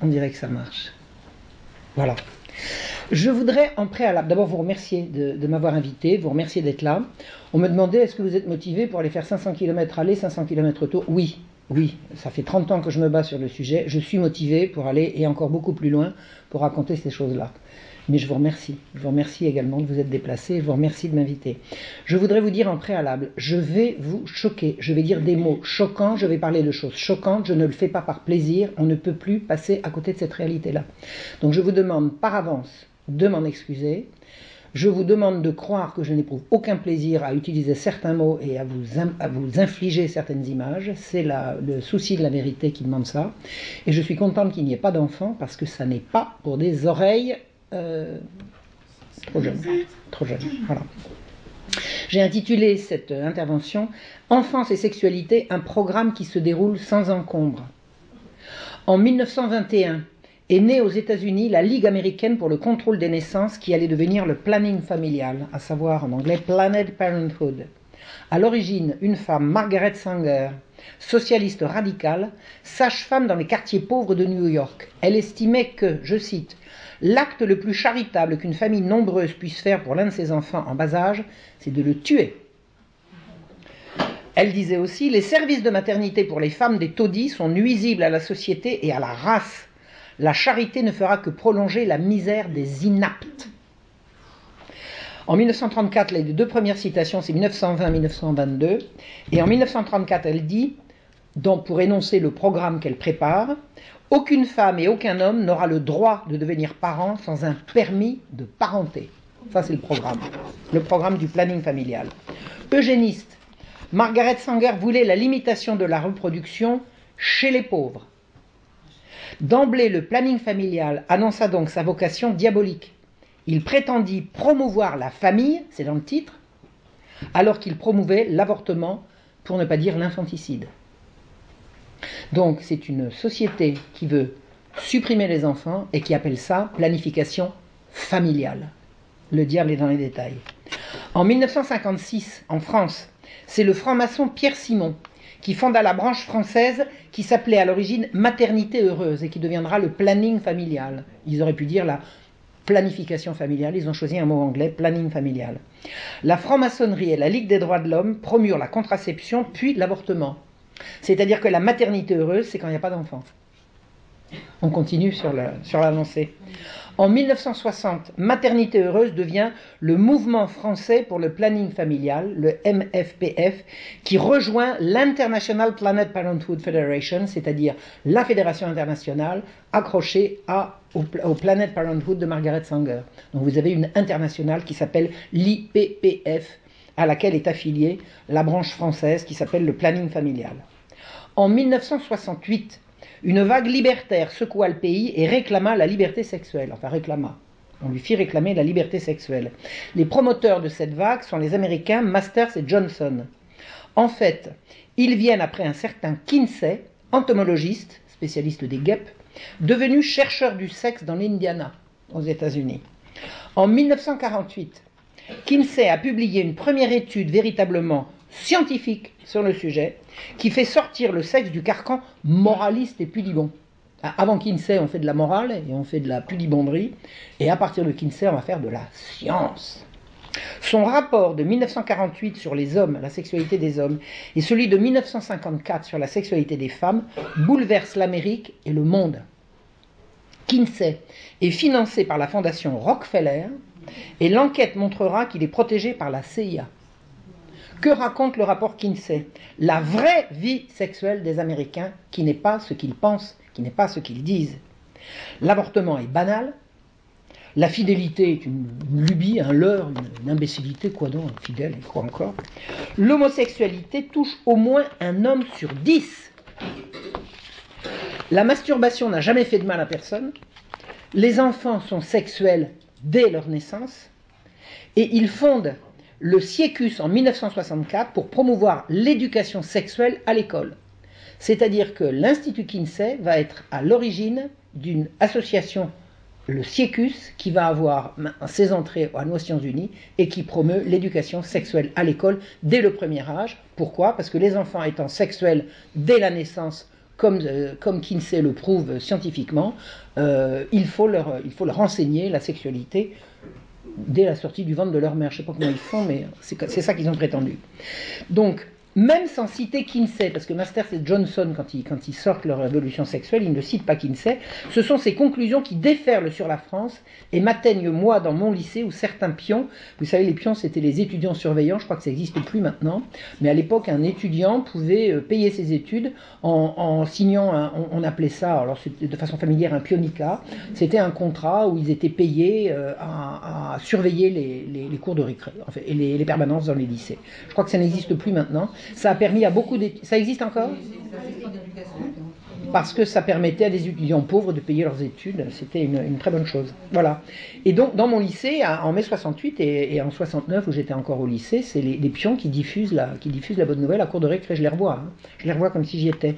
on dirait que ça marche. Voilà. Je voudrais en préalable d'abord vous remercier de m'avoir invité, vous remercier d'être là. On me demandait est-ce que vous êtes motivé pour aller faire 500 km aller, 500 km retour. Oui, oui, ça fait 30 ans que je me bats sur le sujet. Je suis motivé pour aller et encore beaucoup plus loin pour raconter ces choses-là. Mais je vous remercie. Je vous remercie également de vous être déplacé. Je vous remercie de m'inviter. Je voudrais vous dire en préalable, je vais vous choquer. Je vais dire des mots choquants. Je vais parler de choses choquantes. Je ne le fais pas par plaisir. On ne peut plus passer à côté de cette réalité-là. Donc je vous demande par avance de m'en excuser. Je vous demande de croire que je n'éprouve aucun plaisir à utiliser certains mots et à vous infliger certaines images. C'est le souci de la vérité qui demande ça. Et je suis contente qu'il n'y ait pas d'enfants parce que ça n'est pas pour des oreilles trop jeunes. Trop jeunes. Voilà. J'ai intitulé cette intervention « Enfance et sexualité, un programme qui se déroule sans encombre ». En 1921, est née aux États-Unis la Ligue américaine pour le contrôle des naissances qui allait devenir le planning familial, à savoir en anglais Planned Parenthood. À l'origine, une femme, Margaret Sanger, socialiste radicale, sage-femme dans les quartiers pauvres de New York. Elle estimait que, je cite, « l'acte le plus charitable qu'une famille nombreuse puisse faire pour l'un de ses enfants en bas âge, c'est de le tuer. » Elle disait aussi « les services de maternité pour les femmes des taudis sont nuisibles à la société et à la race. La charité ne fera que prolonger la misère des inaptes. » En 1934, les deux premières citations, c'est 1920-1922. Et en 1934, elle dit, pour énoncer le programme qu'elle prépare, « aucune femme et aucun homme n'aura le droit de devenir parent sans un permis de parenté. » Ça, c'est le programme du planning familial. Eugéniste, Margaret Sanger voulait la limitation de la reproduction chez les pauvres. D'emblée, le planning familial annonça donc sa vocation diabolique. Il prétendit promouvoir la famille, c'est dans le titre, alors qu'il promouvait l'avortement, pour ne pas dire l'infanticide. Donc c'est une société qui veut supprimer les enfants et qui appelle ça planification familiale. Le diable est dans les détails. En 1956, en France, c'est le franc-maçon Pierre Simon qui fonda la branche française qui s'appelait à l'origine Maternité heureuse et qui deviendra le planning familial. Ils auraient pu dire la planification familiale, ils ont choisi un mot anglais, planning familial. La franc-maçonnerie et la Ligue des droits de l'homme promurent la contraception puis l'avortement. C'est-à-dire que la maternité heureuse, c'est quand il n'y a pas d'enfant. On continue sur l'avancée. En 1960, Maternité heureuse devient le mouvement français pour le planning familial, le MFPF, qui rejoint l'International Planned Parenthood Federation, c'est-à-dire la fédération internationale accrochée au Planned Parenthood de Margaret Sanger. Donc vous avez une internationale qui s'appelle l'IPPF, à laquelle est affiliée la branche française qui s'appelle le planning familial. En 1968, une vague libertaire secoua le pays et réclama la liberté sexuelle. Enfin, on lui fit réclamer la liberté sexuelle. Les promoteurs de cette vague sont les Américains Masters et Johnson. En fait, ils viennent après un certain Kinsey, entomologiste, spécialiste des guêpes, devenu chercheur du sexe dans l'Indiana, aux États-Unis. En 1948, Kinsey a publié une première étude véritablement scientifique sur le sujet, qui fait sortir le sexe du carcan moraliste et pudibond. Avant Kinsey, on fait de la morale et on fait de la pudibonderie, et à partir de Kinsey, on va faire de la science. Son rapport de 1948 sur les hommes, la sexualité des hommes, et celui de 1954 sur la sexualité des femmes bouleversent l'Amérique et le monde. Kinsey est financé par la fondation Rockefeller, et l'enquête montrera qu'il est protégé par la CIA. Que raconte le rapport Kinsey? La vraie vie sexuelle des Américains, qui n'est pas ce qu'ils pensent, qui n'est pas ce qu'ils disent. L'avortement est banal, la fidélité est une lubie, un leurre, une imbécilité, quoi donc, fidèle, et quoi encore. L'homosexualité touche au moins un homme sur 10. La masturbation n'a jamais fait de mal à personne. Les enfants sont sexuels dès leur naissance, et ils fondent le Siecus en 1964 pour promouvoir l'éducation sexuelle à l'école. C'est-à-dire que l'Institut Kinsey va être à l'origine d'une association, le Siecus, qui va avoir ses entrées aux Nations Unies et qui promeut l'éducation sexuelle à l'école dès le premier âge. Pourquoi? Parce que les enfants étant sexuels dès la naissance, comme Kinsey le prouve scientifiquement, il faut leur enseigner la sexualité dès la sortie du ventre de leur mère. Je ne sais pas comment ils font, mais c'est ça qu'ils ont prétendu. Donc, même sans citer Kinsey, parce que Masters et Johnson, quand ils sortent leur révolution sexuelle, ils ne citent pas Kinsey, ce sont ces conclusions qui déferlent sur la France et m'atteignent, moi, dans mon lycée, où certains pions, vous savez, les pions, c'était les étudiants surveillants, je crois que ça n'existe plus maintenant, mais à l'époque, un étudiant pouvait payer ses études en signant, on appelait ça, alors c'était de façon familière, un pionica, c'était un contrat où ils étaient payés à surveiller les cours de récré, en fait, et les permanences dans les lycées. Je crois que ça n'existe plus maintenant. Ça a permis à beaucoup d'étudiants... Ça existe encore ? Parce que ça permettait à des étudiants pauvres de payer leurs études. C'était une très bonne chose. Voilà. Et donc, dans mon lycée, en mai 68 et en 69, où j'étais encore au lycée, c'est les pions qui diffusent la bonne nouvelle à cours de récré. Je les revois. Hein. Je les revois comme si j'y étais.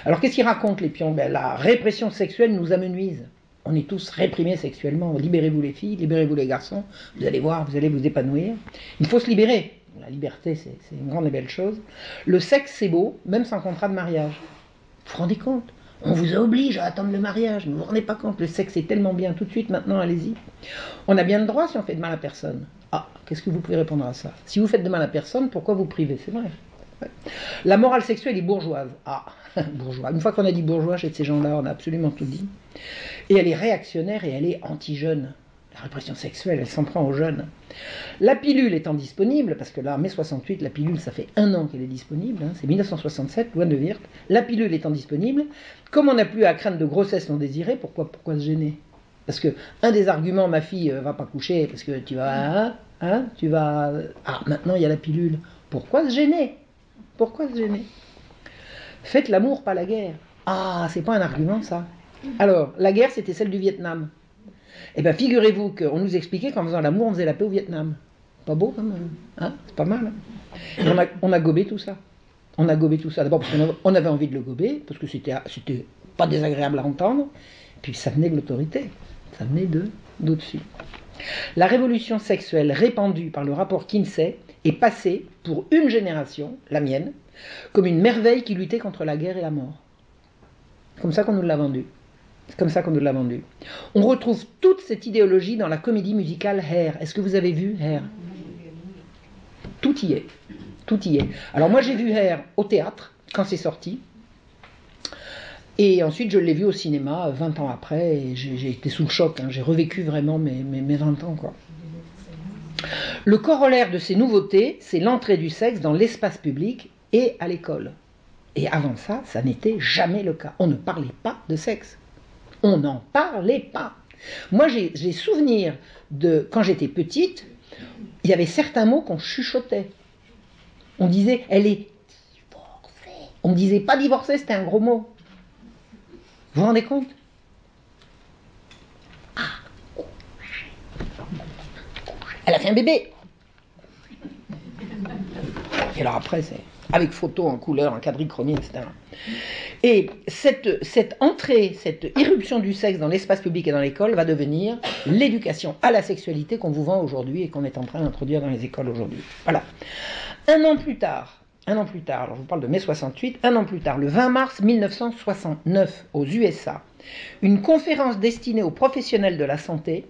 Alors, qu'est-ce qu'ils racontent, les pions ? La répression sexuelle nous amenuise. On est tous réprimés sexuellement. Libérez-vous les filles, libérez-vous les garçons. Vous allez voir, vous allez vous épanouir. Il faut se libérer. La liberté, c'est une grande et belle chose. Le sexe, c'est beau, même sans contrat de mariage. Vous vous rendez compte ? On vous oblige à attendre le mariage. Vous ne vous rendez pas compte ? Le sexe est tellement bien tout de suite, maintenant, allez-y. On a bien le droit si on fait de mal à personne. Ah, qu'est-ce que vous pouvez répondre à ça ? Si vous faites de mal à personne, pourquoi vous privez ? C'est vrai. Ouais. La morale sexuelle est bourgeoise. Ah, bourgeois. Une fois qu'on a dit bourgeois chez ces gens-là, on a absolument tout dit. Et elle est réactionnaire et elle est anti-jeune. La répression sexuelle, elle s'en prend aux jeunes. La pilule étant disponible, parce que là, en mai 68, la pilule, ça fait 1 an qu'elle est disponible, hein, c'est 1967, loi de Wirth, la pilule étant disponible, comme on n'a plus à craindre de grossesse non désirée, pourquoi se gêner ? Parce que un des arguments, ma fille va pas coucher, parce que tu vas... Ah, maintenant il y a la pilule. Pourquoi se gêner ? Pourquoi se gêner ? Faites l'amour, pas la guerre. Ah, c'est pas un argument, ça. Alors, la guerre, c'était celle du Vietnam. Eh bien, figurez-vous qu'on nous expliquait qu'en faisant l'amour, on faisait la paix au Vietnam. Pas beau, quand même. Hein ? C'est pas mal. Hein ? On a gobé tout ça. On a gobé tout ça. D'abord parce qu'on avait envie de le gober, parce que c'était pas désagréable à entendre. Puis ça venait de l'autorité. Ça venait d'au-dessus. La révolution sexuelle répandue par le rapport Kinsey est passée, pour une génération, la mienne, comme une merveille qui luttait contre la guerre et la mort. C'est comme ça qu'on nous l'a vendu. C'est comme ça qu'on nous l'a vendu. On retrouve toute cette idéologie dans la comédie musicale Hair. Est-ce que vous avez vu Hair ? Tout y est. Tout y est. Alors moi j'ai vu Hair au théâtre, quand c'est sorti. Et ensuite je l'ai vu au cinéma 20 ans après. Et j'ai été sous le choc. Hein. J'ai revécu vraiment mes 20 ans, quoi. Le corollaire de ces nouveautés, c'est l'entrée du sexe dans l'espace public et à l'école. Et avant ça, ça n'était jamais le cas. On ne parlait pas de sexe. On n'en parlait pas. Moi, j'ai souvenir de, quand j'étais petite, il y avait certains mots qu'on chuchotait. On disait, elle est divorcée. On ne disait pas divorcée, c'était un gros mot. Vous vous rendez compte ? Ah, elle a fait un bébé. Et alors après, c'est avec photo en couleur, en quadrichromie, etc. Et cette entrée, cette irruption du sexe dans l'espace public et dans l'école va devenir l'éducation à la sexualité qu'on vous vend aujourd'hui et qu'on est en train d'introduire dans les écoles aujourd'hui. Voilà. Un an plus tard, alors je vous parle de mai 68, un an plus tard, le 20 mars 1969, aux USA, une conférence destinée aux professionnels de la santé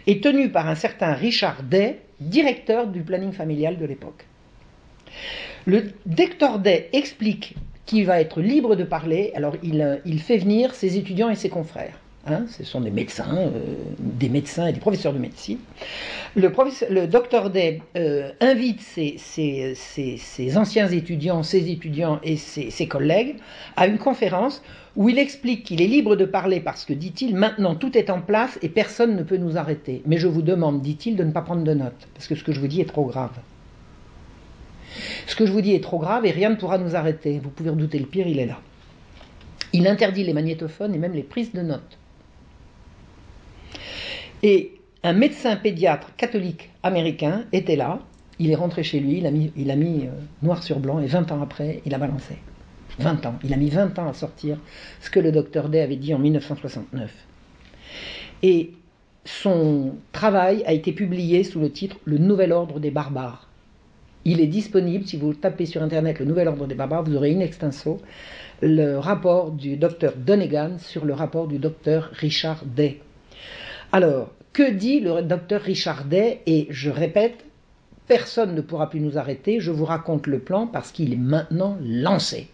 est tenue par un certain Richard Day, directeur du planning familial de l'époque. Le docteur Day explique qu'il va être libre de parler, alors il fait venir ses étudiants et ses confrères. Hein, ce sont des médecins et des professeurs de médecine. Le docteur Day invite ses anciens étudiants, ses étudiants et ses collègues à une conférence où il explique qu'il est libre de parler parce que, dit-il, maintenant tout est en place et personne ne peut nous arrêter. Mais je vous demande, dit-il, de ne pas prendre de notes, parce que ce que je vous dis est trop grave. Ce que je vous dis est trop grave et rien ne pourra nous arrêter. Vous pouvez redouter le pire, il est là. Il interdit les magnétophones et même les prises de notes. Et un médecin pédiatre catholique américain était là, il est rentré chez lui, il a mis noir sur blanc et 20 ans après, il a balancé. 20 ans. Il a mis 20 ans à sortir ce que le docteur Day avait dit en 1969. Et son travail a été publié sous le titre « Le nouvel ordre des barbares ». Il est disponible, si vous tapez sur Internet le Nouvel Ordre des Barbares, vous aurez in extenso le rapport du docteur Donegan sur le rapport du docteur Richard Day. Alors, que dit le docteur Richard Day? Et je répète, personne ne pourra plus nous arrêter, je vous raconte le plan parce qu'il est maintenant lancé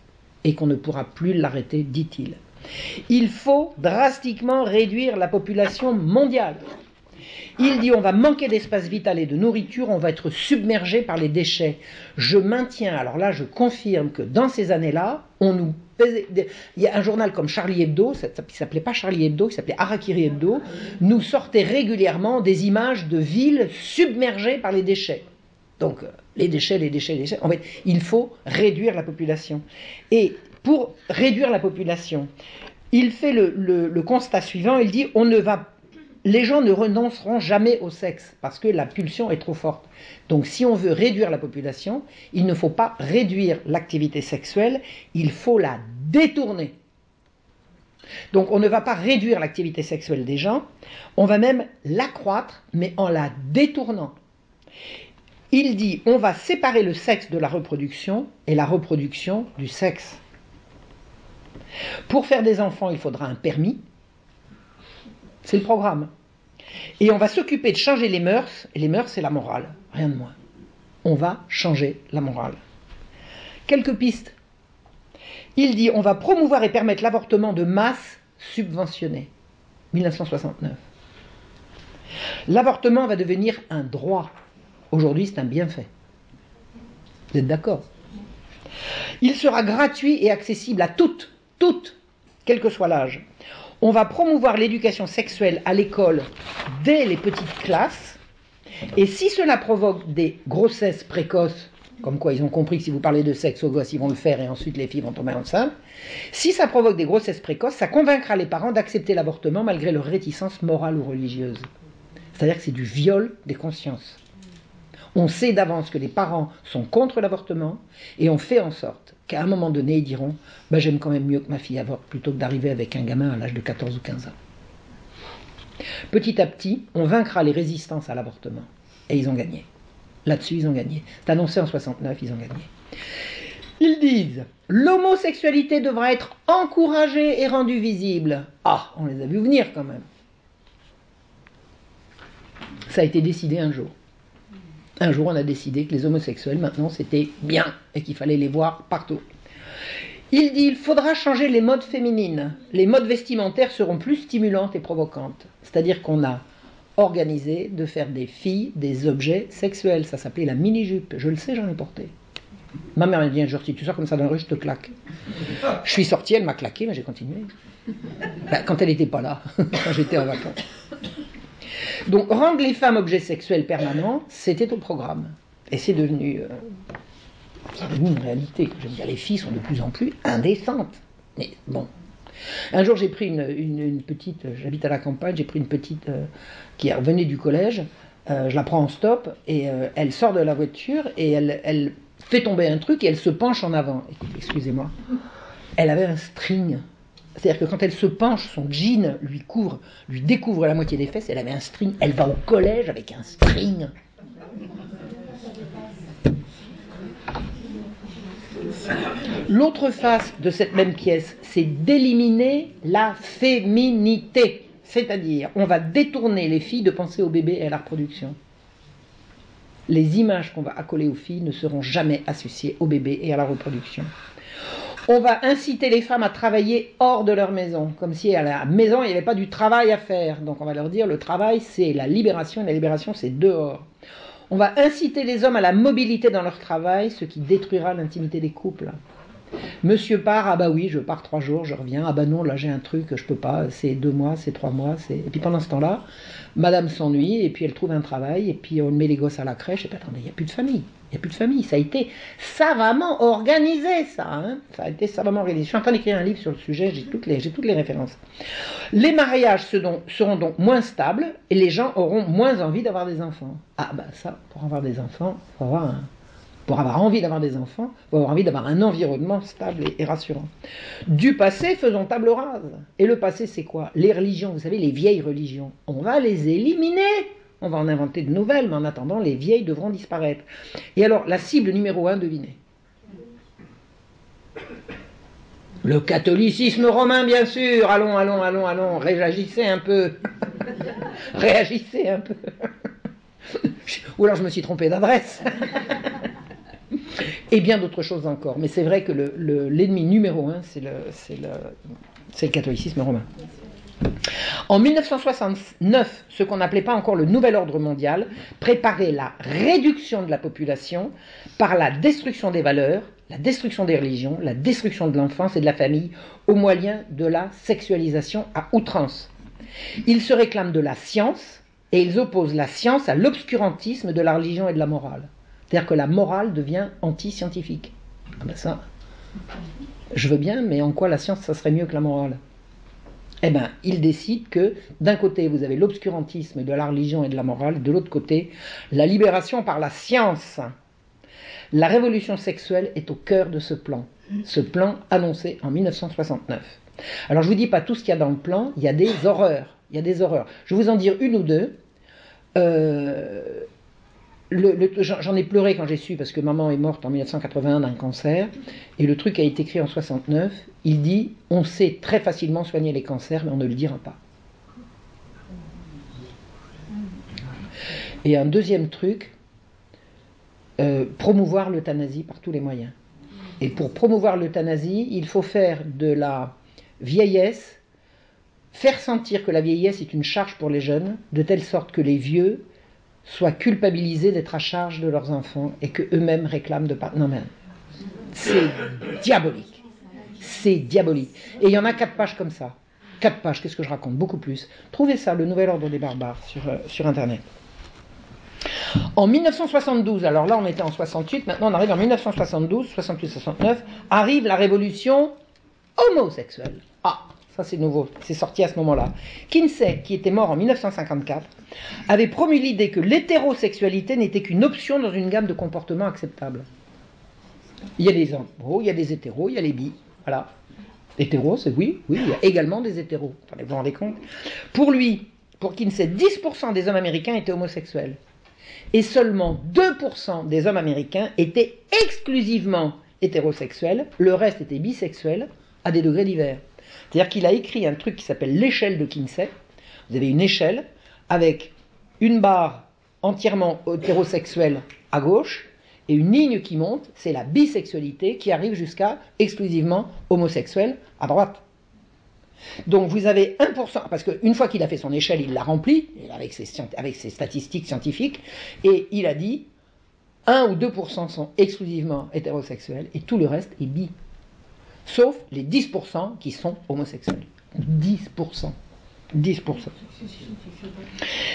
et qu'on ne pourra plus l'arrêter, dit-il. Il faut drastiquement réduire la population mondiale. Il dit on va manquer d'espace vital et de nourriture, on va être submergé par les déchets. Je maintiens, alors là je confirme que dans ces années-là, on nous pesait, il y a un journal comme Charlie Hebdo, ça ne s'appelait pas Charlie Hebdo, il s'appelait Harakiri Hebdo, nous sortait régulièrement des images de villes submergées par les déchets. Donc les déchets, les déchets, les déchets. En fait, il faut réduire la population. Et pour réduire la population, il fait le constat suivant, il dit les gens ne renonceront jamais au sexe parce que la pulsion est trop forte. Donc si on veut réduire la population, il ne faut pas réduire l'activité sexuelle, il faut la détourner. Donc on ne va pas réduire l'activité sexuelle des gens, on va même l'accroître, mais en la détournant. Il dit on va séparer le sexe de la reproduction et la reproduction du sexe. Pour faire des enfants, il faudra un permis. C'est le programme. Et on va s'occuper de changer les mœurs, et les mœurs c'est la morale, rien de moins. On va changer la morale. Quelques pistes. Il dit on va promouvoir et permettre l'avortement de masse subventionné. 1969. L'avortement va devenir un droit. Aujourd'hui c'est un bienfait. Vous êtes d'accord? Il sera gratuit et accessible à toutes, quel que soit l'âge. On va promouvoir l'éducation sexuelle à l'école dès les petites classes. Et si cela provoque des grossesses précoces, comme quoi ils ont compris que si vous parlez de sexe aux gosses, ils vont le faire et ensuite les filles vont tomber enceintes, si ça provoque des grossesses précoces, ça convaincra les parents d'accepter l'avortement malgré leur réticence morale ou religieuse. C'est-à-dire que c'est du viol des consciences. On sait d'avance que les parents sont contre l'avortement et on fait en sorte qu'à un moment donné, ils diront « j'aime quand même mieux que ma fille avorte plutôt que d'arriver avec un gamin à l'âge de 14 ou 15 ans. » Petit à petit, on vaincra les résistances à l'avortement. Et ils ont gagné. Là-dessus, ils ont gagné. C'est annoncé en 69, ils ont gagné. Ils disent « L'homosexualité devra être encouragée et rendue visible. » Ah, on les a vus venir quand même. Ça a été décidé un jour. Un jour, on a décidé que les homosexuels, maintenant, c'était bien et qu'il fallait les voir partout. Il dit, il faudra changer les modes féminines. Les modes vestimentaires seront plus stimulantes et provocantes. C'est-à-dire qu'on a organisé de faire des filles des objets sexuels. Ça s'appelait la mini-jupe. Je le sais, j'en ai porté. Ma mère m'a dit un jour, si tu sors comme ça dans la rue, je te claque. Je suis sorti, elle m'a claqué, mais j'ai continué. Quand elle n'était pas là, quand j'étais en vacances. Donc, rendre les femmes objets sexuels permanents, c'était au programme. Et c'est devenu une réalité. Je veux dire, les filles sont de plus en plus indécentes. Mais bon. Un jour, j'ai pris une petite, j'habite à la campagne, j'ai pris une petite qui revenait du collège, je la prends en stop, et elle sort de la voiture, et elle fait tomber un truc, et elle se penche en avant. Excusez-moi. Elle avait un string. C'est-à-dire que quand elle se penche, son jean lui découvre la moitié des fesses, elle avait un string. Elle va au collège avec un string. L'autre face de cette même pièce, c'est d'éliminer la féminité. C'est-à-dire, on va détourner les filles de penser au bébé et à la reproduction. Les images qu'on va accoler aux filles ne seront jamais associées au bébé et à la reproduction. On va inciter les femmes à travailler hors de leur maison, comme si à la maison, il n'y avait pas du travail à faire. Donc on va leur dire, le travail, c'est la libération, et la libération, c'est dehors. On va inciter les hommes à la mobilité dans leur travail, ce qui détruira l'intimité des couples. Monsieur part, ah bah oui, je pars 3 jours, je reviens, ah bah non, là j'ai un truc, je peux pas, c'est 2 mois, c'est 3 mois, c'est... Et puis pendant ce temps-là, madame s'ennuie, et puis elle trouve un travail, et puis on met les gosses à la crèche, et puis attendez, il n'y a plus de famille. Il n'y a plus de famille, ça a été savamment organisé, ça. Hein, ça a été savamment organisé. Je suis en train d'écrire un livre sur le sujet, j'ai toutes les références. Les mariages seront donc moins stables et les gens auront moins envie d'avoir des enfants. Ah bah ça, pour avoir des enfants, pour avoir envie d'avoir des enfants, il faut avoir envie d'avoir un environnement stable et rassurant. Du passé, faisons table rase. Et le passé, c'est quoi? Les religions, vous savez, les vieilles religions. On va les éliminer. On va en inventer de nouvelles, mais en attendant, les vieilles devront disparaître. Et alors, la cible numéro 1, devinez. Le catholicisme romain, bien sûr. Allons, réagissez un peu. Réagissez un peu. Ou alors je me suis trompé d'adresse. Et bien d'autres choses encore. Mais c'est vrai que l'ennemi numéro 1, c'est le catholicisme romain. En 1969, ce qu'on n'appelait pas encore le nouvel ordre mondial préparait la réduction de la population par la destruction des valeurs, la destruction des religions, la destruction de l'enfance et de la famille au moyen de la sexualisation à outrance. Ils se réclament de la science et ils opposent la science à l'obscurantisme de la religion et de la morale. C'est-à-dire que la morale devient anti-scientifique. Ah ben ça, je veux bien, mais en quoi la science, ça serait mieux que la morale? Eh bien, ils décident que d'un côté, vous avez l'obscurantisme de la religion et de la morale, et de l'autre côté, la libération par la science. La révolution sexuelle est au cœur de ce plan annoncé en 1969. Alors, je ne vous dis pas tout ce qu'il y a dans le plan, il y a des horreurs. Je vais vous en dire une ou deux. J'en ai pleuré quand j'ai su, parce que maman est morte en 1981 d'un cancer, et le truc a été écrit en 69. Il dit, on sait très facilement soigner les cancers, mais on ne le dira pas. Et un deuxième truc, promouvoir l'euthanasie par tous les moyens. Et pour promouvoir l'euthanasie, il faut faire de la vieillesse, faire sentir que la vieillesse est une charge pour les jeunes, de telle sorte que les vieux soient culpabilisés d'être à charge de leurs enfants et qu'eux-mêmes réclament de part. Non mais c'est diabolique. C'est diabolique. Et il y en a 4 pages comme ça. 4 pages, qu'est-ce que je raconte? Beaucoup plus. Trouvez ça, le Nouvel Ordre des Barbares, sur Internet. En 1972, alors là on était en 68, maintenant on arrive en 1972, 68-69, arrive la révolution homosexuelle. Ah, ça c'est nouveau, c'est sorti à ce moment-là. Kinsey, qui était mort en 1954, avait promu l'idée que l'hétérosexualité n'était qu'une option dans une gamme de comportements acceptables. Il y a des homo, il y a des hétéros, il y a les bi, voilà. Hétéros, c'est oui, il y a également des hétéros, vous vous rendez compte? Pour lui, pour Kinsey, 10% des hommes américains étaient homosexuels. Et seulement 2% des hommes américains étaient exclusivement hétérosexuels, le reste était bisexuel, à des degrés divers. C'est-à-dire qu'il a écrit un truc qui s'appelle l'échelle de Kinsey. Vous avez une échelle avec une barre entièrement hétérosexuelle à gauche et une ligne qui monte, c'est la bisexualité qui arrive jusqu'à exclusivement homosexuel à droite. Donc vous avez 1%, parce qu'une fois qu'il a fait son échelle, il l'a remplie, avec ses statistiques scientifiques, et il a dit 1 ou 2% sont exclusivement hétérosexuels, et tout le reste est bi. Sauf les 10% qui sont homosexuels. 10%. 10%.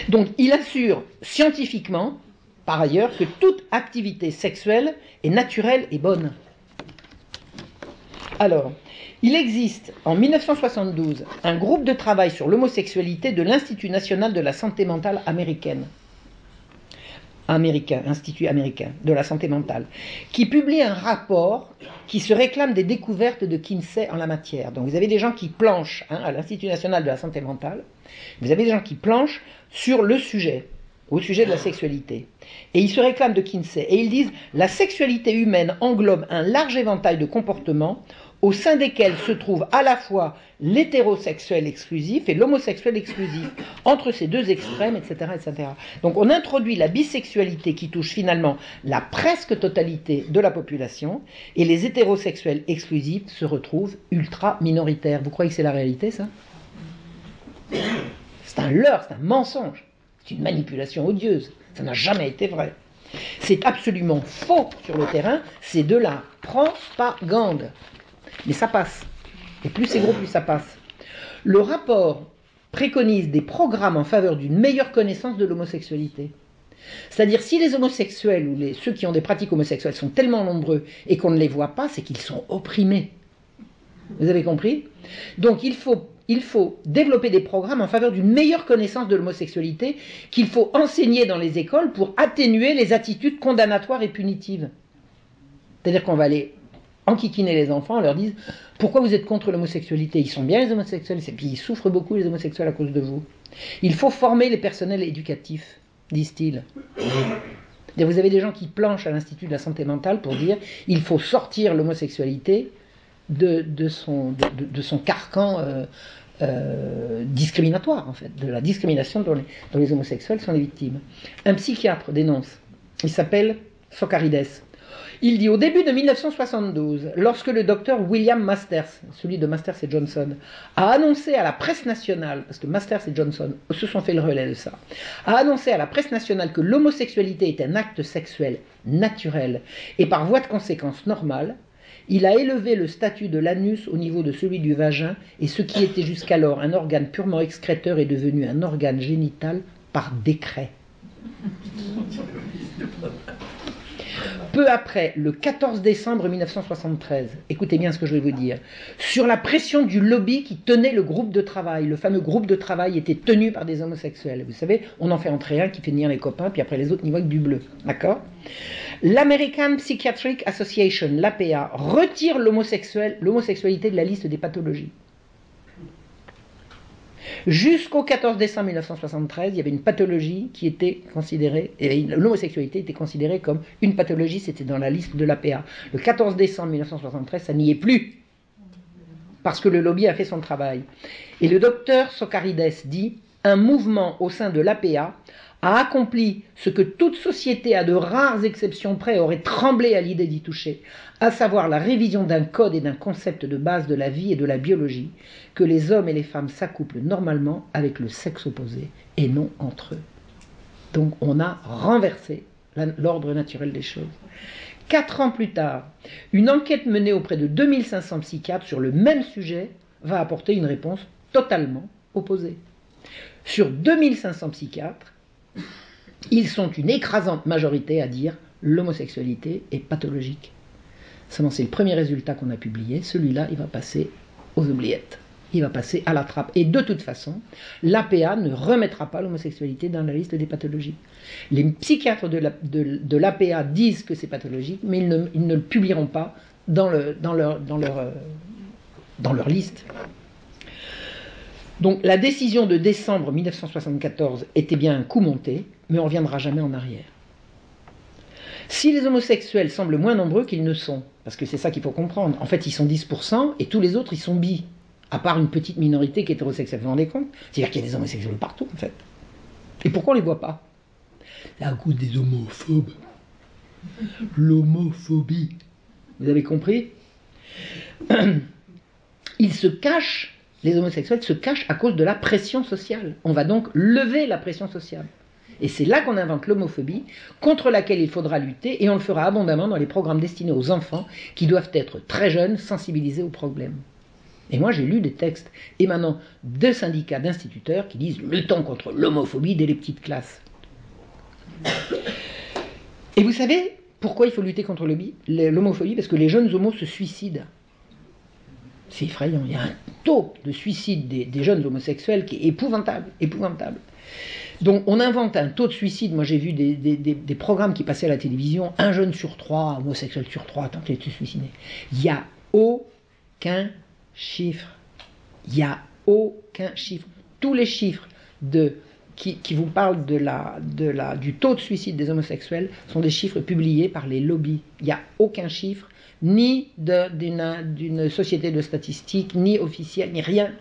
Donc il assure scientifiquement, par ailleurs, que toute activité sexuelle est naturelle et bonne. Alors, il existe en 1972 un groupe de travail sur l'homosexualité de l'Institut national de la santé mentale Institut américain de la santé mentale, qui publie un rapport qui se réclame des découvertes de Kinsey en la matière. Donc vous avez des gens qui planchent à l'Institut national de la santé mentale, vous avez des gens qui planchent sur le sujet, au sujet de la sexualité. Et ils se réclament de Kinsey, et ils disent « La sexualité humaine englobe un large éventail de comportements au sein desquels se trouve à la fois l'hétérosexuel exclusif et l'homosexuel exclusif, entre ces deux extrêmes, etc., etc. » Donc on introduit la bisexualité qui touche finalement la presque totalité de la population, et les hétérosexuels exclusifs se retrouvent ultra minoritaires. Vous croyez que c'est la réalité, ça? C'est un leurre, c'est un mensonge, c'est une manipulation odieuse, ça n'a jamais été vrai. C'est absolument faux sur le terrain, c'est de la propagande. Mais ça passe. Et plus c'est gros, plus ça passe. Le rapport préconise des programmes en faveur d'une meilleure connaissance de l'homosexualité. C'est-à-dire, si les homosexuels ou ceux qui ont des pratiques homosexuelles sont tellement nombreux et qu'on ne les voit pas, c'est qu'ils sont opprimés. Vous avez compris? Donc il faut développer des programmes en faveur d'une meilleure connaissance de l'homosexualité qu'il faut enseigner dans les écoles pour atténuer les attitudes condamnatoires et punitives. C'est-à-dire qu'on va aller enquiquiner les enfants, on leur dit « Pourquoi vous êtes contre l'homosexualité? Ils sont bien les homosexuels, et puis ils souffrent beaucoup les homosexuels à cause de vous. » Il faut former les personnels éducatifs disent-ils. Vous avez des gens qui planchent à l'Institut de la santé mentale pour dire il faut sortir l'homosexualité de son carcan discriminatoire, en fait, de la discrimination dont les homosexuels sont les victimes. Un psychiatre dénonce, il s'appelle Socarides. Il dit au début de 1972, lorsque le docteur William Masters, celui de Masters et Johnson, a annoncé à la presse nationale, parce que Masters et Johnson se sont fait le relais de ça, a annoncé à la presse nationale que l'homosexualité est un acte sexuel naturel et par voie de conséquence normal, il a élevé le statut de l'anus au niveau de celui du vagin et ce qui était jusqu'alors un organe purement excréteur est devenu un organe génital par décret. Peu après, le 14 décembre 1973, écoutez bien ce que je vais vous dire, sur la pression du lobby qui tenait le groupe de travail, le fameux groupe de travail était tenu par des homosexuels. Vous savez, on en fait entrer un qui fait venir les copains, puis après les autres n'y voient que du bleu. D'accord ? L'American Psychiatric Association, l'APA, retire l'homosexualité de la liste des pathologies. Jusqu'au 14 décembre 1973, il y avait une pathologie qui était considérée, et l'homosexualité était considérée comme une pathologie, c'était dans la liste de l'APA. Le 14 décembre 1973, ça n'y est plus, parce que le lobby a fait son travail. Et le docteur Socarides dit, un mouvement au sein de l'APA a accompli ce que toute société, à de rares exceptions près, aurait tremblé à l'idée d'y toucher, à savoir la révision d'un code et d'un concept de base de la vie et de la biologie, que les hommes et les femmes s'accouplent normalement avec le sexe opposé et non entre eux. Donc on a renversé l'ordre naturel des choses. 4 ans plus tard, une enquête menée auprès de 2500 psychiatres sur le même sujet va apporter une réponse totalement opposée. Sur 2500 psychiatres, ils sont une écrasante majorité à dire l'homosexualité est pathologique. Seulement c'est le premier résultat qu'on a publié, celui-là il va passer aux oubliettes, il va passer à la trappe. Et de toute façon, l'APA ne remettra pas l'homosexualité dans la liste des pathologies. Les psychiatres de l'APA disent que c'est pathologique, mais ils ne le publieront pas dans leur liste. Donc la décision de décembre 1974 était bien un coup monté, mais on ne reviendra jamais en arrière. Si les homosexuels semblent moins nombreux qu'ils ne sont, parce que c'est ça qu'il faut comprendre, en fait ils sont 10% et tous les autres ils sont bi, à part une petite minorité qui est hétérosexuelle, vous vous rendez compte ? C'est-à-dire qu'il y a des homosexuels partout en fait. Et pourquoi on ne les voit pas ? À cause des homophobes. L'homophobie. Vous avez compris ? Ils se cachent. Les homosexuels se cachent à cause de la pression sociale. On va donc lever la pression sociale. Et c'est là qu'on invente l'homophobie, contre laquelle il faudra lutter, et on le fera abondamment dans les programmes destinés aux enfants, qui doivent être très jeunes, sensibilisés aux problèmes. Et moi j'ai lu des textes émanant de syndicats d'instituteurs qui disent « luttons contre l'homophobie dès les petites classes ». Et vous savez pourquoi il faut lutter contre l'homophobie ? Parce que les jeunes homos se suicident. C'est effrayant. Il y a un taux de suicide des jeunes homosexuels qui est épouvantable, épouvantable. Donc on invente un taux de suicide. Moi j'ai vu des programmes qui passaient à la télévision. 1 jeune sur 3, homosexuel sur 3, tenté de se suicider. Il n'y a aucun chiffre. Il n'y a aucun chiffre. Tous les chiffres qui vous parlent du taux de suicide des homosexuels sont des chiffres publiés par les lobbies. Il n'y a aucun chiffre, ni d'une société de statistiques, ni officielle, ni rien.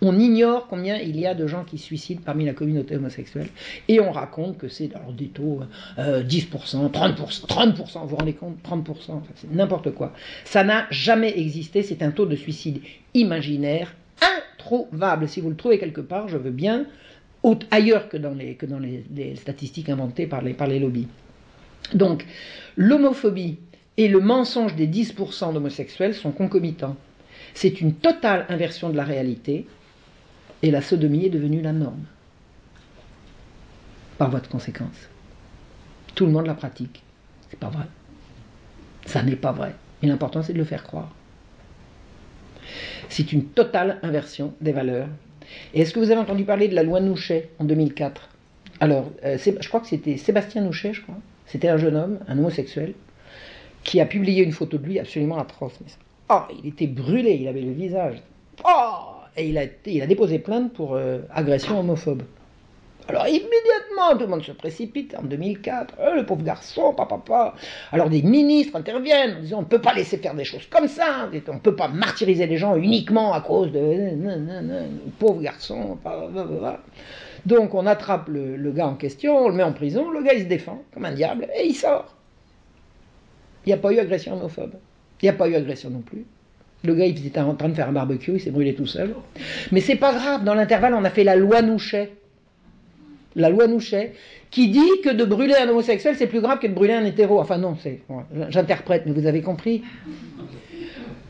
On ignore combien il y a de gens qui se suicident parmi la communauté homosexuelle, et on raconte que c'est alors des taux 10%, 30%, vous vous rendez compte, 30%, enfin, c'est n'importe quoi. Ça n'a jamais existé, c'est un taux de suicide imaginaire, introuvable. Si vous le trouvez quelque part, je veux bien, ailleurs que dans les statistiques inventées par les lobbies. Donc, l'homophobie et le mensonge des 10% d'homosexuels sont concomitants. C'est une totale inversion de la réalité, et la sodomie est devenue la norme. Par voie de conséquence. Tout le monde la pratique. C'est pas vrai. Ça n'est pas vrai. Et l'important, c'est de le faire croire. C'est une totale inversion des valeurs. Et est-ce que vous avez entendu parler de la loi Nouchet en 2004 ? Alors, je crois que c'était Sébastien Nouchet, je crois. C'était un jeune homme, un homosexuel, qui a publié une photo de lui absolument atroce. Il était brûlé, il avait le visage. Et il a déposé plainte pour agression homophobe. Alors immédiatement, tout le monde se précipite en 2004, le pauvre garçon, papa. Alors des ministres interviennent en disant on ne peut pas laisser faire des choses comme ça, on ne peut pas martyriser les gens uniquement à cause de pauvre garçon. Donc on attrape le gars en question, on le met en prison, le gars il se défend comme un diable et il sort. Il n'y a pas eu agression homophobe, il n'y a pas eu agression non plus. Le gars il était en train de faire un barbecue, il s'est brûlé tout seul. Mais c'est pas grave, dans l'intervalle on a fait la loi Nouchet. La loi Nouchet, qui dit que de brûler un homosexuel, c'est plus grave que de brûler un hétéro. Enfin non, j'interprète, mais vous avez compris.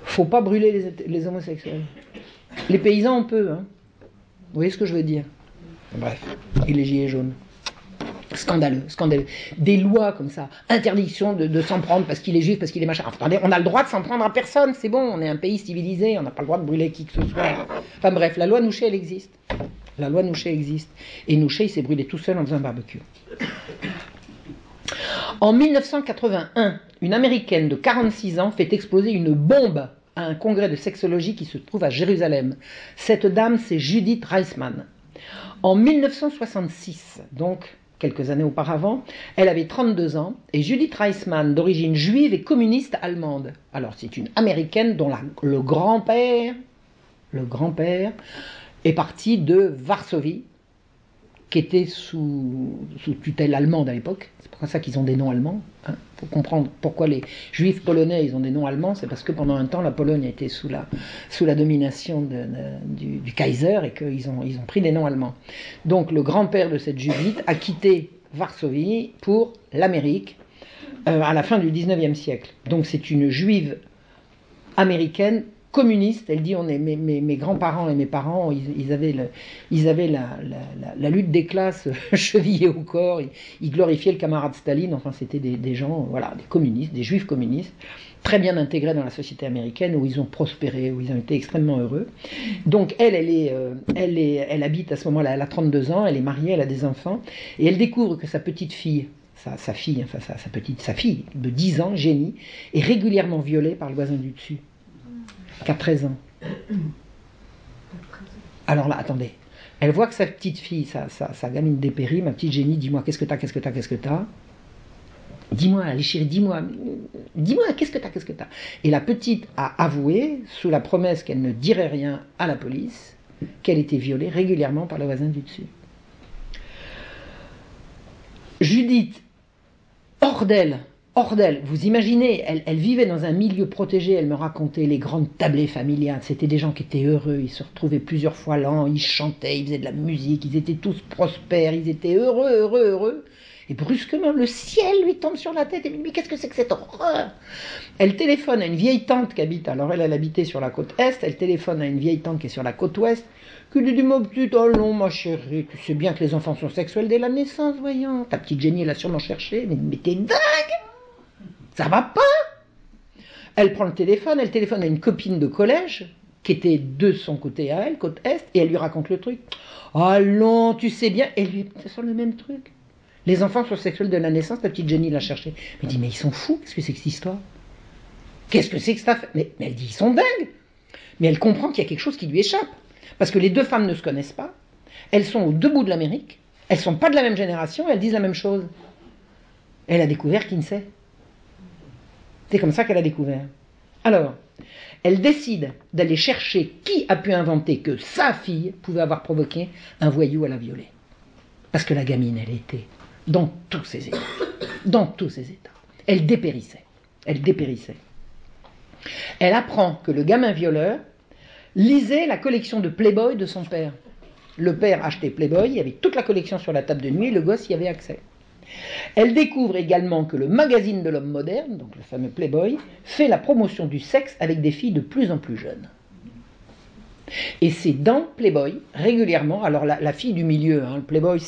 Faut pas brûler les homosexuels. Les paysans, on peut. Hein. Vous voyez ce que je veux dire? Bref, et les gilets jaunes. Scandaleux. Des lois comme ça, interdiction de s'en prendre parce qu'il est juif, parce qu'il est machin. Enfin, attendez, on a le droit de s'en prendre à personne, c'est bon, on est un pays civilisé, on n'a pas le droit de brûler qui que ce soit. Enfin bref, la loi Nouchet, elle existe. La loi Nouchet existe. Et Nouchet, il s'est brûlé tout seul en faisant un barbecue. En 1981, une Américaine de 46 ans fait exploser une bombe à un congrès de sexologie qui se trouve à Jérusalem. Cette dame, c'est Judith Reisman. En 1966, donc quelques années auparavant, elle avait 32 ans, et Judith Reisman, d'origine juive et communiste allemande. Alors c'est une Américaine dont le grand-père est parti de Varsovie, qui était sous tutelle allemande à l'époque. C'est pour ça qu'ils ont des noms allemands. Hein. Faut comprendre pourquoi les juifs polonais ils ont des noms allemands, c'est parce que pendant un temps la Pologne a été sous la domination du Kaiser et qu'ils ont pris des noms allemands. Donc le grand-père de cette Judith a quitté Varsovie pour l'Amérique à la fin du 19e siècle. Donc c'est une juive américaine communiste. Elle dit mes grands-parents et mes parents, ils avaient la lutte des classes chevillée au corps, ils glorifiaient le camarade Staline, enfin c'était des gens, voilà, des communistes, des juifs communistes, très bien intégrés dans la société américaine, où ils ont prospéré, où ils ont été extrêmement heureux. Donc elle habite à ce moment-là, elle a 32 ans, elle est mariée, elle a des enfants, et elle découvre que sa petite fille, sa fille de 10 ans, Jenny, est régulièrement violée par le voisin du dessus. Qu'à 13 ans. Alors là, attendez. Elle voit que sa petite fille, sa gamine dépérit, ma petite Jenny, dis-moi, qu'est-ce que t'as? Dis-moi, allez chérie, dis-moi, qu'est-ce que t'as? Et la petite a avoué, sous la promesse qu'elle ne dirait rien à la police, qu'elle était violée régulièrement par le voisin du dessus. Judith, hors d'elle, vous imaginez, elle vivait dans un milieu protégé, elle me racontait les grandes tablées familiales, c'était des gens qui étaient heureux, ils se retrouvaient plusieurs fois l'an, ils chantaient, ils faisaient de la musique, ils étaient tous prospères, ils étaient heureux, et brusquement le ciel lui tombe sur la tête, et lui dit mais qu'est-ce que c'est que cette horreur? Elle téléphone à une vieille tante qui habite, alors elle habitait sur la côte est, elle téléphone à une vieille tante qui est sur la côte ouest, qui lui dit ma petite, allons ma chérie, tu sais bien que les enfants sont sexuels dès la naissance, voyons, ta petite Jenny elle a sûrement cherché, mais t'es dingue! Ça va pas? Elle prend le téléphone, elle téléphone à une copine de collège qui était de son côté à elle, côte est, et elle lui raconte le truc. Allons, tu sais bien, et lui, c'est sur le même truc. Les enfants sont sexuels de la naissance, ta petite Jenny l'a cherché. Elle dit, mais ils sont fous, qu'est-ce que c'est que cette histoire? Qu'est-ce que c'est que ça? Mais elle dit, ils sont dingues. Mais elle comprend qu'il y a quelque chose qui lui échappe. Parce que les deux femmes ne se connaissent pas, elles sont aux deux bouts de l'Amérique, elles sont pas de la même génération, elles disent la même chose. Elle a découvert Kinsey. C'est comme ça qu'elle a découvert. Alors, elle décide d'aller chercher qui a pu inventer que sa fille pouvait avoir provoqué un voyou à la violer. Parce que la gamine, elle était dans tous ses états. Dans tous ses états. Elle dépérissait. Elle apprend que le gamin violeur lisait la collection de Playboy de son père. Le père achetait Playboy, il y avait toute la collection sur la table de nuit, et le gosse y avait accès. Elle découvre également que le magazine de l'homme moderne, donc le fameux Playboy, fait la promotion du sexe avec des filles de plus en plus jeunes. Et c'est dans Playboy, régulièrement, alors la fille du milieu, hein, le Playboy,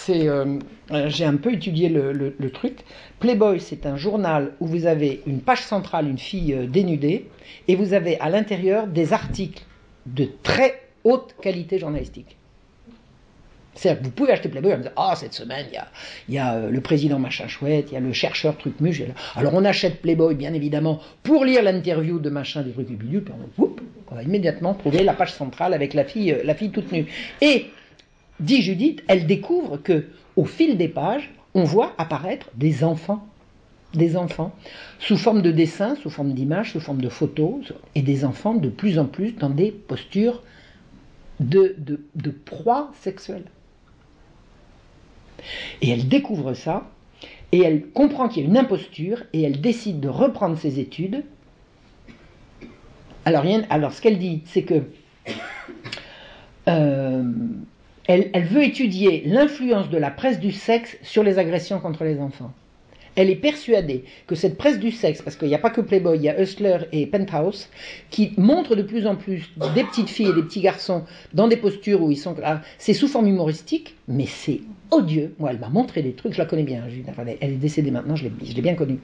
j'ai un peu étudié le truc. Playboy, c'est un journal où vous avez une page centrale, une fille dénudée, et vous avez à l'intérieur des articles de très haute qualité journalistique. C'est-à-dire que vous pouvez acheter Playboy et me dire « Ah, cette semaine, il y a le président machin chouette, il y a le chercheur truc muche. » Alors on achète Playboy, bien évidemment, pour lire l'interview de machin des trucs et bidules, puis on va immédiatement trouver la page centrale avec la fille toute nue. Et dit Judith, elle découvre que au fil des pages, on voit apparaître des enfants, sous forme de dessins, sous forme d'images, sous forme de photos, et des enfants de plus en plus dans des postures de proie sexuelle. Et elle découvre ça, et elle comprend qu'il y a une imposture, et elle décide de reprendre ses études. Alors ce qu'elle dit, c'est que elle veut étudier l'influence de la presse du sexe sur les agressions contre les enfants. Elle est persuadée que cette presse du sexe, parce qu'il n'y a pas que Playboy, il y a Hustler et Penthouse, qui montrent de plus en plus des petites filles et des petits garçons dans des postures où ils sont... C'est sous forme humoristique, mais c'est odieux. Moi, elle m'a montré des trucs, je la connais bien, elle est décédée maintenant, je l'ai bien connue.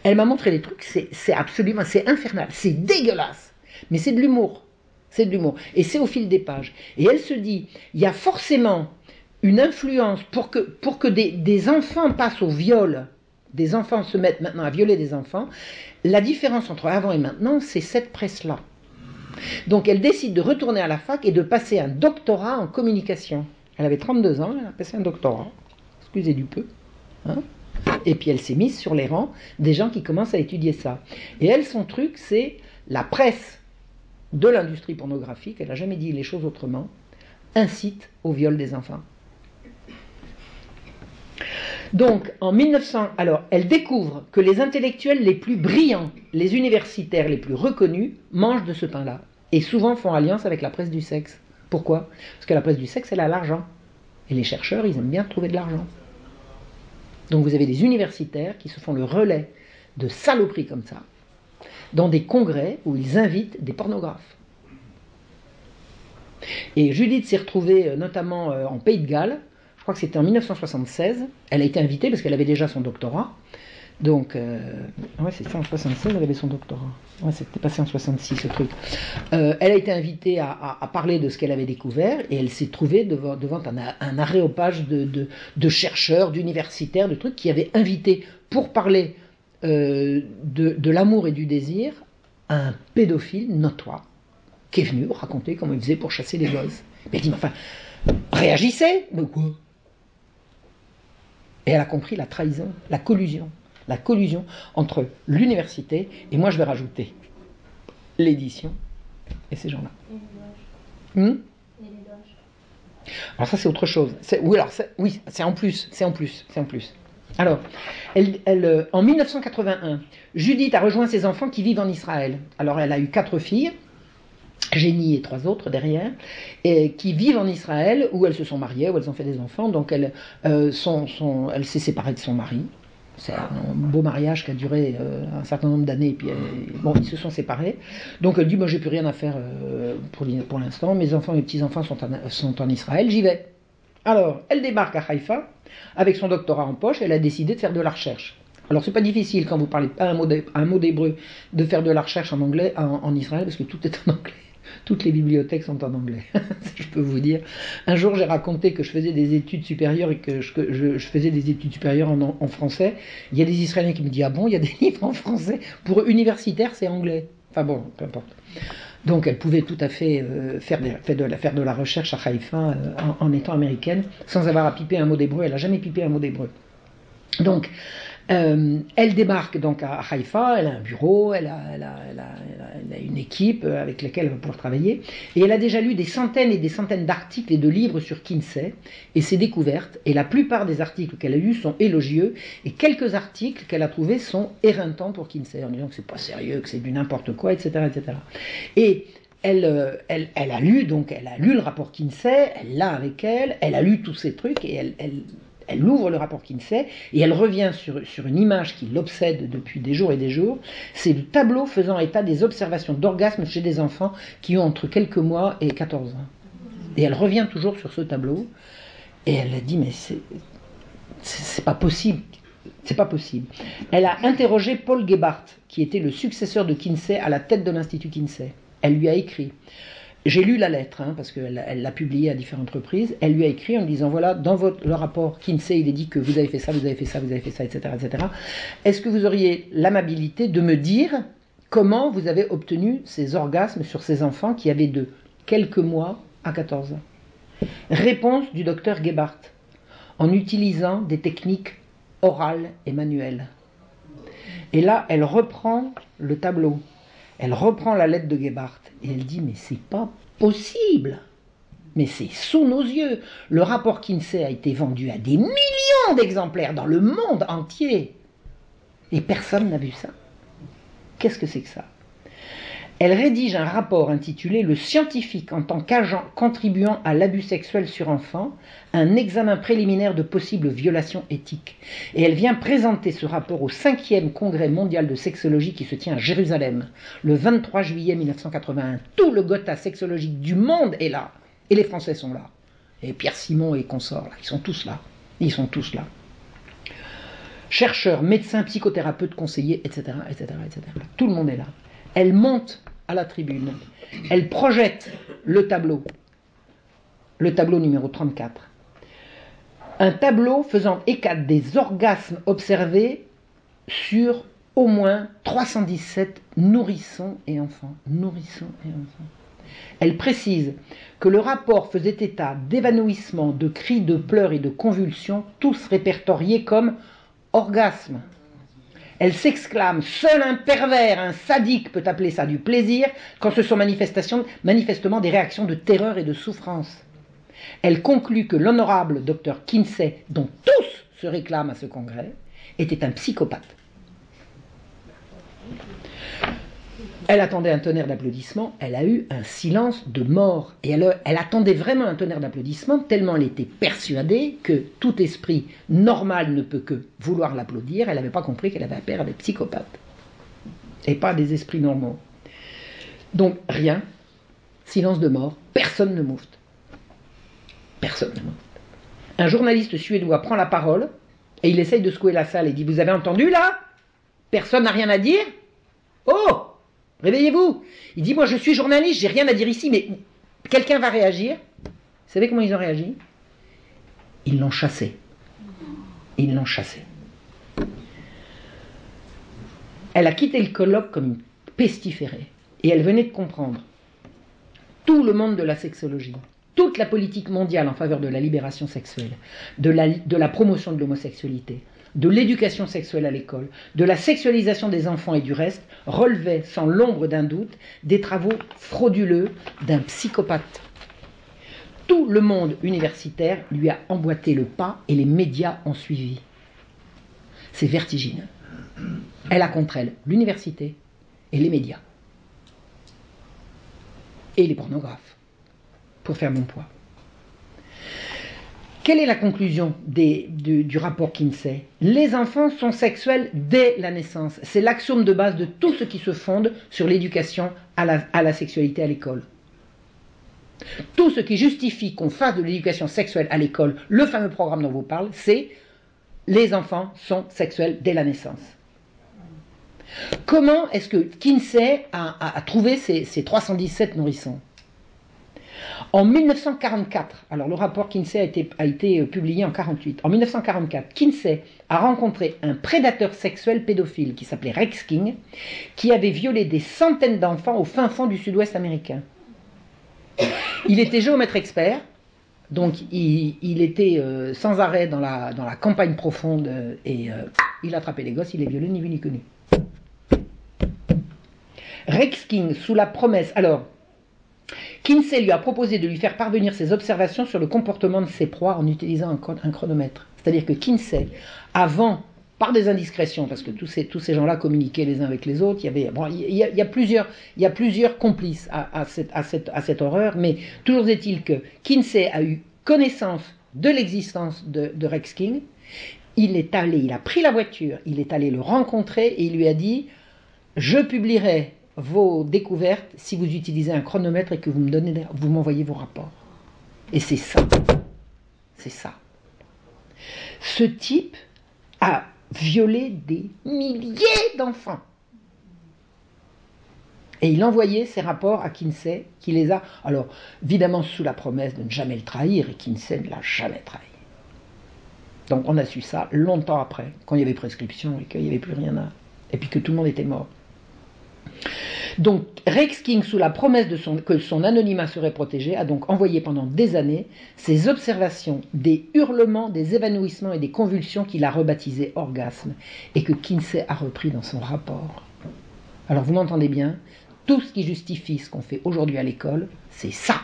Elle m'a montré des trucs, c'est absolument, c'est infernal, c'est dégueulasse, mais c'est de l'humour. C'est de l'humour. Et c'est au fil des pages. Et elle se dit, il y a forcément une influence pour que des enfants passent au viol, des enfants se mettent maintenant à violer des enfants. La différence entre avant et maintenant, c'est cette presse-là. Donc elle décide de retourner à la fac et de passer un doctorat en communication. Elle avait 32 ans, elle a passé un doctorat. Excusez du peu. Hein. Et puis elle s'est mise sur les rangs des gens qui commencent à étudier ça. Et elle, son truc, c'est la presse de l'industrie pornographique, elle n'a jamais dit les choses autrement, incite au viol des enfants. Donc, en 1900, alors, elle découvre que les intellectuels les plus brillants, les universitaires les plus reconnus, mangent de ce pain-là, et souvent font alliance avec la presse du sexe. Pourquoi? Parce que la presse du sexe, elle a l'argent. Et les chercheurs, ils aiment bien trouver de l'argent. Donc vous avez des universitaires qui se font le relais de saloperies comme ça, dans des congrès où ils invitent des pornographes. Et Judith s'est retrouvée notamment en Pays de Galles, je crois que c'était en 1976, elle a été invitée parce qu'elle avait déjà son doctorat, donc, ouais c'est ça, en 1976 elle avait son doctorat, ouais c'était passé en 1966 ce truc. Elle a été invitée à parler de ce qu'elle avait découvert, et elle s'est trouvée devant un aréopage de chercheurs, d'universitaires, de trucs qui avaient invité pour parler de l'amour et du désir, un pédophile notoire qui est venu raconter comment il faisait pour chasser les gosses. Mais elle dit, mais enfin, réagissez, mais quoi? Et elle a compris la trahison, la collusion entre l'université et moi je vais rajouter l'édition et ces gens-là. Et les loges. Alors ça c'est autre chose. Oui, c'est en plus. Alors, en 1981, Judith a rejoint ses enfants qui vivent en Israël. Alors, elle a eu 4 filles, Génie et 3 autres derrière, et qui vivent en Israël, où elles se sont mariées, où elles ont fait des enfants. Donc, elle s'est séparée de son mari. C'est un beau mariage qui a duré un certain nombre d'années, et puis ils se sont séparés. Donc, elle dit, moi, j'ai plus rien à faire pour l'instant. Mes enfants, mes petits-enfants sont en Israël, j'y vais. Alors, elle débarque à Haïfa, avec son doctorat en poche, elle a décidé de faire de la recherche. Alors, c'est pas difficile quand vous parlez pas un mot d'hébreu de faire de la recherche en anglais en Israël, parce que tout est en anglais. Toutes les bibliothèques sont en anglais, je peux vous dire. Un jour, j'ai raconté que je faisais des études supérieures et que je faisais des études supérieures en français. Il y a des Israéliens qui me disent « Ah bon, il y a des livres en français ?» Pour eux, universitaire, c'est anglais. Enfin bon, peu importe. Donc elle pouvait tout à fait faire de la recherche à Haïfa en étant américaine, sans avoir à piper un mot d'hébreu. Elle n'a jamais pipé un mot d'hébreu. Donc, elle débarque donc à Haïfa, elle a un bureau, elle a une équipe avec laquelle elle va pouvoir travailler, et elle a déjà lu des centaines et des centaines d'articles et de livres sur Kinsey et ses découvertes, et la plupart des articles qu'elle a lus sont élogieux, et quelques articles qu'elle a trouvés sont éreintants pour Kinsey, en disant que c'est pas sérieux, que c'est du n'importe quoi, etc., etc. Et elle a lu le rapport Kinsey, elle l'a avec elle a lu tous ces trucs, et elle ouvre le rapport Kinsey et elle revient sur une image qui l'obsède depuis des jours et des jours. C'est le tableau faisant état des observations d'orgasme chez des enfants qui ont entre quelques mois et 14 ans. Et elle revient toujours sur ce tableau et elle a dit mais c'est pas possible. C'est pas possible. Elle a interrogé Paul Gebhardt, qui était le successeur de Kinsey à la tête de l'Institut Kinsey. Elle lui a écrit. J'ai lu la lettre, parce qu'elle l'a publiée à différentes reprises. Elle lui a écrit en lui disant, voilà, dans le rapport Kinsey, il est dit que vous avez fait ça, vous avez fait ça, vous avez fait ça, etc., etc. Est-ce que vous auriez l'amabilité de me dire comment vous avez obtenu ces orgasmes sur ces enfants qui avaient de quelques mois à 14 ans? Réponse du docteur Gebhardt, en utilisant des techniques orales et manuelles. Et là, elle reprend le tableau, elle reprend la lettre de Gebhardt, et elle dit, mais c'est pas possible, mais c'est sous nos yeux. Le rapport Kinsey a été vendu à des millions d'exemplaires dans le monde entier, et personne n'a vu ça. Qu'est-ce que c'est que ça? Elle rédige un rapport intitulé « Le scientifique en tant qu'agent contribuant à l'abus sexuel sur enfants, un examen préliminaire de possibles violations éthiques ». Et elle vient présenter ce rapport au 5e congrès mondial de sexologie qui se tient à Jérusalem, le 23 juillet 1981. Tout le Gotha sexologique du monde est là, et les Français sont là. Et Pierre Simon et consorts, là, ils sont tous là. Ils sont tous là. Chercheurs, médecins, psychothérapeutes, conseillers, etc., etc., etc. Tout le monde est là. Elle monte à la tribune, elle projette le tableau numéro 34. Un tableau faisant état des orgasmes observés sur au moins 317 nourrissons et enfants. Elle précise que le rapport faisait état d'évanouissements, de cris, de pleurs et de convulsions, tous répertoriés comme orgasmes. Elle s'exclame, seul un pervers, un sadique peut appeler ça du plaisir, quand ce sont manifestement des réactions de terreur et de souffrance. Elle conclut que l'honorable docteur Kinsey, dont tous se réclament à ce congrès, était un psychopathe. Elle attendait un tonnerre d'applaudissements, elle a eu un silence de mort. Et elle attendait vraiment un tonnerre d'applaudissements, tellement elle était persuadée que tout esprit normal ne peut que vouloir l'applaudir. Elle n'avait pas compris qu'elle avait affaire à des psychopathes, et pas à des esprits normaux. Donc rien, silence de mort, personne ne moufte. Personne ne moufte. Un journaliste suédois prend la parole, et il essaye de secouer la salle et dit « Vous avez entendu là? Personne n'a rien à dire? Oh! Réveillez-vous !» Il dit « Moi je suis journaliste, j'ai rien à dire ici, mais quelqu'un va réagir. » Vous savez comment ils ont réagi? Ils l'ont chassé. Ils l'ont chassé. Elle a quitté le colloque comme une pestiférée. Et elle venait de comprendre. Tout le monde de la sexologie, toute la politique mondiale en faveur de la libération sexuelle, de la promotion de l'homosexualité, de l'éducation sexuelle à l'école, de la sexualisation des enfants et du reste, relevait sans l'ombre d'un doute des travaux frauduleux d'un psychopathe. Tout le monde universitaire lui a emboîté le pas et les médias ont suivi. C'est vertigineux. Elle a contre elle l'université et les médias. Et les pornographes, pour faire mon poids. Quelle est la conclusion du rapport Kinsey? Les enfants sont sexuels dès la naissance. C'est l'axiome de base de tout ce qui se fonde sur l'éducation à la sexualité à l'école. Tout ce qui justifie qu'on fasse de l'éducation sexuelle à l'école, le fameux programme dont on vous parle, c'est les enfants sont sexuels dès la naissance. Comment est-ce que Kinsey a trouvé ces 317 nourrissons? En 1944, alors le rapport Kinsey a été publié en 1948. En 1944, Kinsey a rencontré un prédateur sexuel pédophile qui s'appelait Rex King, qui avait violé des centaines d'enfants au fin fond du sud-ouest américain. Il était géomètre expert, donc il était sans arrêt dans la campagne profonde et il attrapait les gosses, il les violait ni vu ni connu. Rex King, sous la promesse... Alors, Kinsey lui a proposé de lui faire parvenir ses observations sur le comportement de ses proies en utilisant un chronomètre. C'est-à-dire que Kinsey, avant, par des indiscrétions, parce que tous ces gens-là communiquaient les uns avec les autres, il y a plusieurs complices à cette horreur, mais toujours est-il que Kinsey a eu connaissance de l'existence de Rex King. Il a pris la voiture, il est allé le rencontrer et il lui a dit « Je publierai vos découvertes si vous utilisez un chronomètre et que vous m'envoyez vos rapports. » Et c'est ça. C'est ça. Ce type a violé des milliers d'enfants. Et il envoyait ses rapports à Kinsey, qui les a, alors évidemment sous la promesse de ne jamais le trahir, et Kinsey ne l'a jamais trahi. Donc on a su ça longtemps après, quand il y avait prescription et qu'il n'y avait plus rien à... Et puis que tout le monde était mort. Donc Rex King, sous la promesse que son anonymat serait protégé, a donc envoyé pendant des années ses observations des hurlements, des évanouissements et des convulsions qu'il a rebaptisés orgasmes et que Kinsey a repris dans son rapport. Alors vous m'entendez bien, tout ce qui justifie ce qu'on fait aujourd'hui à l'école, c'est ça.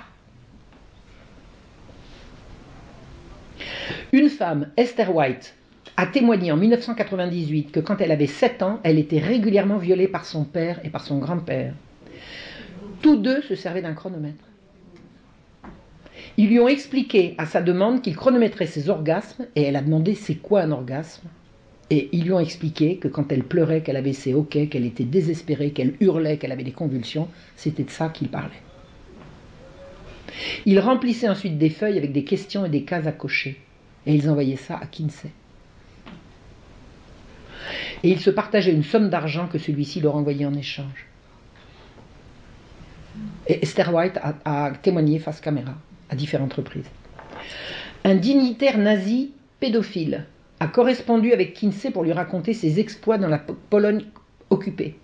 Une femme, Esther White, a témoigné en 1998 que quand elle avait 7 ans, elle était régulièrement violée par son père et par son grand-père. Tous deux se servaient d'un chronomètre. Ils lui ont expliqué à sa demande qu'il chronométrait ses orgasmes et elle a demandé c'est quoi un orgasme. Et ils lui ont expliqué que quand elle pleurait, qu'elle avait ses hoquets, qu'elle était désespérée, qu'elle hurlait, qu'elle avait des convulsions, c'était de ça qu'il parlait. Ils remplissaient ensuite des feuilles avec des questions et des cases à cocher. Et ils envoyaient ça à Kinsey. Et ils se partageaient une somme d'argent que celui-ci leur envoyait en échange. Et Esther White a témoigné face caméra à différentes reprises. Un dignitaire nazi pédophile a correspondu avec Kinsey pour lui raconter ses exploits dans la Pologne occupée.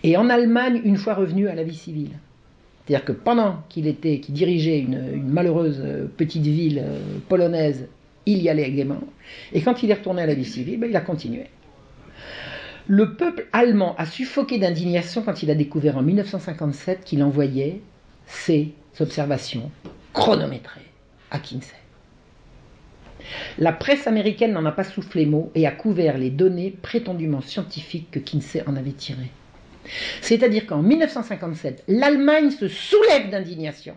Et en Allemagne, une fois revenu à la vie civile. C'est-à-dire que pendant qu'il dirigeait une malheureuse petite ville polonaise, il y allait gaiement. Et quand il est retourné à la vie civile, il a continué. Le peuple allemand a suffoqué d'indignation quand il a découvert en 1957 qu'il envoyait ses observations chronométrées à Kinsey. La presse américaine n'en a pas soufflé mot et a couvert les données prétendument scientifiques que Kinsey en avait tirées. C'est-à-dire qu'en 1957, l'Allemagne se soulève d'indignation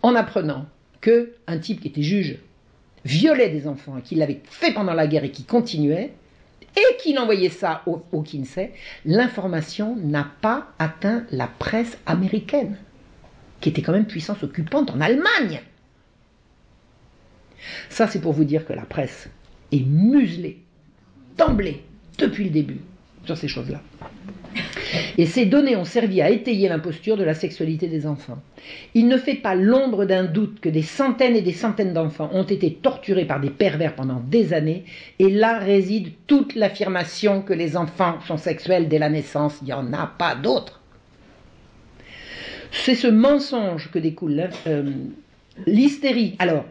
en apprenant qu'un type qui était juge violait des enfants et qu'il l'avait fait pendant la guerre et qui continuait, et qu'il envoyait ça au Kinsey. L'information n'a pas atteint la presse américaine, qui était quand même puissance occupante en Allemagne. Ça, c'est pour vous dire que la presse est muselée, d'emblée, depuis le début, sur ces choses-là. Et ces données ont servi à étayer l'imposture de la sexualité des enfants. Il ne fait pas l'ombre d'un doute que des centaines et des centaines d'enfants ont été torturés par des pervers pendant des années, et là réside toute l'affirmation que les enfants sont sexuels dès la naissance. Il n'y en a pas d'autre. C'est ce mensonge que découle l'hystérie. Alors,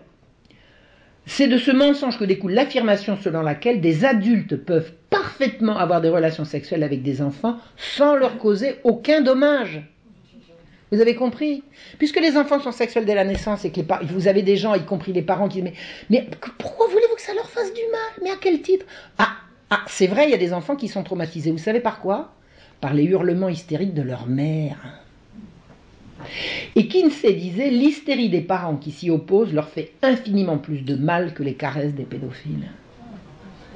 c'est de ce mensonge que découle l'affirmation selon laquelle des adultes peuvent parfaitement avoir des relations sexuelles avec des enfants sans leur causer aucun dommage. Vous avez compris? Puisque les enfants sont sexuels dès la naissance et que vous avez des gens, y compris les parents, qui disent mais pourquoi voulez-vous que ça leur fasse du mal? Mais à quel titre? C'est vrai, il y a des enfants qui sont traumatisés. Vous savez par quoi? Par les hurlements hystériques de leur mère. Et Kinsey disait, l'hystérie des parents qui s'y opposent leur fait infiniment plus de mal que les caresses des pédophiles.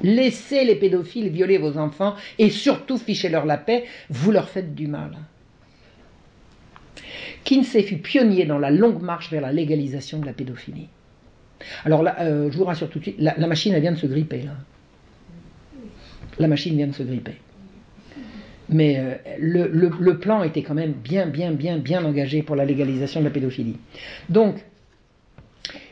Laissez les pédophiles violer vos enfants et surtout fichez-leur la paix, vous leur faites du mal. Kinsey fut pionnier dans la longue marche vers la légalisation de la pédophilie. Alors là, je vous rassure tout de suite, la machine elle vient de se gripper là. La machine vient de se gripper. Mais le plan était quand même bien engagé pour la légalisation de la pédophilie. Donc,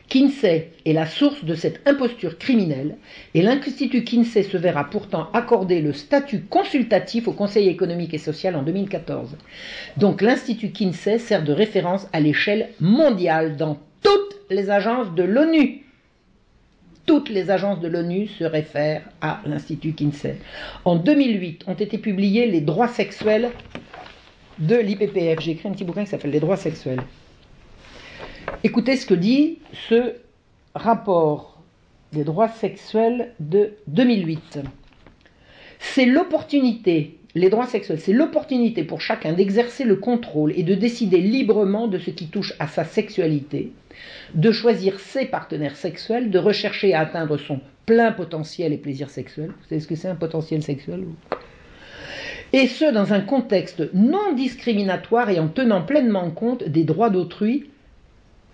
Kinsey est la source de cette imposture criminelle et l'Institut Kinsey se verra pourtant accorder le statut consultatif au Conseil économique et social en 2014. Donc l'Institut Kinsey sert de référence à l'échelle mondiale dans toutes les agences de l'ONU. Toutes les agences de l'ONU se réfèrent à l'Institut Kinsey. En 2008 ont été publiés les droits sexuels de l'IPPF. J'ai écrit un petit bouquin qui s'appelle Les droits sexuels. Écoutez ce que dit ce rapport des droits sexuels de 2008. C'est l'opportunité, les droits sexuels, c'est l'opportunité pour chacun d'exercer le contrôle et de décider librement de ce qui touche à sa sexualité, de choisir ses partenaires sexuels, de rechercher à atteindre son plein potentiel et plaisir sexuel. Vous savez ce que c'est un potentiel sexuel? Et ce, dans un contexte non discriminatoire et en tenant pleinement compte des droits d'autrui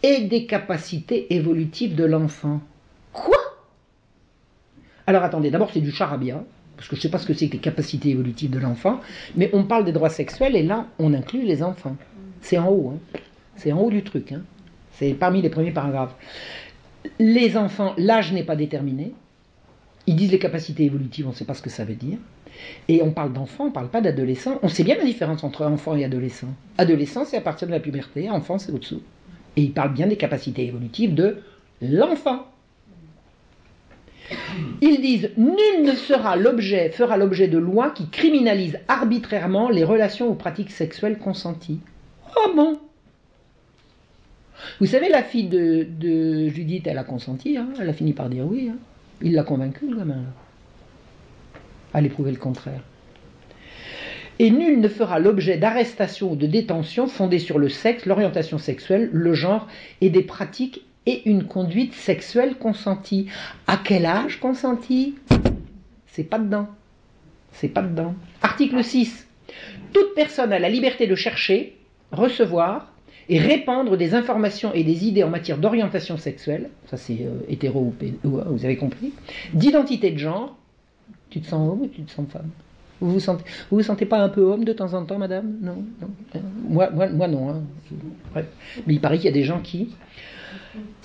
et des capacités évolutives de l'enfant. Quoi? Alors attendez, d'abord c'est du charabia, parce que je ne sais pas ce que c'est que les capacités évolutives de l'enfant, mais on parle des droits sexuels et là on inclut les enfants. C'est en haut, hein. C'est en haut du truc, hein. C'est parmi les premiers paragraphes. Les enfants, l'âge n'est pas déterminé. Ils disent les capacités évolutives, on ne sait pas ce que ça veut dire. Et on parle d'enfants, on ne parle pas d'adolescents. On sait bien la différence entre enfant et adolescent. Adolescent, c'est à partir de la puberté, enfant, c'est au-dessous. Et ils parlent bien des capacités évolutives de l'enfant. Ils disent « Nul ne fera l'objet de lois qui criminalisent arbitrairement les relations ou pratiques sexuelles consenties. » Oh bon! Vous savez, la fille de Judith, elle a consenti, hein, elle a fini par dire oui. Hein. Il l'a convaincue, le gamin. Allez prouver le contraire. Et nul ne fera l'objet d'arrestation ou de détention fondée sur le sexe, l'orientation sexuelle, le genre et des pratiques et une conduite sexuelle consentie. À quel âge consentie? C'est pas dedans. C'est pas dedans. Article 6. Toute personne a la liberté de chercher, recevoir et répandre des informations et des idées en matière d'orientation sexuelle, ça c'est hétéro ou vous avez compris, d'identité de genre. Tu te sens homme ou tu te sens femme? Vous vous sentez pas un peu homme de temps en temps, madame? Non, non. Moi non. Hein. Ouais. Mais il paraît qu'il y a des gens qui...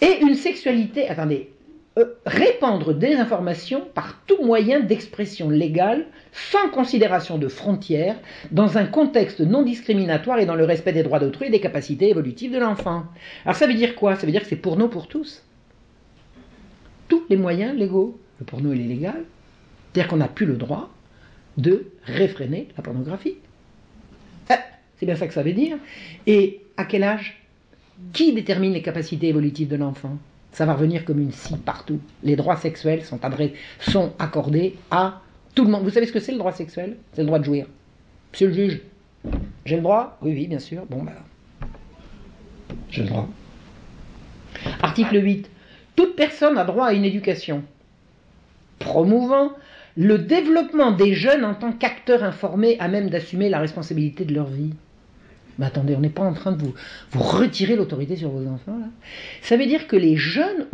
Et une sexualité... Attendez. Répandre des informations par tout moyen d'expression légale, sans considération de frontières, dans un contexte non discriminatoire et dans le respect des droits d'autrui et des capacités évolutives de l'enfant. Alors ça veut dire quoi? Ça veut dire que c'est porno pour tous. Tous les moyens légaux. Le porno, il est légal. C'est-à-dire qu'on n'a plus le droit de réfréner la pornographie. C'est bien ça que ça veut dire. Et à quel âge? Qui détermine les capacités évolutives de l'enfant? Ça va revenir comme une scie partout. Les droits sexuels sont accordés à tout le monde. Vous savez ce que c'est le droit sexuel? C'est le droit de jouir. Monsieur le juge, j'ai le droit? Oui, oui, bien sûr. Bon, ben, j'ai le droit. Article 8. Toute personne a droit à une éducation promouvant le développement des jeunes en tant qu'acteurs informés à même d'assumer la responsabilité de leur vie. Mais attendez, on n'est pas en train de vous retirer l'autorité sur vos enfants, là. Ça veut dire que les jeunes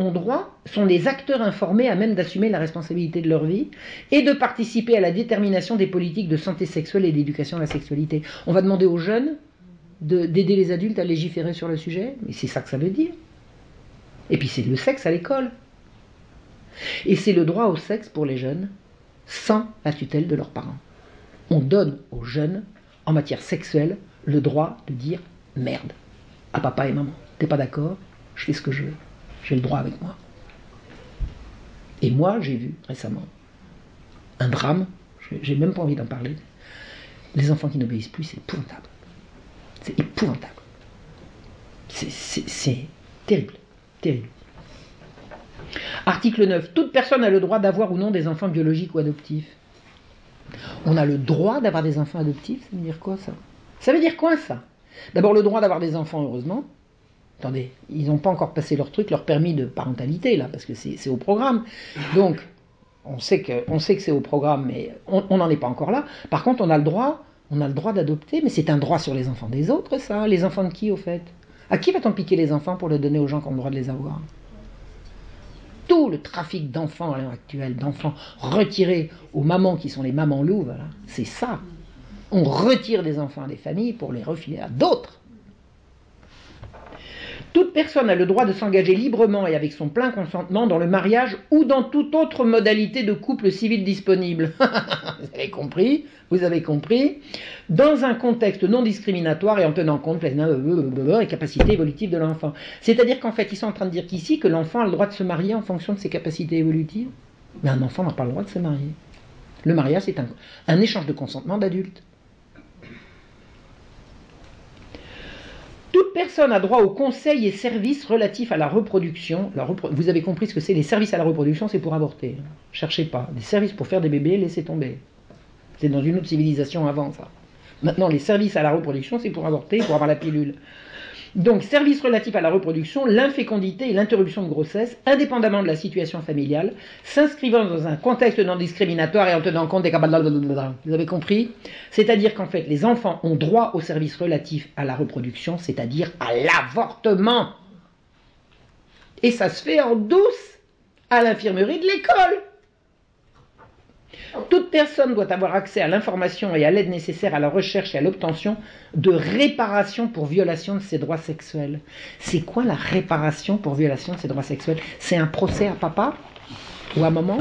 sont des acteurs informés à même d'assumer la responsabilité de leur vie et de participer à la détermination des politiques de santé sexuelle et d'éducation à la sexualité. On va demander aux jeunes d'aider les adultes à légiférer sur le sujet, mais c'est ça que ça veut dire. Et puis c'est le sexe à l'école. Et c'est le droit au sexe pour les jeunes, sans la tutelle de leurs parents. On donne aux jeunes, en matière sexuelle, le droit de dire merde à papa et maman. T'es pas d'accord? Je fais ce que je veux. J'ai le droit avec moi. Et moi, j'ai vu récemment un drame, j'ai même pas envie d'en parler. Les enfants qui n'obéissent plus, c'est épouvantable. C'est épouvantable. C'est terrible. Terrible. Article 9. Toute personne a le droit d'avoir ou non des enfants biologiques ou adoptifs. On a le droit d'avoir des enfants adoptifs? Ça veut dire quoi ça? Ça veut dire quoi ça? D'abord le droit d'avoir des enfants, heureusement. Attendez, ils n'ont pas encore passé leur truc, leur permis de parentalité là, parce que c'est au programme. Donc, on sait que c'est au programme, mais on n'en est pas encore là. Par contre, on a le droit d'adopter, mais c'est un droit sur les enfants des autres, ça. Les enfants de qui, au fait? À qui va-t-on piquer les enfants pour les donner aux gens qui ont le droit de les avoir? Tout le trafic d'enfants à l'heure actuelle, d'enfants retirés aux mamans qui sont les mamans louves, voilà, c'est ça. On retire des enfants des familles pour les refiler à d'autres. Toute personne a le droit de s'engager librement et avec son plein consentement dans le mariage ou dans toute autre modalité de couple civil disponible. Vous avez compris? Vous avez compris? Dans un contexte non discriminatoire et en tenant compte des capacités évolutives de l'enfant. C'est-à-dire qu'en fait, ils sont en train de dire qu'ici, que l'enfant a le droit de se marier en fonction de ses capacités évolutives. Mais un enfant n'a pas le droit de se marier. Le mariage, c'est un échange de consentement d'adultes. Toute personne a droit aux conseils et services relatifs à la reproduction. Vous avez compris ce que c'est, les services à la reproduction, c'est pour avorter. Cherchez pas. Des services pour faire des bébés, laissez tomber. C'est dans une autre civilisation avant ça. Maintenant, les services à la reproduction, c'est pour avorter, pour avoir la pilule. Donc, services relatifs à la reproduction, l'infécondité et l'interruption de grossesse, indépendamment de la situation familiale, s'inscrivant dans un contexte non discriminatoire et en tenant compte des... Vous avez compris? C'est-à-dire qu'en fait, les enfants ont droit aux services relatifs à la reproduction, c'est-à-dire à l'avortement. Et ça se fait en douce, à l'infirmerie de l'école. Toute personne doit avoir accès à l'information et à l'aide nécessaire à la recherche et à l'obtention de réparation pour violation de ses droits sexuels. C'est quoi la réparation pour violation de ses droits sexuels? C'est un procès à papa ou à maman?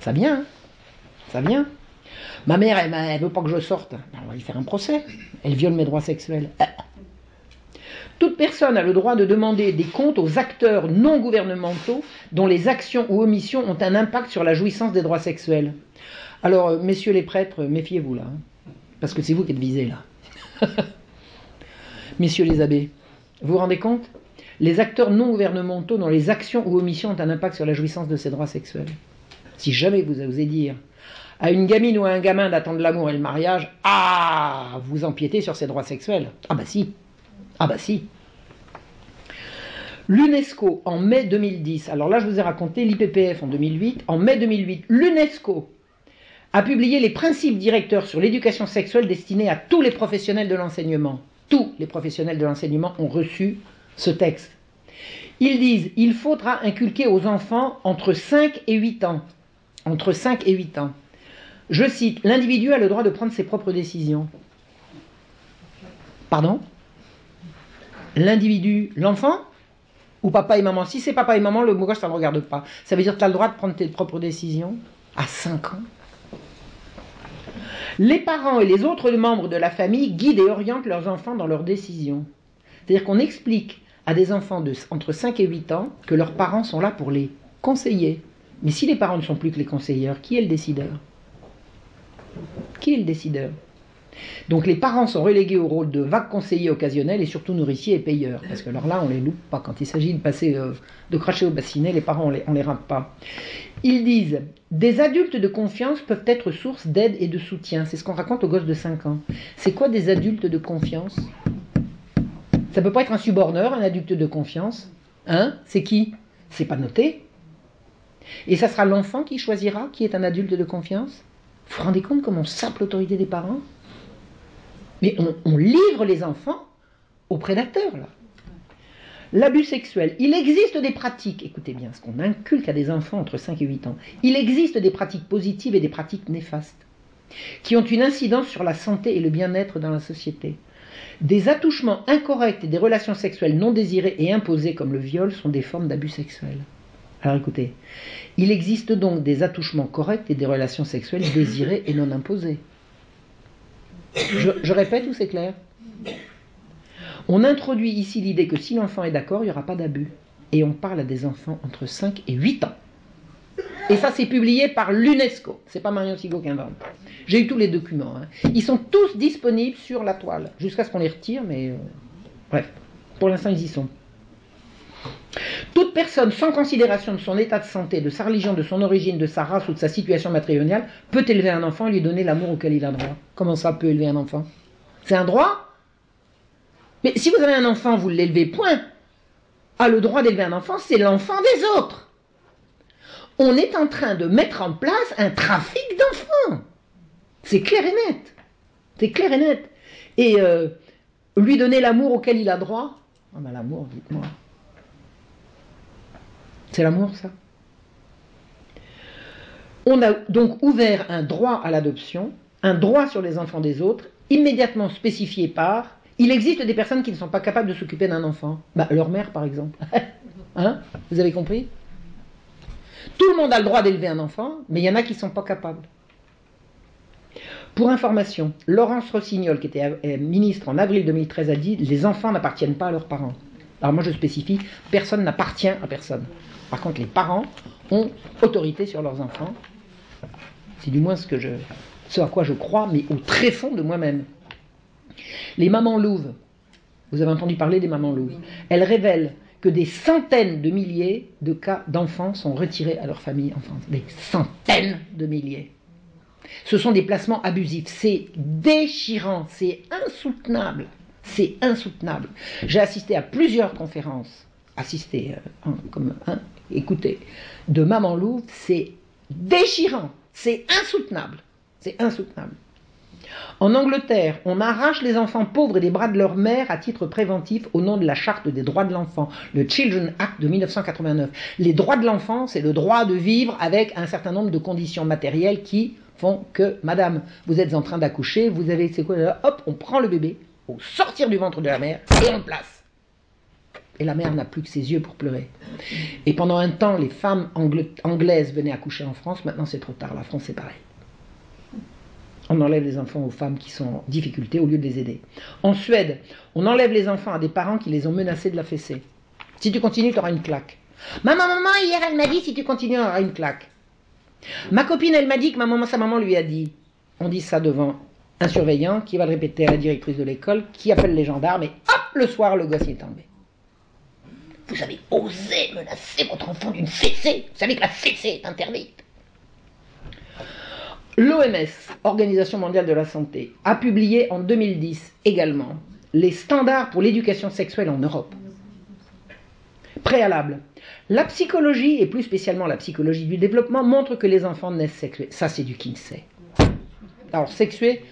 Ça vient, hein. Ça vient. Ma mère, elle veut pas que je sorte. On va lui faire un procès. Elle viole mes droits sexuels. Toute personne a le droit de demander des comptes aux acteurs non gouvernementaux dont les actions ou omissions ont un impact sur la jouissance des droits sexuels. Alors, messieurs les prêtres, méfiez-vous là, hein, parce que c'est vous qui êtes visés là. Messieurs les abbés, vous vous rendez compte? Les acteurs non gouvernementaux dont les actions ou omissions ont un impact sur la jouissance de ces droits sexuels. Si jamais vous osez dire à une gamine ou à un gamin d'attendre l'amour et le mariage, ah, vous empiétez sur ses droits sexuels. Ah bah si. Ah bah si. L'UNESCO, en mai 2010, alors là je vous ai raconté l'IPPF en 2008, en mai 2008, l'UNESCO a publié les principes directeurs sur l'éducation sexuelle destinés à tous les professionnels de l'enseignement. Tous les professionnels de l'enseignement ont reçu ce texte. Ils disent, il faudra inculquer aux enfants entre 5 et 8 ans. Entre 5 et 8 ans. Je cite, l'individu a le droit de prendre ses propres décisions. Pardon? L'individu, l'enfant? Ou papa et maman? Si c'est papa et maman, le mot gauche, ça ne me regarde pas. Ça veut dire que tu as le droit de prendre tes propres décisions à 5 ans. Les parents et les autres membres de la famille guident et orientent leurs enfants dans leurs décisions. C'est-à-dire qu'on explique à des enfants entre 5 et 8 ans que leurs parents sont là pour les conseiller. Mais si les parents ne sont plus que les conseilleurs, qui est le décideur? Qui est le décideur? Donc les parents sont relégués au rôle de vagues conseillers occasionnels et surtout nourriciers et payeurs. Parce que alors là, on les loupe pas. Quand il s'agit de passer, de cracher au bassinet, les parents, on les rate pas. Ils disent, des adultes de confiance peuvent être source d'aide et de soutien. C'est ce qu'on raconte aux gosses de 5 ans. C'est quoi des adultes de confiance? Ça peut pas être un suborneur, un adulte de confiance. Hein? C'est qui? C'est pas noté. Et ça sera l'enfant qui choisira qui est un adulte de confiance? Vous vous rendez compte comment on sape l'autorité des parents? Mais on livre les enfants aux prédateurs, là. L'abus sexuel. Il existe des pratiques, écoutez bien, ce qu'on inculque à des enfants entre 5 et 8 ans, il existe des pratiques positives et des pratiques néfastes, qui ont une incidence sur la santé et le bien-être dans la société. Des attouchements incorrects et des relations sexuelles non désirées et imposées, comme le viol, sont des formes d'abus sexuels. Alors écoutez, il existe donc des attouchements corrects et des relations sexuelles désirées et non imposées. Je répète ou c'est clair? On introduit ici l'idée que si l'enfant est d'accord, il n'y aura pas d'abus. Et on parle à des enfants entre 5 et 8 ans. Et ça, c'est publié par l'UNESCO. C'est pas Marion Sigaud qui invente. J'ai eu tous les documents. Hein. Ils sont tous disponibles sur la toile. Jusqu'à ce qu'on les retire, mais... bref, pour l'instant, ils y sont. Toute personne sans considération de son état de santé, de sa religion, de son origine, de sa race ou de sa situation matrimoniale peut élever un enfant et lui donner l'amour auquel il a droit. Comment ça peut élever un enfant? C'est un droit? Mais si vous avez un enfant, vous l'élevez, point. Ah, le droit d'élever un enfant, c'est l'enfant des autres. On est en train de mettre en place un trafic d'enfants. C'est clair et net. C'est clair et net. Et lui donner l'amour auquel il a droit? Ah ben l'amour, dites-moi. C'est l'amour, ça? On a donc ouvert un droit à l'adoption, un droit sur les enfants des autres, immédiatement spécifié par... Il existe des personnes qui ne sont pas capables de s'occuper d'un enfant. Bah, leur mère, par exemple. Hein? Vous avez compris? Tout le monde a le droit d'élever un enfant, mais il y en a qui ne sont pas capables. Pour information, Laurence Rossignol, qui était ministre en avril 2013, a dit « Les enfants n'appartiennent pas à leurs parents ». Alors moi je spécifie, personne n'appartient à personne. Par contre, les parents ont autorité sur leurs enfants. C'est du moins ce à quoi je crois, mais au très fond de moi-même. Les mamans louves, vous avez entendu parler des mamans louves, elles révèlent que des centaines de milliers de cas d'enfants sont retirés à leur famille en France. Des centaines de milliers. Ce sont des placements abusifs. C'est déchirant, c'est insoutenable. C'est insoutenable. J'ai assisté à plusieurs conférences, écoutez, de Maman Louve, c'est déchirant, c'est insoutenable. C'est insoutenable. En Angleterre, on arrache les enfants pauvres des bras de leur mère à titre préventif au nom de la charte des droits de l'enfant, le Children's Act de 1989. Les droits de l'enfant, c'est le droit de vivre avec un certain nombre de conditions matérielles qui font que, madame, vous êtes en train d'accoucher, vous avez, c'est quoi, hop, on prend le bébé, au sortir du ventre de la mère, et on le place. et la mère n'a plus que ses yeux pour pleurer. Et pendant un temps, les femmes anglaises venaient accoucher en France, maintenant c'est trop tard, la France c'est pareil. On enlève les enfants aux femmes qui sont en difficulté au lieu de les aider. En Suède, on enlève les enfants à des parents qui les ont menacés de la fessée. Si tu continues, tu auras une claque. Maman, hier elle m'a dit si tu continues, tu auras une claque. Ma copine, elle m'a dit que sa maman lui a dit. On dit ça devant un surveillant qui va le répéter à la directrice de l'école, qui appelle les gendarmes et hop, le soir, le gosse est tombé. Vous avez osé menacer votre enfant d'une fessée. Vous savez que la fessée est interdite. L'OMS, Organisation mondiale de la santé, a publié en 2010 également les standards pour l'éducation sexuelle en Europe. Préalable. La psychologie, et plus spécialement la psychologie du développement, montre que les enfants naissent sexués. Ça, c'est du Kinsey. Alors, sexué,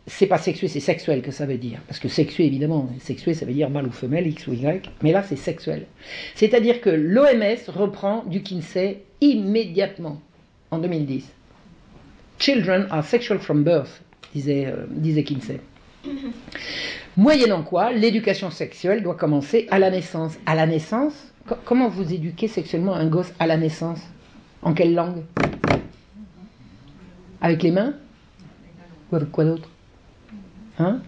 c'est pas sexué, c'est sexuel que ça veut dire. Parce que sexué, évidemment, sexué, ça veut dire mâle ou femelle, X ou Y. Mais là, c'est sexuel. C'est-à-dire que l'OMS reprend du Kinsey immédiatement, en 2010. Children are sexual from birth, disait Kinsey. Moyennant quoi, l'éducation sexuelle doit commencer à la naissance. À la naissance, comment vous éduquez sexuellement un gosse à la naissance? En quelle langue? Avec les mains? Ou avec quoi d'autre? Hein?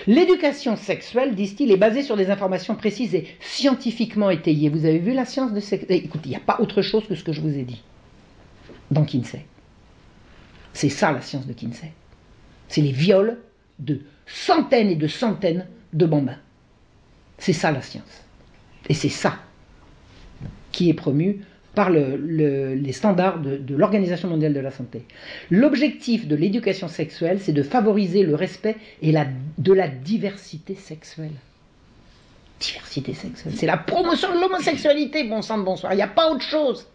L'éducation sexuelle, disent-ils, est basée sur des informations précises et scientifiquement étayées. Vous avez vu la science de sexe? Écoutez, il n'y a pas autre chose que ce que je vous ai dit dans Kinsey. C'est ça la science de Kinsey. C'est les viols de centaines et de centaines de bambins. C'est ça la science. Et c'est ça qui est promu par les standards de l'Organisation mondiale de la santé. L'objectif de l'éducation sexuelle, c'est de favoriser le respect de la diversité sexuelle. Diversité sexuelle. C'est la promotion de l'homosexualité, bon sang de bonsoir. Il n'y a pas autre chose.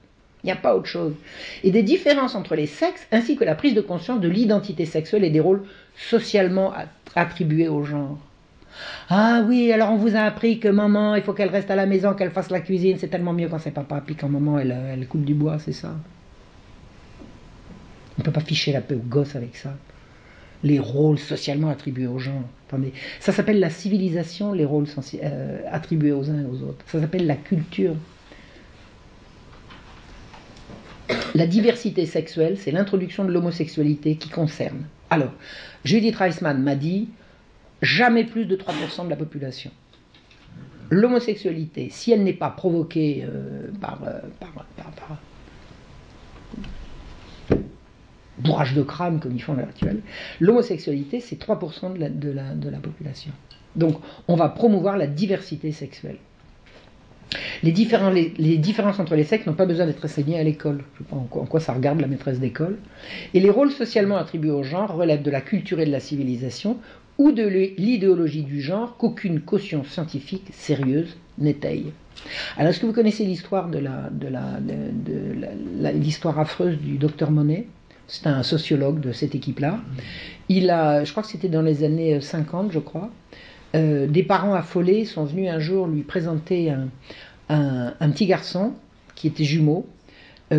Il n'y a pas autre chose. Et des différences entre les sexes, ainsi que la prise de conscience de l'identité sexuelle et des rôles socialement attribués au genre. Ah oui, alors on vous a appris que maman, il faut qu'elle reste à la maison, qu'elle fasse la cuisine, c'est tellement mieux quand c'est papa, puis quand maman, elle coupe du bois, c'est ça. On ne peut pas ficher la paix aux gosses avec ça. Les rôles socialement attribués aux gens. Attendez, ça s'appelle la civilisation, les rôles attribués aux uns et aux autres. Ça s'appelle la culture. La diversité sexuelle, c'est l'introduction de l'homosexualité qui concerne. Alors, Judith Reisman m'a dit, jamais plus de 3% de la population. L'homosexualité, si elle n'est pas provoquée par bourrage de crâne comme ils font à l'heure actuelle, l'homosexualité, c'est 3% de la population. Donc, on va promouvoir la diversité sexuelle. Les différences entre les sexes n'ont pas besoin d'être enseignées à l'école. Je ne sais pas en quoi ça regarde la maîtresse d'école. Et les rôles socialement attribués au genre relèvent de la culture et de la civilisation ou de l'idéologie du genre qu'aucune caution scientifique sérieuse n'étaye. Alors, est-ce que vous connaissez l'histoire l'histoire affreuse du docteur Monet? C'est un sociologue de cette équipe-là. Je crois que c'était dans les années 50, je crois. Des parents affolés sont venus un jour lui présenter un petit garçon qui était jumeau,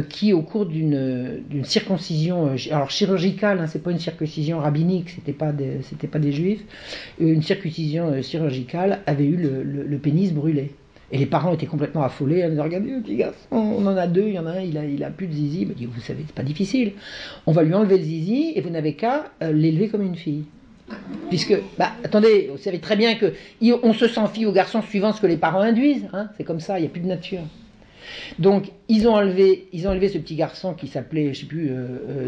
qui au cours d'une circoncision, alors chirurgicale, hein, c'est pas une circoncision rabbinique, c'était pas des juifs, une circoncision chirurgicale avait eu le pénis brûlé. Et les parents étaient complètement affolés, ils disaient, regardez le petit garçon, on en a deux, il y en a un, il a plus de zizi. Il dit, vous savez, c'est pas difficile, on va lui enlever le zizi et vous n'avez qu'à l'élever comme une fille. Puisque, attendez, vous savez très bien qu'on se sent fille ou garçon suivant ce que les parents induisent, hein, c'est comme ça, il n'y a plus de nature. Donc, ils ont enlevé ce petit garçon qui s'appelait, je sais plus,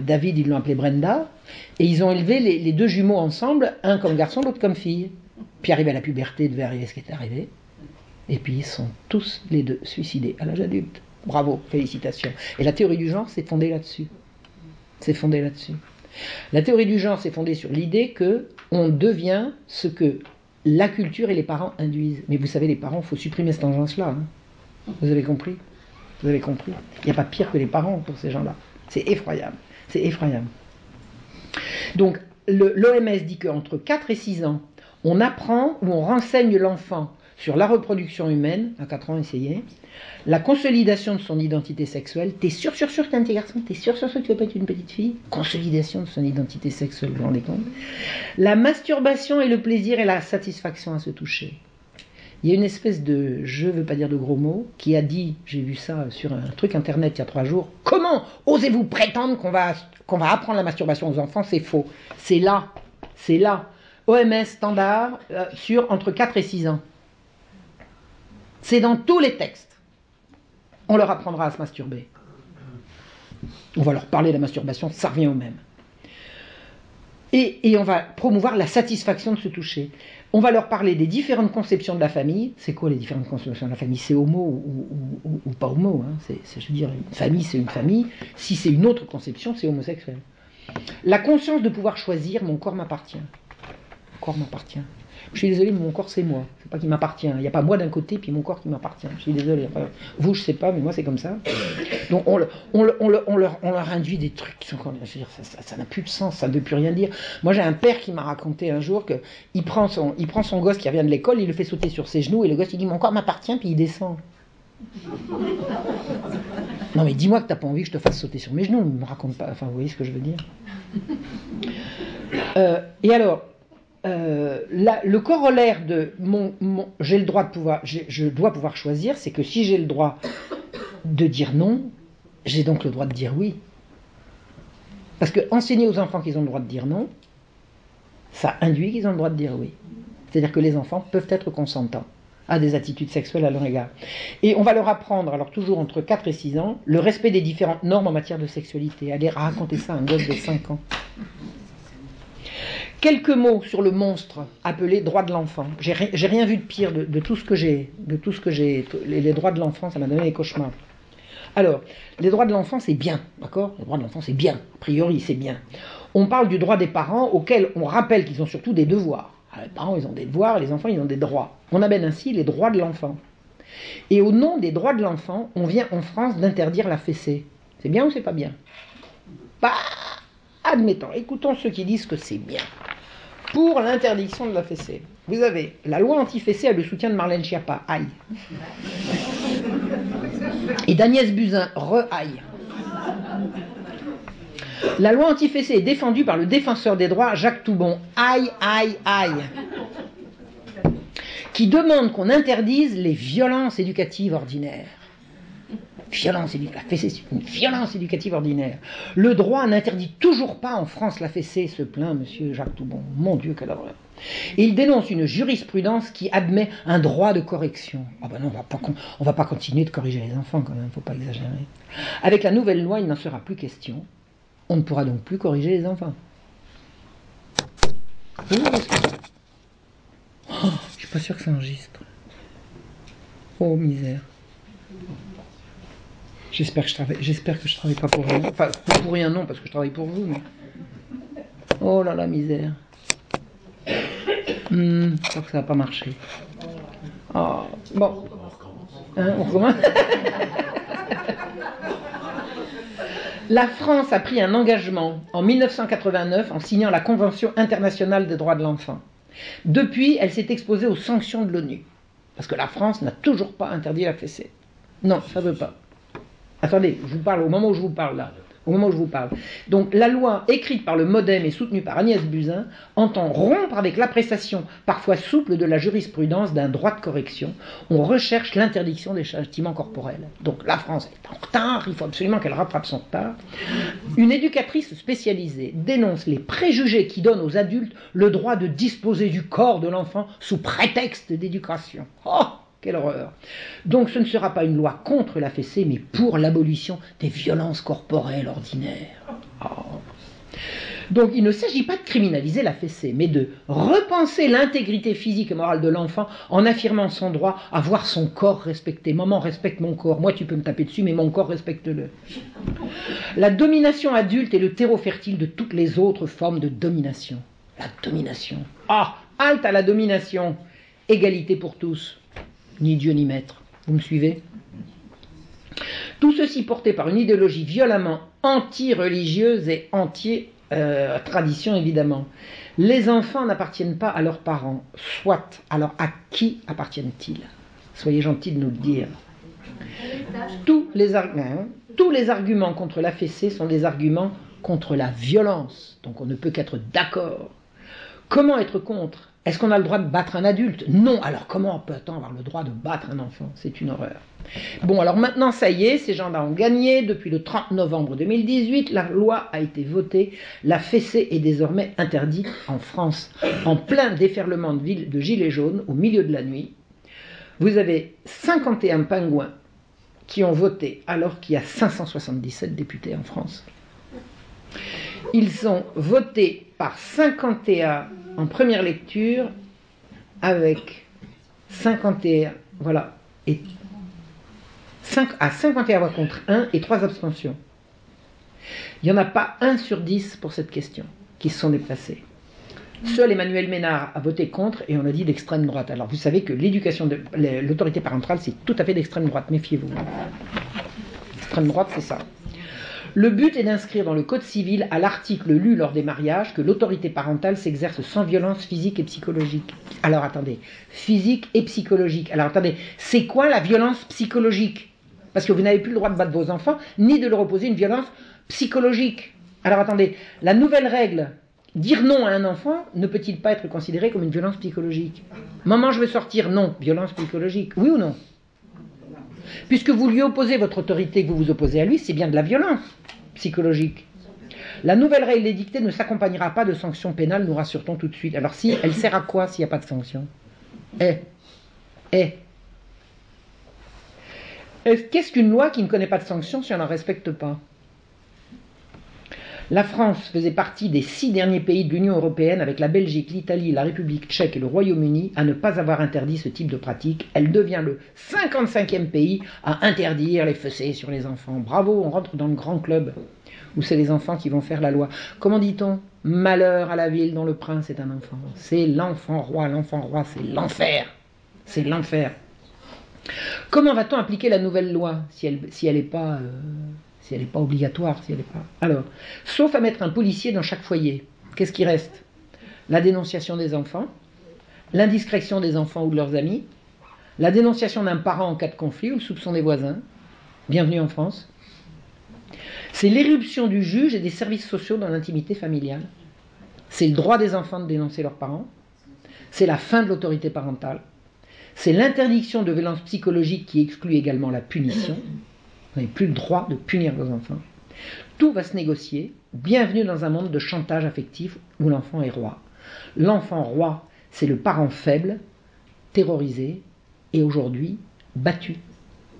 David, ils l'ont appelé Brenda, et ils ont élevé les deux jumeaux ensemble, un comme garçon, l'autre comme fille. Puis arrivé à la puberté, devait arriver ce qui est arrivé, et puis ils sont tous les deux suicidés à l'âge adulte. Bravo, félicitations. Et la théorie du genre s'est fondée là-dessus. La théorie du genre s'est fondée sur l'idée qu'on devient ce que la culture et les parents induisent. Mais vous savez, les parents, il faut supprimer cette tendance-là. Hein. Vous avez compris? Il n'y a pas pire que les parents pour ces gens-là. C'est effroyable. Donc, l'OMS dit qu'entre 4 et 6 ans, on apprend ou on renseigne l'enfant sur la reproduction humaine, à 4 ans essayez, la consolidation de son identité sexuelle. T'es sûr que t'es un petit garçon? T'es sûr que tu veux pas être une petite fille? Consolidation de son identité sexuelle, vous vous rendez compte? La masturbation et le plaisir et la satisfaction à se toucher. Il y a une espèce de, je ne veux pas dire de gros mots, qui a dit, j'ai vu ça sur un truc internet il y a 3 jours, comment osez-vous prétendre qu'on va apprendre la masturbation aux enfants? C'est faux. C'est là. OMS standard sur entre 4 et 6 ans. C'est dans tous les textes. On leur apprendra à se masturber. On va leur parler de la masturbation, ça revient au même. Et on va promouvoir la satisfaction de se toucher. On va leur parler des différentes conceptions de la famille. C'est quoi les différentes conceptions de la famille? C'est homo ou pas homo, hein. Je veux dire, une famille, c'est une famille. Si c'est une autre conception, c'est homosexuel. La conscience de pouvoir choisir, mon corps m'appartient. Mon corps m'appartient. Je suis désolé, mais mon corps, c'est moi. C'est pas qu'il m'appartient. Il n'y a pas moi d'un côté, puis mon corps qui m'appartient. Je suis désolé. Enfin, vous, je sais pas, mais moi, c'est comme ça. Donc, on leur induit des trucs qui sont... Je veux dire, ça n'a plus de sens, ça ne veut plus rien dire. Moi, j'ai un père qui m'a raconté un jour qu'il prend son gosse qui revient de l'école, il le fait sauter sur ses genoux, et le gosse, il dit, mon corps m'appartient, puis il descend. Non, mais dis-moi que t'as pas envie que je te fasse sauter sur mes genoux. Ne me raconte pas... Enfin, vous voyez ce que je veux dire. Et alors... le corollaire de j'ai le droit de pouvoir, je dois pouvoir choisir, c'est que si j'ai le droit de dire non, j'ai donc le droit de dire oui. Parce que enseigner aux enfants qu'ils ont le droit de dire non, ça induit qu'ils ont le droit de dire oui. C'est-à-dire que les enfants peuvent être consentants à des attitudes sexuelles à leur égard. Et on va leur apprendre, alors toujours entre 4 et 6 ans, le respect des différentes normes en matière de sexualité. Aller raconter ça à un gosse de 5 ans. Quelques mots sur le monstre appelé droit de l'enfant. J'ai rien vu de pire de tout ce que j'ai, les droits de l'enfant, ça m'a donné des cauchemars. Alors, les droits de l'enfant, c'est bien, d'accord? Les droits de l'enfant, c'est bien, a priori, c'est bien. On parle du droit des parents, auxquels on rappelle qu'ils ont surtout des devoirs. Alors, les parents, ils ont des devoirs, les enfants, ils ont des droits. On appelle ainsi les droits de l'enfant. Et au nom des droits de l'enfant, on vient en France d'interdire la fessée. C'est bien ou c'est pas bien? Bah, admettons, écoutons ceux qui disent que c'est bien. Pour l'interdiction de la fessée, vous avez la loi anti-fessée a le soutien de Marlène Schiappa, aïe. Et d'Agnès Buzyn, re-aïe. La loi anti-fessée est défendue par le défenseur des droits, Jacques Toubon, aïe, aïe, aïe. Qui demande qu'on interdise les violences éducatives ordinaires. La fessée, c'est une violence éducative ordinaire. Le droit n'interdit toujours pas en France la fessée, se plaint monsieur Jacques Toubon. Mon Dieu, quelle horreur. Et il dénonce une jurisprudence qui admet un droit de correction. Ah ben non, on va pas continuer de corriger les enfants quand même, faut pas exagérer. Avec la nouvelle loi, il n'en sera plus question. On ne pourra donc plus corriger les enfants. Oh, je suis pas sûr que ça enregistre. Oh, misère. J'espère que je travaille pas pour rien. Enfin, pour rien non, parce que je travaille pour vous, mais... Oh là là, misère. Je crois que ça va pas marcher. Oh, bon. Hein, on recommence. La France a pris un engagement en 1989 en signant la Convention internationale des droits de l'enfant. Depuis, elle s'est exposée aux sanctions de l'ONU. Parce que la France n'a toujours pas interdit la fessée. Non, ça ne veut pas. Attendez, je vous parle au moment où je vous parle là. Au moment où je vous parle. Donc la loi écrite par le MoDem et soutenue par Agnès Buzyn entend rompre avec l'appréciation parfois souple de la jurisprudence d'un droit de correction. On recherche l'interdiction des châtiments corporels. Donc la France est en retard, il faut absolument qu'elle rattrape son retard. Une éducatrice spécialisée dénonce les préjugés qui donnent aux adultes le droit de disposer du corps de l'enfant sous prétexte d'éducation. Oh! Quelle horreur. Donc ce ne sera pas une loi contre la fessée, mais pour l'abolition des violences corporelles ordinaires. Oh. Donc il ne s'agit pas de criminaliser la fessée, mais de repenser l'intégrité physique et morale de l'enfant en affirmant son droit à voir son corps respecté. Maman, respecte mon corps. Moi, tu peux me taper dessus, mais mon corps, respecte-le. La domination adulte est le terreau fertile de toutes les autres formes de domination. La domination. Ah, halte à la domination. Égalité pour tous. Ni Dieu ni maître. Vous me suivez? Tout ceci porté par une idéologie violemment anti-religieuse et anti-tradition, évidemment. Les enfants n'appartiennent pas à leurs parents. Soit, alors à qui appartiennent-ils? Soyez gentils de nous le dire. Tous les arguments contre la fessée sont des arguments contre la violence. Donc on ne peut qu'être d'accord. Comment être contre? Est-ce qu'on a le droit de battre un adulte? Non. Alors comment peut-on avoir le droit de battre un enfant? C'est une horreur. Bon, alors maintenant, ça y est, ces gens-là ont gagné. Depuis le 30 novembre 2018, la loi a été votée. La fessée est désormais interdite en France. En plein déferlement de gilets jaunes, au milieu de la nuit, vous avez 51 pingouins qui ont voté alors qu'il y a 577 députés en France. Ils ont voté par 51 en première lecture avec 51, voilà, et 51 voix contre 1 et 3 abstentions. Il n'y en a pas 1 sur 10 pour cette question qui se sont déplacés. Seul Emmanuel Ménard a voté contre et on a dit d'extrême droite. Alors vous savez que l'autorité parentale, c'est tout à fait d'extrême droite, méfiez-vous. Extrême droite, c'est ça. Le but est d'inscrire dans le Code civil, à l'article lu lors des mariages, que l'autorité parentale s'exerce sans violence physique et psychologique. Alors attendez, physique et psychologique. Alors attendez, c'est quoi la violence psychologique? Parce que vous n'avez plus le droit de battre vos enfants, ni de leur opposer une violence psychologique. Alors attendez, la nouvelle règle, dire non à un enfant, ne peut-il pas être considéré comme une violence psychologique? Maman, je veux sortir, non, violence psychologique, oui ou non? Puisque vous lui opposez votre autorité, que vous vous opposez à lui, c'est bien de la violence psychologique. La nouvelle règle édictée ne s'accompagnera pas de sanctions pénales, nous rassure-t-on tout de suite. Alors si, elle sert à quoi s'il n'y a pas de sanctions? Qu'est-ce qu'une loi qui ne connaît pas de sanctions si on n'en respecte pas? La France faisait partie des 6 derniers pays de l'Union européenne, avec la Belgique, l'Italie, la République tchèque et le Royaume-Uni, à ne pas avoir interdit ce type de pratique. Elle devient le 55e pays à interdire les fessées sur les enfants. Bravo, on rentre dans le grand club, où c'est les enfants qui vont faire la loi. Comment dit-on? Malheur à la ville dont le prince est un enfant. C'est l'enfant roi, c'est l'enfer. C'est l'enfer. Comment va-t-on appliquer la nouvelle loi si elle n'est pas... si elle n'est pas obligatoire, si elle n'est pas... Alors, sauf à mettre un policier dans chaque foyer, qu'est-ce qui reste? La dénonciation des enfants, l'indiscrétion des enfants ou de leurs amis, la dénonciation d'un parent en cas de conflit ou le soupçon des voisins. Bienvenue en France. C'est l'éruption du juge et des services sociaux dans l'intimité familiale. C'est le droit des enfants de dénoncer leurs parents. C'est la fin de l'autorité parentale. C'est l'interdiction de violence psychologique qui exclut également la punition. Vous n'avez plus le droit de punir vos enfants. Tout va se négocier. Bienvenue dans un monde de chantage affectif où l'enfant est roi. L'enfant roi, c'est le parent faible, terrorisé et aujourd'hui battu.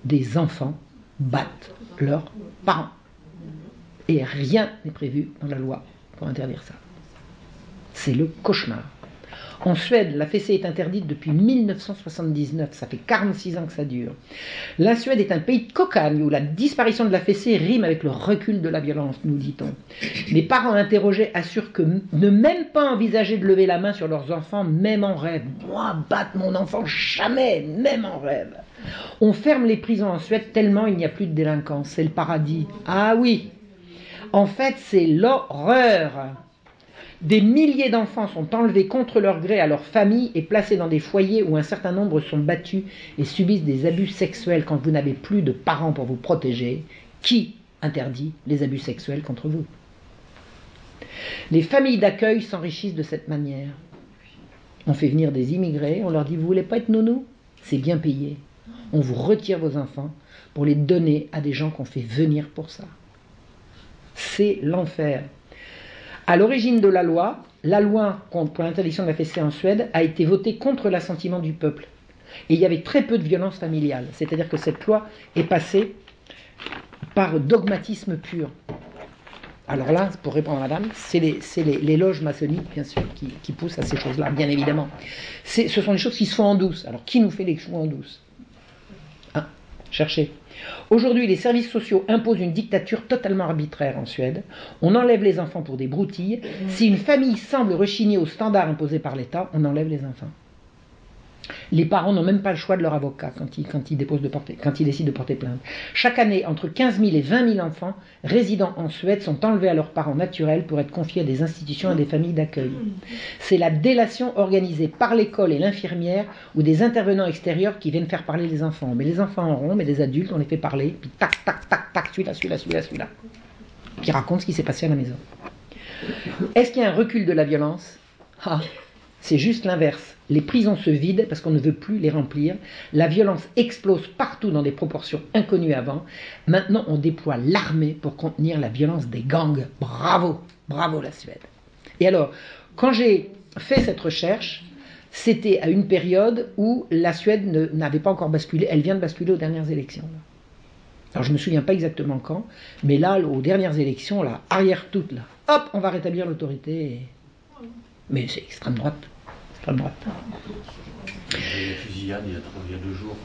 Des enfants battent leurs parents. Et rien n'est prévu dans la loi pour interdire ça. C'est le cauchemar. En Suède, la fessée est interdite depuis 1979, ça fait 46 ans que ça dure. La Suède est un pays de cocagne où la disparition de la fessée rime avec le recul de la violence, nous dit-on. Les parents interrogés assurent que ne même pas envisager de lever la main sur leurs enfants, même en rêve. Moi, battre mon enfant, jamais, même en rêve. On ferme les prisons en Suède tellement il n'y a plus de délinquance, c'est le paradis. Ah oui, en fait c'est l'horreur. Des milliers d'enfants sont enlevés contre leur gré à leur famille et placés dans des foyers où un certain nombre sont battus et subissent des abus sexuels quand vous n'avez plus de parents pour vous protéger. Qui interdit les abus sexuels contre vous? Les familles d'accueil s'enrichissent de cette manière. On fait venir des immigrés, on leur dit « Vous voulez pas être nounou ?» C'est bien payé. On vous retire vos enfants pour les donner à des gens qu'on fait venir pour ça. C'est l'enfer. À l'origine de la loi pour l'interdiction de la fessée en Suède a été votée contre l'assentiment du peuple. Et il y avait très peu de violence familiale. C'est-à-dire que cette loi est passée par dogmatisme pur. Alors là, pour répondre à madame, c'est les loges maçonniques, bien sûr, qui poussent à ces choses-là, bien évidemment. Ce sont des choses qui se font en douce. Alors, qui nous fait les choses en douce? Cherchez. Aujourd'hui, les services sociaux imposent une dictature totalement arbitraire en Suède. On enlève les enfants pour des broutilles. Si une famille semble rechigner aux standards imposés par l'État, on enlève les enfants. Les parents n'ont même pas le choix de leur avocat quand ils décident de porter plainte. Chaque année, entre 15 000 et 20 000 enfants résidant en Suède sont enlevés à leurs parents naturels pour être confiés à des institutions et des familles d'accueil. C'est la délation organisée par l'école et l'infirmière ou des intervenants extérieurs qui viennent faire parler les enfants. Mais les enfants en rond, mais les adultes, on les fait parler, puis tac, tac, tac, tac, celui-là. Qui raconte ce qui s'est passé à la maison. Est-ce qu'il y a un recul de la violence? C'est juste l'inverse. Les prisons se vident parce qu'on ne veut plus les remplir. La violence explose partout dans des proportions inconnues avant. Maintenant, on déploie l'armée pour contenir la violence des gangs. Bravo, bravo la Suède. Et alors, quand j'ai fait cette recherche, c'était à une période où la Suède n'avait pas encore basculé. Elle vient de basculer aux dernières élections. Alors, je ne me souviens pas exactement quand, mais là, aux dernières élections, là, arrière toute, là, hop, on va rétablir l'autorité. Mais c'est extrême droite. Extrême droite. Il y a eu une fusillade il y a 2 jours.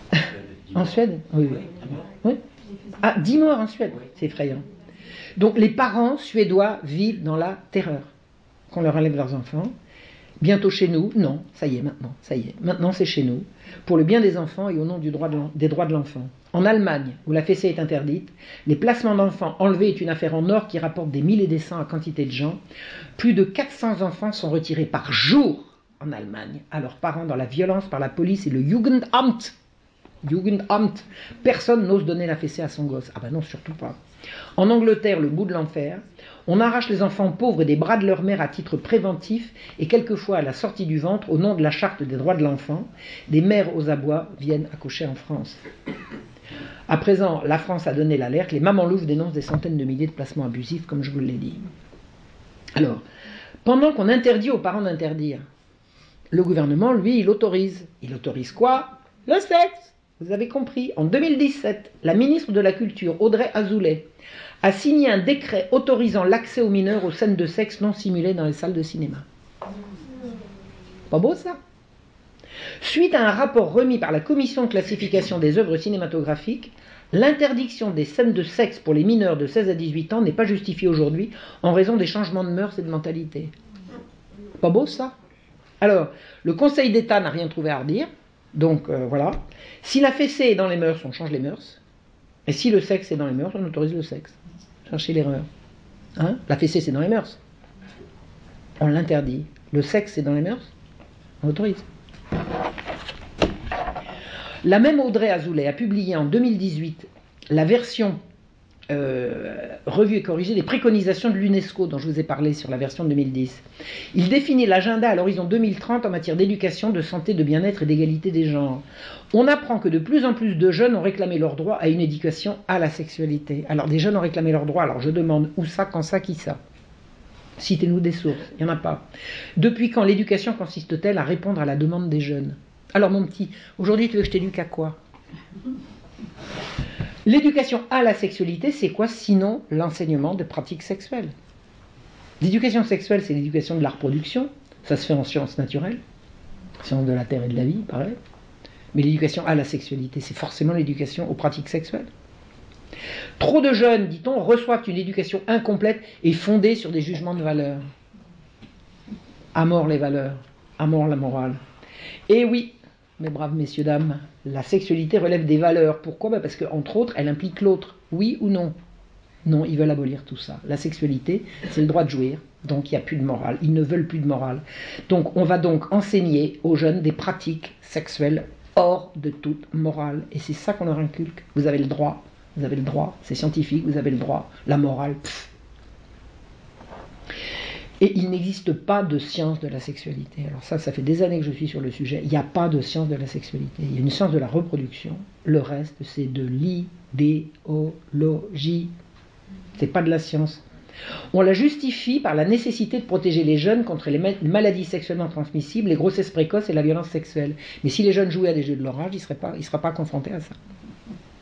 En Suède ? Oui, oui. Oui. Ah, 10 morts en Suède. C'est effrayant. Donc les parents suédois vivent dans la terreur qu'on leur enlève leurs enfants. Bientôt chez nous, non, ça y est maintenant, ça y est. Maintenant c'est chez nous, pour le bien des enfants et au nom des droits de l'enfant. En Allemagne, où la fessée est interdite, les placements d'enfants enlevés est une affaire en or qui rapporte des milliers et des cents à quantité de gens. Plus de 400 enfants sont retirés par jour en Allemagne à leurs parents dans la violence par la police et le Jugendamt. Jugendamt. Personne n'ose donner la fessée à son gosse. Ah ben non, surtout pas. En Angleterre, le bout de l'enfer, on arrache les enfants pauvres des bras de leur mère à titre préventif et quelquefois à la sortie du ventre au nom de la charte des droits de l'enfant. Des mères aux abois viennent accoucher en France. À présent, la France a donné l'alerte, les mamans louves dénoncent des centaines de milliers de placements abusifs, comme je vous l'ai dit. Alors, pendant qu'on interdit aux parents d'interdire, le gouvernement, lui, il autorise. Il autorise quoi? Le sexe. Vous avez compris. En 2017, la ministre de la Culture, Audrey Azoulay, a signé un décret autorisant l'accès aux mineurs aux scènes de sexe non simulées dans les salles de cinéma. Pas beau ça? Suite à un rapport remis par la Commission de classification des œuvres cinématographiques, l'interdiction des scènes de sexe pour les mineurs de 16 à 18 ans n'est pas justifiée aujourd'hui en raison des changements de mœurs et de mentalité. Pas beau ça? Alors, le Conseil d'État n'a rien trouvé à redire, donc voilà. Si la fessée est dans les mœurs, on change les mœurs. Et si le sexe est dans les mœurs, on autorise le sexe. Cherchez l'erreur. Hein? La fessée, c'est dans les mœurs. On l'interdit. Le sexe, c'est dans les mœurs. On autorise. La même Audrey Azoulay a publié en 2018 la version revue et corrigée des préconisations de l'UNESCO dont je vous ai parlé sur la version de 2010. Il définit l'agenda à l'horizon 2030 en matière d'éducation, de santé, de bien-être et d'égalité des genres. On apprend que de plus en plus de jeunes ont réclamé leur droit à une éducation à la sexualité. Alors des jeunes ont réclamé leur droit, alors je demande où ça, quand ça, qui ça? Citez-nous des sources, il n'y en a pas. Depuis quand l'éducation consiste-t-elle à répondre à la demande des jeunes? Alors mon petit, aujourd'hui tu veux que je t'éduque à quoi? L'éducation à la sexualité, c'est quoi sinon l'enseignement de pratiques sexuelles? L'éducation sexuelle, c'est l'éducation de la reproduction, ça se fait en sciences naturelles, sciences de la terre et de la vie, pareil. Mais l'éducation à la sexualité, c'est forcément l'éducation aux pratiques sexuelles. Trop de jeunes, dit-on, reçoivent une éducation incomplète et fondée sur des jugements de valeur. À mort les valeurs, à mort la morale. Et oui, mes braves messieurs, dames, la sexualité relève des valeurs. Pourquoi? Parce qu'entre autres, elle implique l'autre. Oui ou non? Non, ils veulent abolir tout ça. La sexualité, c'est le droit de jouir, donc il n'y a plus de morale. Ils ne veulent plus de morale. Donc on va donc enseigner aux jeunes des pratiques sexuelles hors de toute morale. Et c'est ça qu'on leur inculque. Vous avez le droit, c'est scientifique, vous avez le droit. La morale, pff. Et il n'existe pas de science de la sexualité. Alors ça fait des années que je suis sur le sujet. Il n'y a pas de science de la sexualité. Il y a une science de la reproduction. Le reste, c'est de l'idéologie. C'est pas de la science. On la justifie par la nécessité de protéger les jeunes contre les maladies sexuellement transmissibles, les grossesses précoces et la violence sexuelle. Mais si les jeunes jouaient à des jeux de leur âge, ils ne seraient pas confrontés à ça.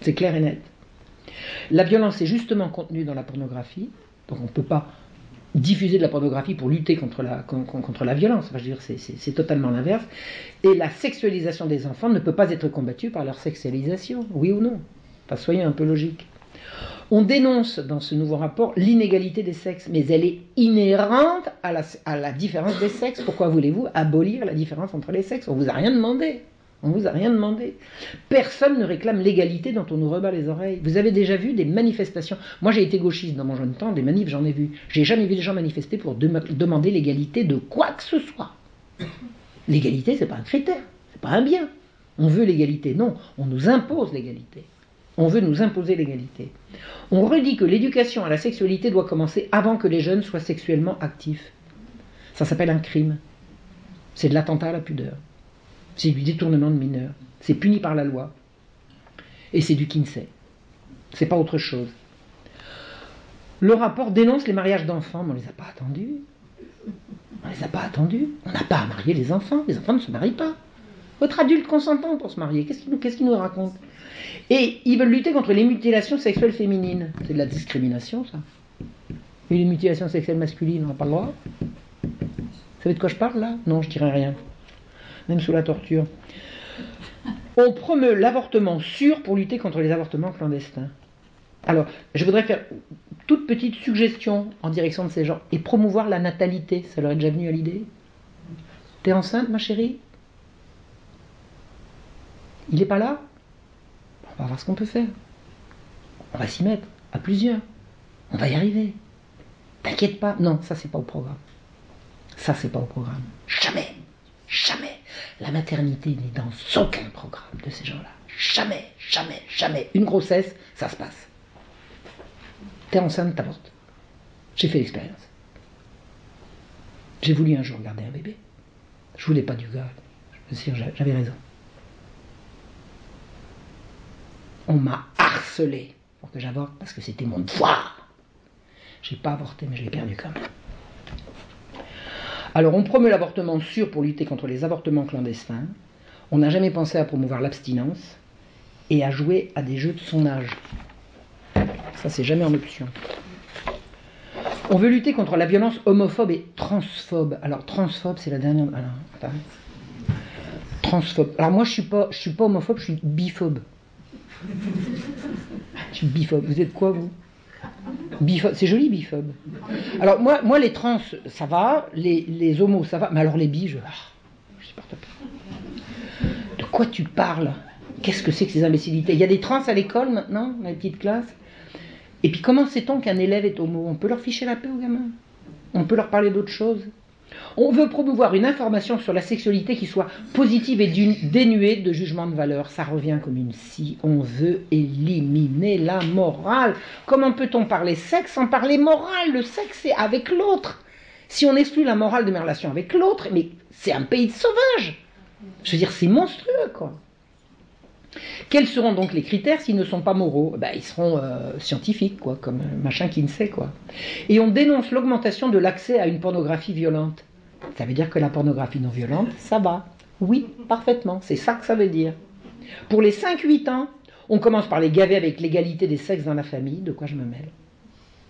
C'est clair et net. La violence est justement contenue dans la pornographie. Donc on ne peut pas diffuser de la pornographie pour lutter contre la violence. Enfin, je veux dire, c'est totalement l'inverse. Et la sexualisation des enfants ne peut pas être combattue par leur sexualisation, oui ou non? Enfin, soyez un peu logique. On dénonce dans ce nouveau rapport l'inégalité des sexes, mais elle est inhérente à la différence des sexes. Pourquoi voulez-vous abolir la différence entre les sexes? On ne vous a rien demandé. On ne vous a rien demandé. Personne ne réclame l'égalité dont on nous rebat les oreilles. Vous avez déjà vu des manifestations? Moi j'ai été gauchiste dans mon jeune temps, des manifs j'en ai vu. J'ai jamais vu des gens manifester pour demander l'égalité de quoi que ce soit. L'égalité c'est pas un critère, c'est pas un bien. On veut l'égalité, non, on nous impose l'égalité. On veut nous imposer l'égalité. On redit que l'éducation à la sexualité doit commencer avant que les jeunes soient sexuellement actifs. Ça s'appelle un crime. C'est de l'attentat à la pudeur. C'est du détournement de mineurs. C'est puni par la loi. Et c'est du Kinsey. C'est pas autre chose. Le rapport dénonce les mariages d'enfants, mais on les a pas attendus. On les a pas attendus. On n'a pas à marier les enfants. Les enfants ne se marient pas. Votre adulte consentant pour se marier, qu'est-ce qu'il nous raconte? Et ils veulent lutter contre les mutilations sexuelles féminines. C'est de la discrimination, ça. Et les mutilations sexuelles masculines, on n'a pas le droit. Vous savez de quoi je parle, là? Non, je dirais rien. Même sous la torture. On promeut l'avortement sûr pour lutter contre les avortements clandestins. Alors, je voudrais faire toute petite suggestion en direction de ces gens et promouvoir la natalité. Ça leur est déjà venu à l'idée? T'es enceinte, ma chérie? Il n'est pas là? On va voir ce qu'on peut faire. On va s'y mettre, à plusieurs. On va y arriver. T'inquiète pas. Non, ça c'est pas au programme. Ça c'est pas au programme. Jamais. Jamais. La maternité n'est dans aucun programme de ces gens-là. Jamais, jamais, jamais. Une grossesse, ça se passe. T'es enceinte, t'avortes. J'ai fait l'expérience. J'ai voulu un jour garder un bébé. Je voulais pas du gars. Je me suis dit, j'avais raison. On m'a harcelé pour que j'avorte parce que c'était mon devoir. J'ai pas avorté, mais je l'ai perdu quand même. Alors on promeut l'avortement sûr pour lutter contre les avortements clandestins. On n'a jamais pensé à promouvoir l'abstinence et à jouer à des jeux de son âge. Ça, c'est jamais en option. On veut lutter contre la violence homophobe et transphobe. Alors transphobe, c'est la dernière. Alors, attends. Transphobe. Alors moi, je suis pas homophobe, je suis biphobe. Je suis biphobe. Vous êtes quoi, vous? Biphobe. C'est joli, biphobe. Alors moi les trans, ça va, les homos, ça va, mais alors les bi, je supporte pas. De quoi tu parles? Qu'est-ce que c'est que ces imbécilités? Il y a des trans à l'école maintenant, dans les petites classes. Et puis comment sait-on qu'un élève est homo? On peut leur ficher la paix aux gamins? On peut leur parler d'autre chose? On veut promouvoir une information sur la sexualité qui soit positive et dénuée de jugement de valeur. Ça revient comme une scie. On veut éliminer la morale. Comment peut-on parler sexe sans parler morale? Le sexe, c'est avec l'autre. Si on exclut la morale de mes relations avec l'autre, mais c'est un pays de sauvages. Je veux dire, c'est monstrueux, quoi. Quels seront donc les critères s'ils ne sont pas moraux? Ils seront scientifiques, quoi, comme machin Kinsey, quoi. Et on dénonce l'augmentation de l'accès à une pornographie violente. Ça veut dire que la pornographie non violente, ça va. Oui, parfaitement, c'est ça que ça veut dire. Pour les 5-8 ans, on commence par les gaver avec l'égalité des sexes dans la famille. De quoi je me mêle?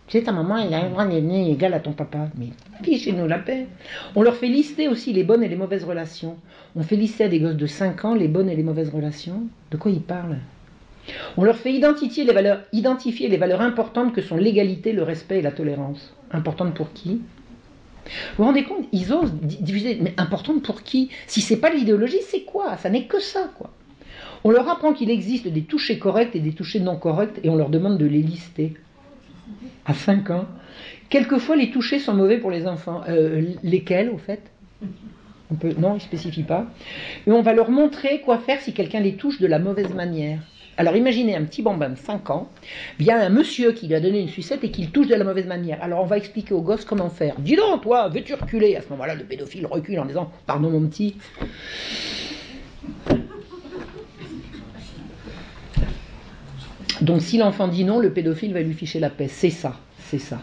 Tu sais, ta maman, elle a un grand nez égal à ton papa. Mais fichez-nous la paix. On leur fait lister aussi les bonnes et les mauvaises relations. On fait lister à des gosses de 5 ans les bonnes et les mauvaises relations. De quoi ils parlent? On leur fait identifier les valeurs importantes que sont l'égalité, le respect et la tolérance. Importantes pour qui? Vous vous rendez compte? Ils osent diviser. Mais importantes pour qui? Si c'est pas l'idéologie, c'est quoi? Ça n'est que ça, quoi. On leur apprend qu'il existe des touchés corrects et des touchés non corrects et on leur demande de les lister. À 5 ans. Quelquefois, les touchés sont mauvais pour les enfants. Lesquels, au fait? Non, ils ne spécifient pas. Et on va leur montrer quoi faire si quelqu'un les touche de la mauvaise manière. Alors imaginez un petit bambin de 5 ans, vient un monsieur qui lui a donné une sucette et qui le touche de la mauvaise manière. Alors on va expliquer au gosse comment faire. Dis donc, toi, veux-tu reculer? À ce moment-là, le pédophile recule en disant « Pardon mon petit ». Donc si l'enfant dit non, le pédophile va lui ficher la paix. C'est ça, c'est ça.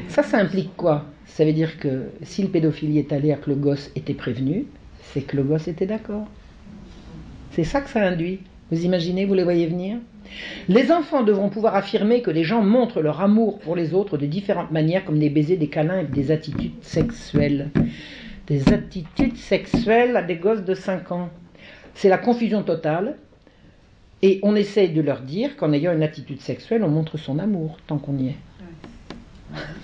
Ça implique quoi? Ça veut dire que si le pédophile y est allé et que le gosse était prévenu, c'est que le gosse était d'accord. C'est ça que ça induit. Vous imaginez, vous les voyez venir? Les enfants devront pouvoir affirmer que les gens montrent leur amour pour les autres de différentes manières, comme des baisers, des câlins et des attitudes sexuelles. Des attitudes sexuelles à des gosses de 5 ans. C'est la confusion totale. Et on essaye de leur dire qu'en ayant une attitude sexuelle, on montre son amour, tant qu'on y est.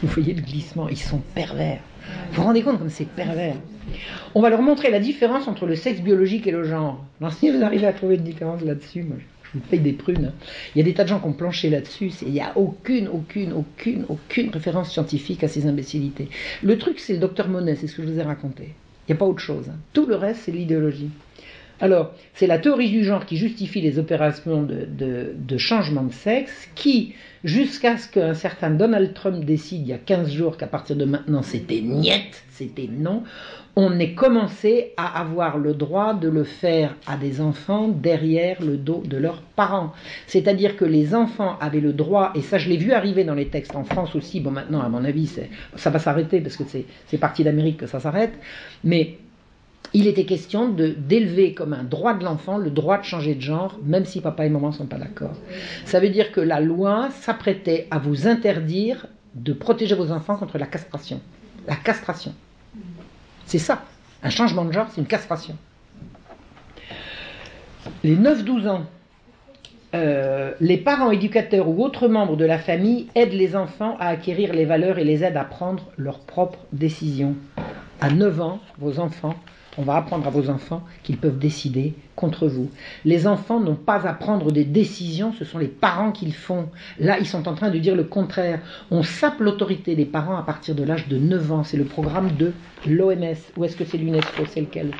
Vous voyez le glissement, ils sont pervers. Vous vous rendez compte comme c'est pervers? On va leur montrer la différence entre le sexe biologique et le genre. Alors si vous arrivez à trouver une différence là-dessus, moi, je vous paye des prunes. Il y a des tas de gens qui ont planché là-dessus. Il n'y a aucune référence scientifique à ces imbécilités. Le truc, c'est le docteur Monet, c'est ce que je vous ai raconté. Il n'y a pas autre chose. Tout le reste, c'est l'idéologie. Alors, c'est la théorie du genre qui justifie les opérations de changement de sexe, qui, jusqu'à ce qu'un certain Donald Trump décide il y a 15 jours qu'à partir de maintenant c'était niet, c'était non, on ait commencé à avoir le droit de le faire à des enfants derrière le dos de leurs parents. C'est-à-dire que les enfants avaient le droit, et ça je l'ai vu arriver dans les textes en France aussi, bon maintenant à mon avis ça va s'arrêter parce que c'est parti d'Amérique que ça s'arrête, mais il était question d'élever comme un droit de l'enfant le droit de changer de genre, même si papa et maman ne sont pas d'accord. Ça veut dire que la loi s'apprêtait à vous interdire de protéger vos enfants contre la castration. La castration. C'est ça. Un changement de genre, c'est une castration. Les 9-12 ans, les parents, éducateurs ou autres membres de la famille aident les enfants à acquérir les valeurs et les aident à prendre leurs propres décisions. À 9 ans, vos enfants, on va apprendre à vos enfants qu'ils peuvent décider contre vous. Les enfants n'ont pas à prendre des décisions, ce sont les parents qui le font. Là, ils sont en train de dire le contraire. On sape l'autorité des parents à partir de l'âge de 9 ans. C'est le programme de l'OMS. Ou est-ce que c'est l'UNESCO? C'est lequel?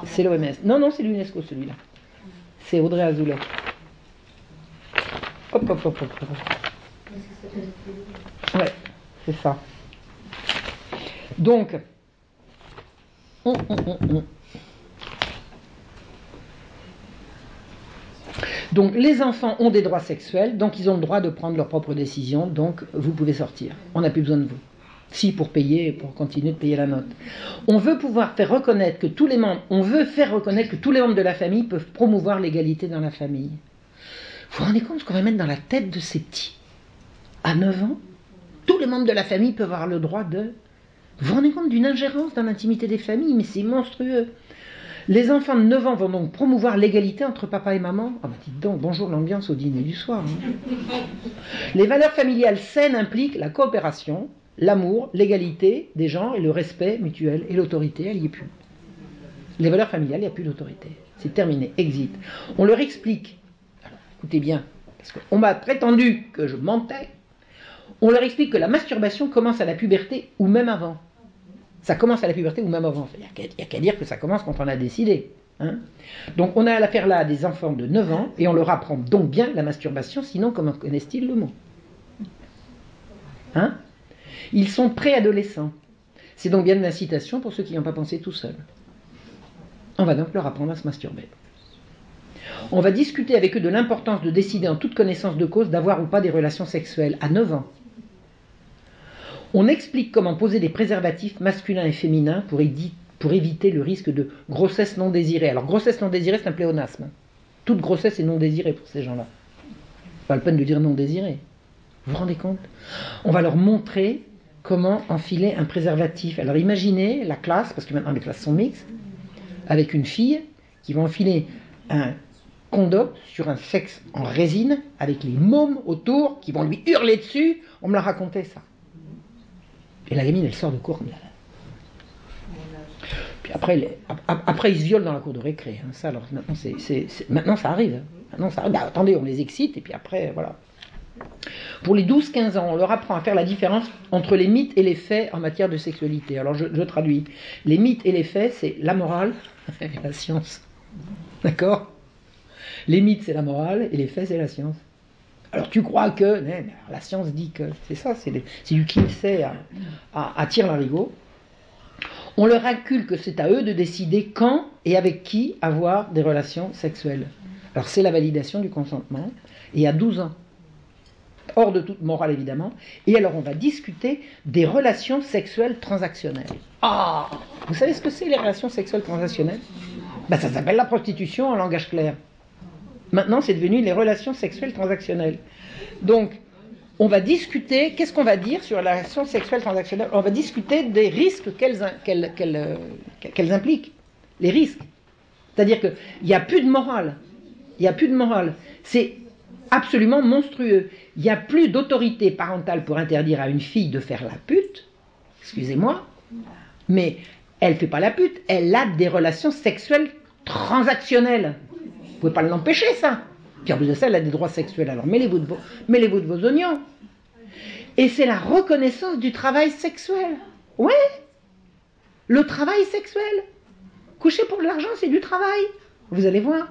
C'est l'OMS. Non, c'est l'UNESCO celui-là. C'est Audrey Azoulay. Hop. Ouais, c'est ça. Donc, donc les enfants ont des droits sexuels, donc ils ont le droit de prendre leurs propres décisions, donc vous pouvez sortir. On n'a plus besoin de vous. Si, pour payer, pour continuer de payer la note. On veut pouvoir faire reconnaître que tous les membres, de la famille peuvent promouvoir l'égalité dans la famille. Vous vous rendez compte ce qu'on va mettre dans la tête de ces petits? À 9 ans, tous les membres de la famille peuvent avoir le droit de... Vous vous rendez compte d'une ingérence dans l'intimité des familles? Mais c'est monstrueux. Les enfants de 9 ans vont donc promouvoir l'égalité entre papa et maman. Ah bah dites donc, bonjour l'ambiance au dîner du soir. Hein. Les valeurs familiales saines impliquent la coopération, l'amour, l'égalité des genres et le respect mutuel et l'autorité, elle n'y est plus. Les valeurs familiales, il n'y a plus d'autorité. C'est terminé, exit. On leur explique, alors, écoutez bien, parce qu'on m'a prétendu que je mentais, on leur explique que la masturbation commence à la puberté ou même avant. Ça commence à la puberté ou même avant. Il n'y a qu'à dire que ça commence quand on a décidé. Hein. Donc on a affaire là à des enfants de 9 ans et on leur apprend donc bien la masturbation, sinon comment connaissent-ils le mot? Hein? Ils sont préadolescents. C'est donc bien une incitation pour ceux qui n'ont pas pensé tout seuls. On va donc leur apprendre à se masturber. On va discuter avec eux de l'importance de décider en toute connaissance de cause d'avoir ou pas des relations sexuelles à 9 ans. On explique comment poser des préservatifs masculins et féminins pour éviter le risque de grossesse non désirée. Alors grossesse non désirée, c'est un pléonasme. Toute grossesse est non désirée pour ces gens-là. Pas la peine de dire non désirée. Vous vous rendez compte? On va leur montrer comment enfiler un préservatif. Alors imaginez la classe, parce que maintenant les classes sont mixtes, avec une fille qui va enfiler un condom sur un sexe en résine, avec les mômes autour qui vont lui hurler dessus. On me l'a raconté ça. Et la gamine, elle sort de cours comme ça. Puis après, ils se violent dans la cour de récré. Hein. Ça, alors, maintenant, ça arrive. Maintenant, ça arrive. Bah, attendez, on les excite, et puis après, voilà. Pour les 12-15 ans, on leur apprend à faire la différence entre les mythes et les faits en matière de sexualité. Alors, je traduis. Les mythes et les faits, c'est la morale et la science. D'accord? Les mythes, c'est la morale, et les faits, c'est la science. Alors tu crois que, la science dit que, c'est ça, c'est du Kinsey à tire-larigot. On leur inculque que c'est à eux de décider quand et avec qui avoir des relations sexuelles. Alors c'est la validation du consentement, et à 12 ans, hors de toute morale évidemment, et alors on va discuter des relations sexuelles transactionnelles. Ah, vous savez ce que c'est les relations sexuelles transactionnelles? Ben, ça s'appelle la prostitution en langage clair. Maintenant, c'est devenu les relations sexuelles transactionnelles. Donc, on va discuter, qu'est-ce qu'on va dire sur la relation sexuelle transactionnelle? On va discuter des risques qu'elles impliquent. Les risques. C'est-à-dire qu'il n'y a plus de morale. Il n'y a plus de morale. C'est absolument monstrueux. Il n'y a plus d'autorité parentale pour interdire à une fille de faire la pute. Excusez-moi. Mais elle ne fait pas la pute. Elle a des relations sexuelles transactionnelles. Vous ne pouvez pas l'empêcher, ça. Puis en plus de ça, elle a des droits sexuels. Alors mêlez-vous de vos oignons. Et c'est la reconnaissance du travail sexuel. Ouais. Le travail sexuel. Coucher pour de l'argent, c'est du travail. Vous allez voir.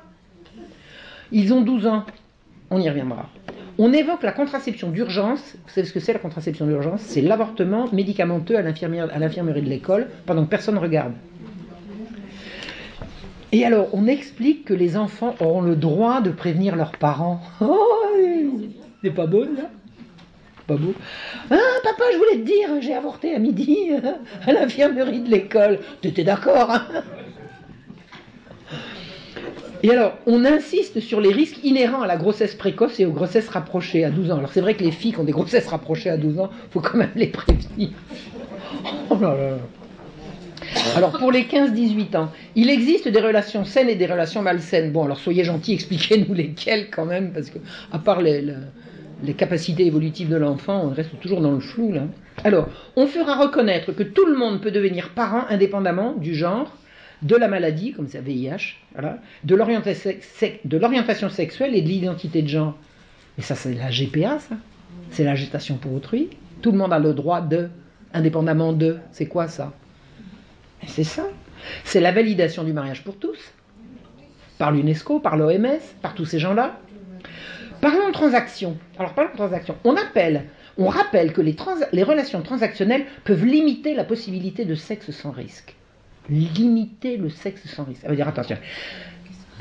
Ils ont 12 ans. On y reviendra. On évoque la contraception d'urgence. Vous savez ce que c'est la contraception d'urgence? C'est l'avortement médicamenteux à l'infirmerie de l'école pendant que personne ne regarde. Et alors, on explique que les enfants auront le droit de prévenir leurs parents. Oh, c'est pas beau, là? Pas beau. Ah, papa, je voulais te dire, j'ai avorté à midi à l'infirmerie de l'école. T'étais d'accord, hein? Et alors, on insiste sur les risques inhérents à la grossesse précoce et aux grossesses rapprochées à 12 ans. Alors, c'est vrai que les filles qui ont des grossesses rapprochées à 12 ans, il faut quand même les prévenir. Oh là là. Alors, pour les 15-18 ans, il existe des relations saines et des relations malsaines. Bon, alors soyez gentils, expliquez-nous lesquelles quand même, parce que, à part les capacités évolutives de l'enfant, on reste toujours dans le flou, là. Alors, on fera reconnaître que tout le monde peut devenir parent indépendamment du genre, de la maladie, comme c'est VIH, voilà, de l'orientation sexuelle et de l'identité de genre. Et ça, c'est la GPA, ça. C'est la gestation pour autrui. Tout le monde a le droit de, indépendamment de. C'est quoi ça? C'est ça. C'est la validation du mariage pour tous. Par l'UNESCO, par l'OMS, par tous ces gens-là. Parlons de transactions. Alors, parlons de transactions. On rappelle que les relations transactionnelles peuvent limiter la possibilité de sexe sans risque. Limiter le sexe sans risque. Ça veut dire, attention,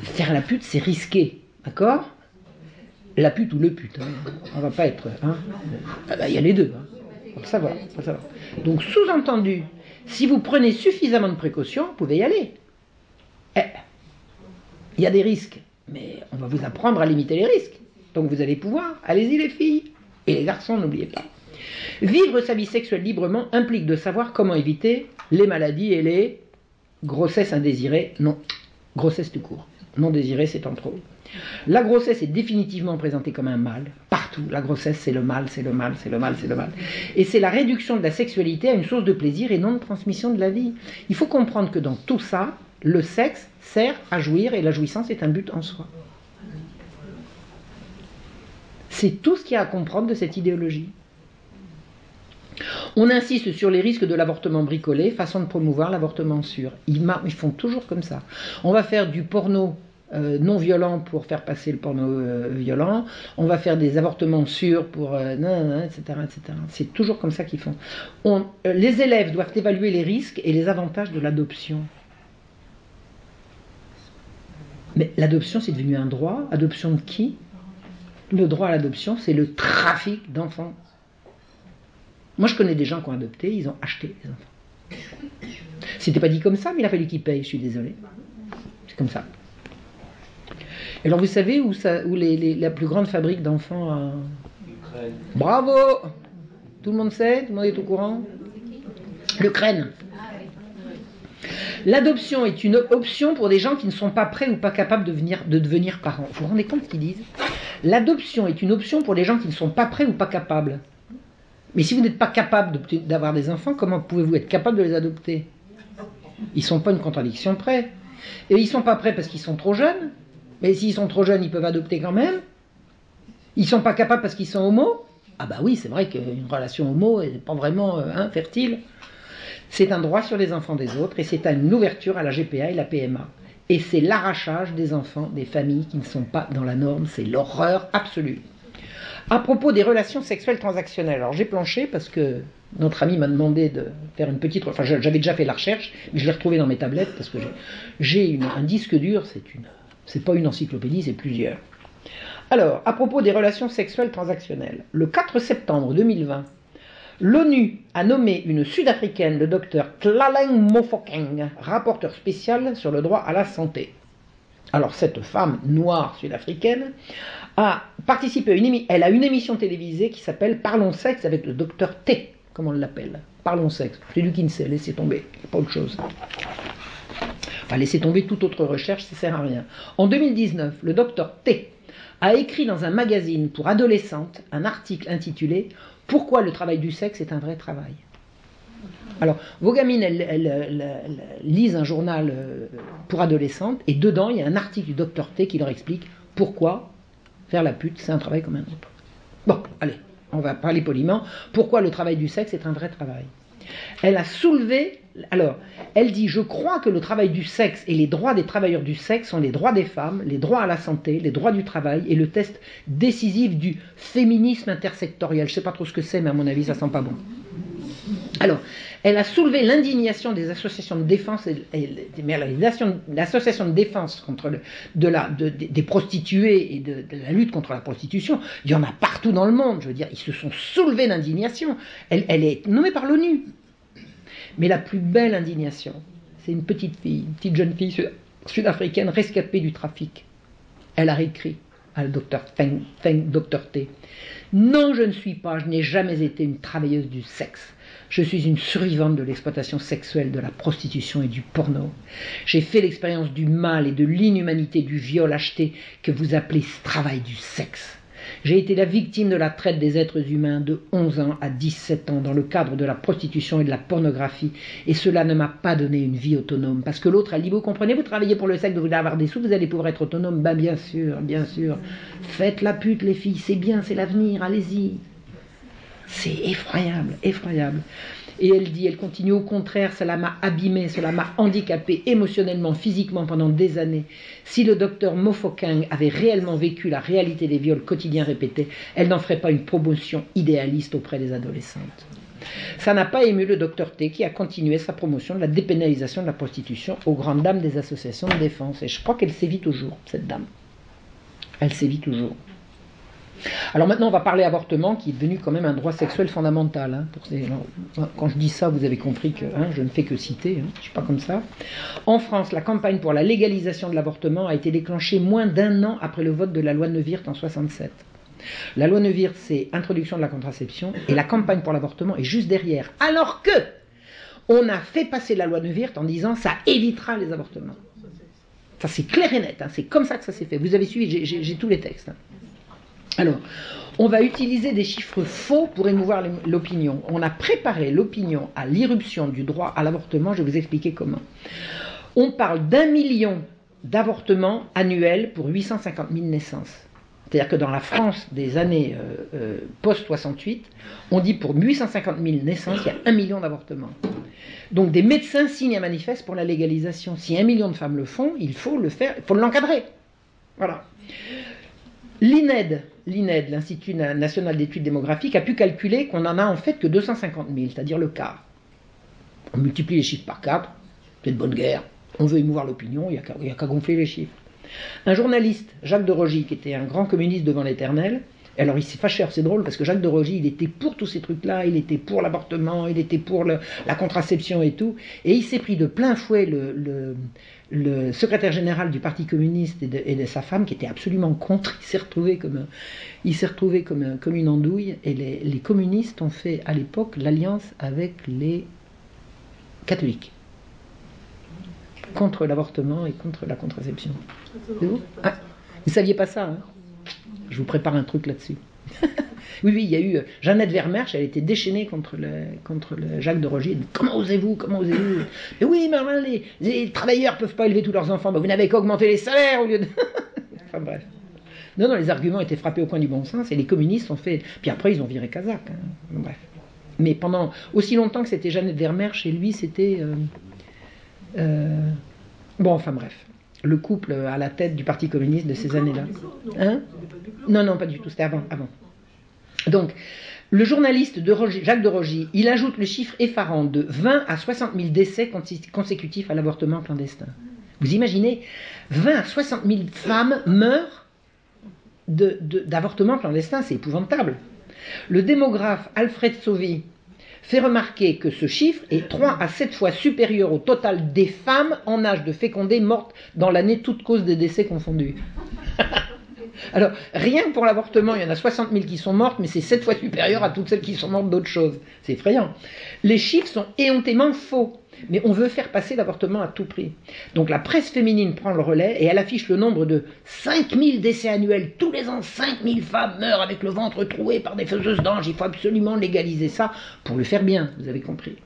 faire la pute, c'est risqué. D'accord? La pute ou le pute. Hein. On va pas être... Hein. Il y a les deux. Hein. Faut le savoir. Donc, sous-entendu, si vous prenez suffisamment de précautions, vous pouvez y aller. Il y a des risques, mais on va vous apprendre à limiter les risques. Donc vous allez pouvoir. Allez-y les filles. Et les garçons, n'oubliez pas. Vivre sa vie sexuelle librement implique de savoir comment éviter les maladies et les grossesses indésirées. Non, grossesse tout court. Non désirée, c'est en trop. La grossesse est définitivement présentée comme un mal. Partout, la grossesse, c'est le mal, c'est le mal, c'est le mal, c'est le mal. Et c'est la réduction de la sexualité à une source de plaisir et non de transmission de la vie. Il faut comprendre que dans tout ça, le sexe sert à jouir et la jouissance est un but en soi. C'est tout ce qu'il y a à comprendre de cette idéologie. On insiste sur les risques de l'avortement bricolé, façon de promouvoir l'avortement sûr. Ils font toujours comme ça. On va faire du porno non violent pour faire passer le porno violent. On va faire des avortements sûrs pour... etc., etc. C'est toujours comme ça qu'ils font. Les élèves doivent évaluer les risques et les avantages de l'adoption. Mais l'adoption, c'est devenu un droit. Adoption de qui? Le droit à l'adoption, c'est le trafic d'enfants. Moi, je connais des gens qui ont adopté, ils ont acheté des enfants. C'était pas dit comme ça, mais il a fallu qu'ils payent, je suis désolé. C'est comme ça. Et alors, vous savez où la plus grande fabrique d'enfants a... L'Ukraine. Bravo! Tout le monde sait? Tout le monde est au courant? L'Ukraine. L'adoption est une option pour des gens qui ne sont pas prêts ou pas capables de devenir parents. Vous vous rendez compte ce qu'ils disent? L'adoption est une option pour les gens qui ne sont pas prêts ou pas capables. Mais si vous n'êtes pas capable d'avoir des enfants, comment pouvez-vous être capable de les adopter? Ils ne sont pas une contradiction près. Et ils ne sont pas prêts parce qu'ils sont trop jeunes. Mais s'ils sont trop jeunes, ils peuvent adopter quand même. Ils ne sont pas capables parce qu'ils sont homo. Ah bah oui, c'est vrai qu'une relation homo n'est pas vraiment fertile. C'est un droit sur les enfants des autres et c'est une ouverture à la GPA et la PMA. Et c'est l'arrachage des enfants des familles qui ne sont pas dans la norme. C'est l'horreur absolue. À propos des relations sexuelles transactionnelles, alors j'ai planché parce que notre ami m'a demandé de faire une petite... Enfin, j'avais déjà fait la recherche, mais je l'ai retrouvé dans mes tablettes parce que j'ai un disque dur, c'est pas une encyclopédie, c'est plusieurs. Alors, à propos des relations sexuelles transactionnelles, le 4 septembre 2020, l'ONU a nommé une Sud-Africaine, le docteur Tlaleng Mofokeng, rapporteur spécial sur le droit à la santé. Alors, cette femme noire sud-africaine a participé elle a une émission télévisée qui s'appelle Parlons sexe avec le docteur T, comme on l'appelle. Parlons sexe. C'est lui qui ne sait, laissez tomber, pas autre chose. Enfin, laissez tomber toute autre recherche, ça ne sert à rien. En 2019, le docteur T a écrit dans un magazine pour adolescentes un article intitulé « Pourquoi le travail du sexe est un vrai travail ». Alors, vos gamines, elles lisent un journal pour adolescentes, et dedans, il y a un article du docteur T qui leur explique pourquoi faire la pute, c'est un travail comme un autre. Bon, allez, on va parler poliment. Pourquoi le travail du sexe est un vrai travail? Elle a soulevé, alors, elle dit « Je crois que le travail du sexe et les droits des travailleurs du sexe sont les droits des femmes, les droits à la santé, les droits du travail et le test décisif du féminisme intersectoriel. » Je ne sais pas trop ce que c'est, mais à mon avis, ça sent pas bon. Alors, elle a soulevé l'indignation des associations de défense, l'association de défense contre des prostituées et de la lutte contre la prostitution. Il y en a partout dans le monde, je veux dire, ils se sont soulevés d'indignation. Elle est nommée par l'ONU. Mais la plus belle indignation, c'est une petite jeune fille sud-africaine rescapée du trafic. Elle a écrit à le docteur T. « Non, je n'ai jamais été une travailleuse du sexe. Je suis une survivante de l'exploitation sexuelle, de la prostitution et du porno. J'ai fait l'expérience du mal et de l'inhumanité du viol acheté que vous appelez travail du sexe. J'ai été la victime de la traite des êtres humains de 11 ans à 17 ans dans le cadre de la prostitution et de la pornographie et cela ne m'a pas donné une vie autonome. Parce que l'autre, elle dit, vous comprenez, vous travaillez pour le sexe, vous voulez avoir des sous, vous allez pouvoir être autonome. Ben bien sûr, bien sûr. Faites la pute les filles, c'est bien, c'est l'avenir, allez-y. C'est effroyable, effroyable. Et elle dit, elle continue, au contraire, cela m'a abîmée, cela m'a handicapée émotionnellement, physiquement pendant des années. Si le docteur Mofokeng avait réellement vécu la réalité des viols quotidiens répétés, elle n'en ferait pas une promotion idéaliste auprès des adolescentes. Ça n'a pas ému le docteur T qui a continué sa promotion de la dépénalisation de la prostitution aux grandes dames des associations de défense. Et je crois qu'elle sévit toujours, cette dame. Elle sévit toujours. Alors maintenant, on va parler avortement, qui est devenu quand même un droit sexuel fondamental. Hein, pour ces... Quand je dis ça, vous avez compris que je ne fais que citer, je ne suis pas comme ça. En France, la campagne pour la légalisation de l'avortement a été déclenchée moins d'un an après le vote de la loi Neuwirth en 1967. La loi Neuwirth, c'est introduction de la contraception, et la campagne pour l'avortement est juste derrière. Alors que on a fait passer la loi Neuwirth en disant ça évitera les avortements. Ça c'est clair et net, c'est comme ça que ça s'est fait. Vous avez suivi, j'ai tous les textes. Alors, on va utiliser des chiffres faux pour émouvoir l'opinion. On a préparé l'opinion à l'irruption du droit à l'avortement, je vais vous expliquer comment. On parle d'1 million d'avortements annuels pour 850 000 naissances. C'est-à-dire que dans la France des années post-68, on dit pour 850 000 naissances, il y a 1 million d'avortements. Donc des médecins signent un manifeste pour la légalisation. Si 1 million de femmes le font, il faut le faire, il faut l'encadrer. Voilà. L'INED, l'Institut national d'études démographiques, a pu calculer qu'on n'en a en fait que 250 000, c'est-à-dire le quart. On multiplie les chiffres par 4, c'est de bonne guerre, on veut émouvoir l'opinion, il n'y a qu'à gonfler les chiffres. Un journaliste, Jacques de Rogy, qui était un grand communiste devant l'Éternel, alors il s'est fâché, c'est drôle, parce que Jacques de Rogy, il était pour tous ces trucs-là, il était pour l'avortement, il était pour la contraception et tout, et il s'est pris de plein fouet le secrétaire général du Parti communiste et de sa femme, qui était absolument contre. Il s'est retrouvé comme une andouille, et les communistes ont fait à l'époque l'alliance avec les catholiques, contre l'avortement et contre la contraception. C'est vous ne saviez pas ça, hein? Je vous prépare un truc là-dessus. Oui, il y a eu Jeannette Vermersch, elle était déchaînée contre le Jacques de Rogy. Comment osez-vous? Mais oui, mais les travailleurs ne peuvent pas élever tous leurs enfants. Ben, vous n'avez qu'à augmenter les salaires au lieu de... Enfin bref. Non, les arguments étaient frappés au coin du bon sens et les communistes ont fait... Puis après, ils ont viré Kazakh. Hein. Bref. Mais pendant aussi longtemps que c'était Jeannette Vermersch, et lui, c'était... Bon, enfin bref. Le couple à la tête du Parti communiste de ces années-là. Hein? Non, pas du tout, c'était avant. Donc, le journaliste Jacques de Rogy, il ajoute le chiffre effarant de 20 à 60 000 décès consécutifs à l'avortement clandestin. Vous imaginez, 20 à 60 000 femmes meurent d'avortement clandestin, c'est épouvantable. Le démographe Alfred Sauvy fait remarquer que ce chiffre est 3 à 7 fois supérieur au total des femmes en âge de féconder mortes dans l'année, toutes causes des décès confondus. Alors, rien que pour l'avortement, il y en a 60 000 qui sont mortes, mais c'est 7 fois supérieur à toutes celles qui sont mortes d'autres choses. C'est effrayant. Les chiffres sont éhontément faux, mais on veut faire passer l'avortement à tout prix. Donc la presse féminine prend le relais et elle affiche le nombre de 5 000 décès annuels. Tous les ans, 5 000 femmes meurent avec le ventre troué par des faiseuses d'anges. Il faut absolument légaliser ça pour le faire bien, vous avez compris.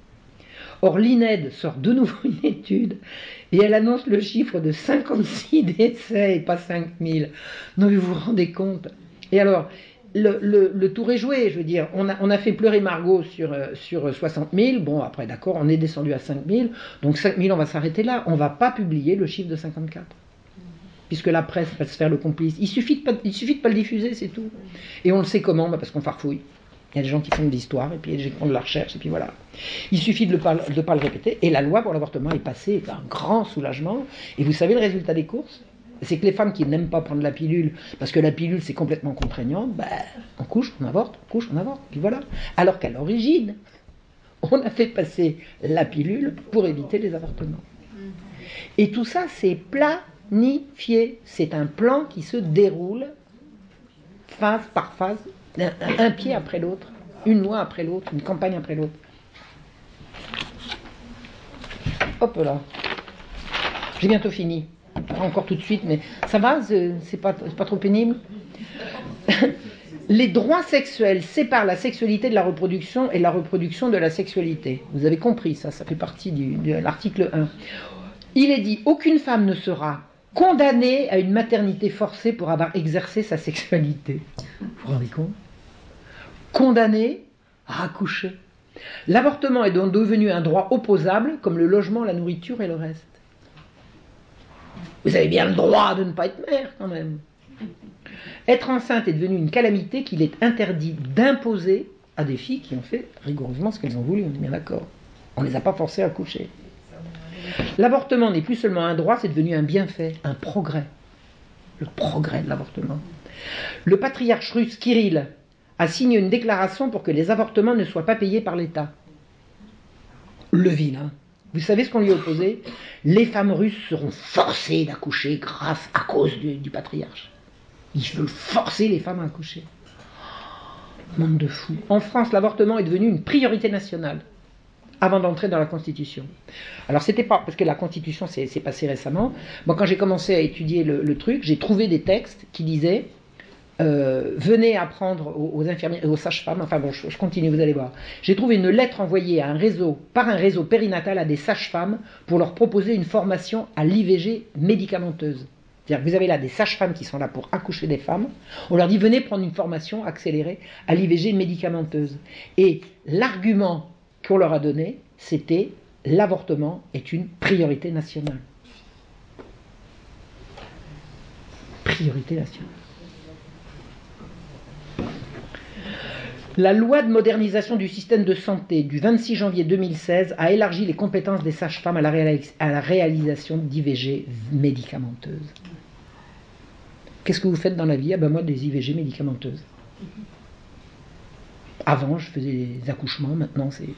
Or, l'INED sort de nouveau une étude et elle annonce le chiffre de 56 décès et pas 5 000. Non, mais vous vous rendez compte? Et alors, le tour est joué, je veux dire. On a fait pleurer Margot sur 60 000. Bon, après, d'accord, on est descendu à 5 000. Donc 5 000, on va s'arrêter là. On ne va pas publier le chiffre de 54. Puisque la presse va se faire le complice. Il suffit de pas le diffuser, c'est tout. Et on le sait comment? Parce qu'on farfouille. Il y a des gens qui font de l'histoire, et puis il y a des gens qui font de la recherche, et puis voilà. Il suffit de ne pas le répéter. Et la loi pour l'avortement est passée, c'est un grand soulagement. Et vous savez le résultat des courses? C'est que les femmes qui n'aiment pas prendre la pilule, parce que la pilule c'est complètement contraignant, ben, on couche, on avorte, on couche, on avorte, puis voilà. Alors qu'à l'origine, on a fait passer la pilule pour éviter les avortements. Et tout ça, c'est planifié. C'est un plan qui se déroule phase par phase, un pied après l'autre, une loi après l'autre, une campagne après l'autre. Hop là. J'ai bientôt fini. Pas encore tout de suite, mais ça va, c'est pas trop pénible. Les droits sexuels séparent la sexualité de la reproduction et la reproduction de la sexualité. Vous avez compris ça, ça fait partie de l'article 1. Il est dit, aucune femme ne sera condamnée à une maternité forcée pour avoir exercé sa sexualité. Vous vous rendez compte? Condamnée à accoucher. L'avortement est donc devenu un droit opposable, comme le logement, la nourriture et le reste. Vous avez bien le droit de ne pas être mère, quand même. Être enceinte est devenu une calamité qu'il est interdit d'imposer à des filles qui ont fait rigoureusement ce qu'elles ont voulu, on est bien d'accord. On ne les a pas forcées à accoucher. L'avortement n'est plus seulement un droit, c'est devenu un bienfait, un progrès. Le progrès de l'avortement. Le patriarche russe Kirill a signé une déclaration pour que les avortements ne soient pas payés par l'État. Le vilain. Vous savez ce qu'on lui a opposé? Les femmes russes seront forcées d'accoucher à cause du patriarche. Ils veulent forcer les femmes à accoucher. Monde de fous. En France, l'avortement est devenu une priorité nationale avant d'entrer dans la Constitution. Alors c'était pas, parce que la Constitution s'est passée récemment. Moi quand j'ai commencé à étudier le truc, j'ai trouvé des textes qui disaient venez apprendre aux infirmières et aux sages-femmes, enfin bon, je continue, vous allez voir. J'ai trouvé une lettre envoyée par un réseau périnatal à des sages-femmes pour leur proposer une formation à l'IVG médicamenteuse. C'est-à-dire que vous avez là des sages-femmes qui sont là pour accoucher des femmes, on leur dit venez prendre une formation accélérée à l'IVG médicamenteuse. Et l'argument qu'on leur a donné, c'était l'avortement est une priorité nationale. Priorité nationale. La loi de modernisation du système de santé du 26 janvier 2016 a élargi les compétences des sages-femmes à la réalisation d'IVG médicamenteuses. Qu'est-ce que vous faites dans la vie? Ah ben moi, des IVG médicamenteuses. Avant, je faisais des accouchements, maintenant c'est...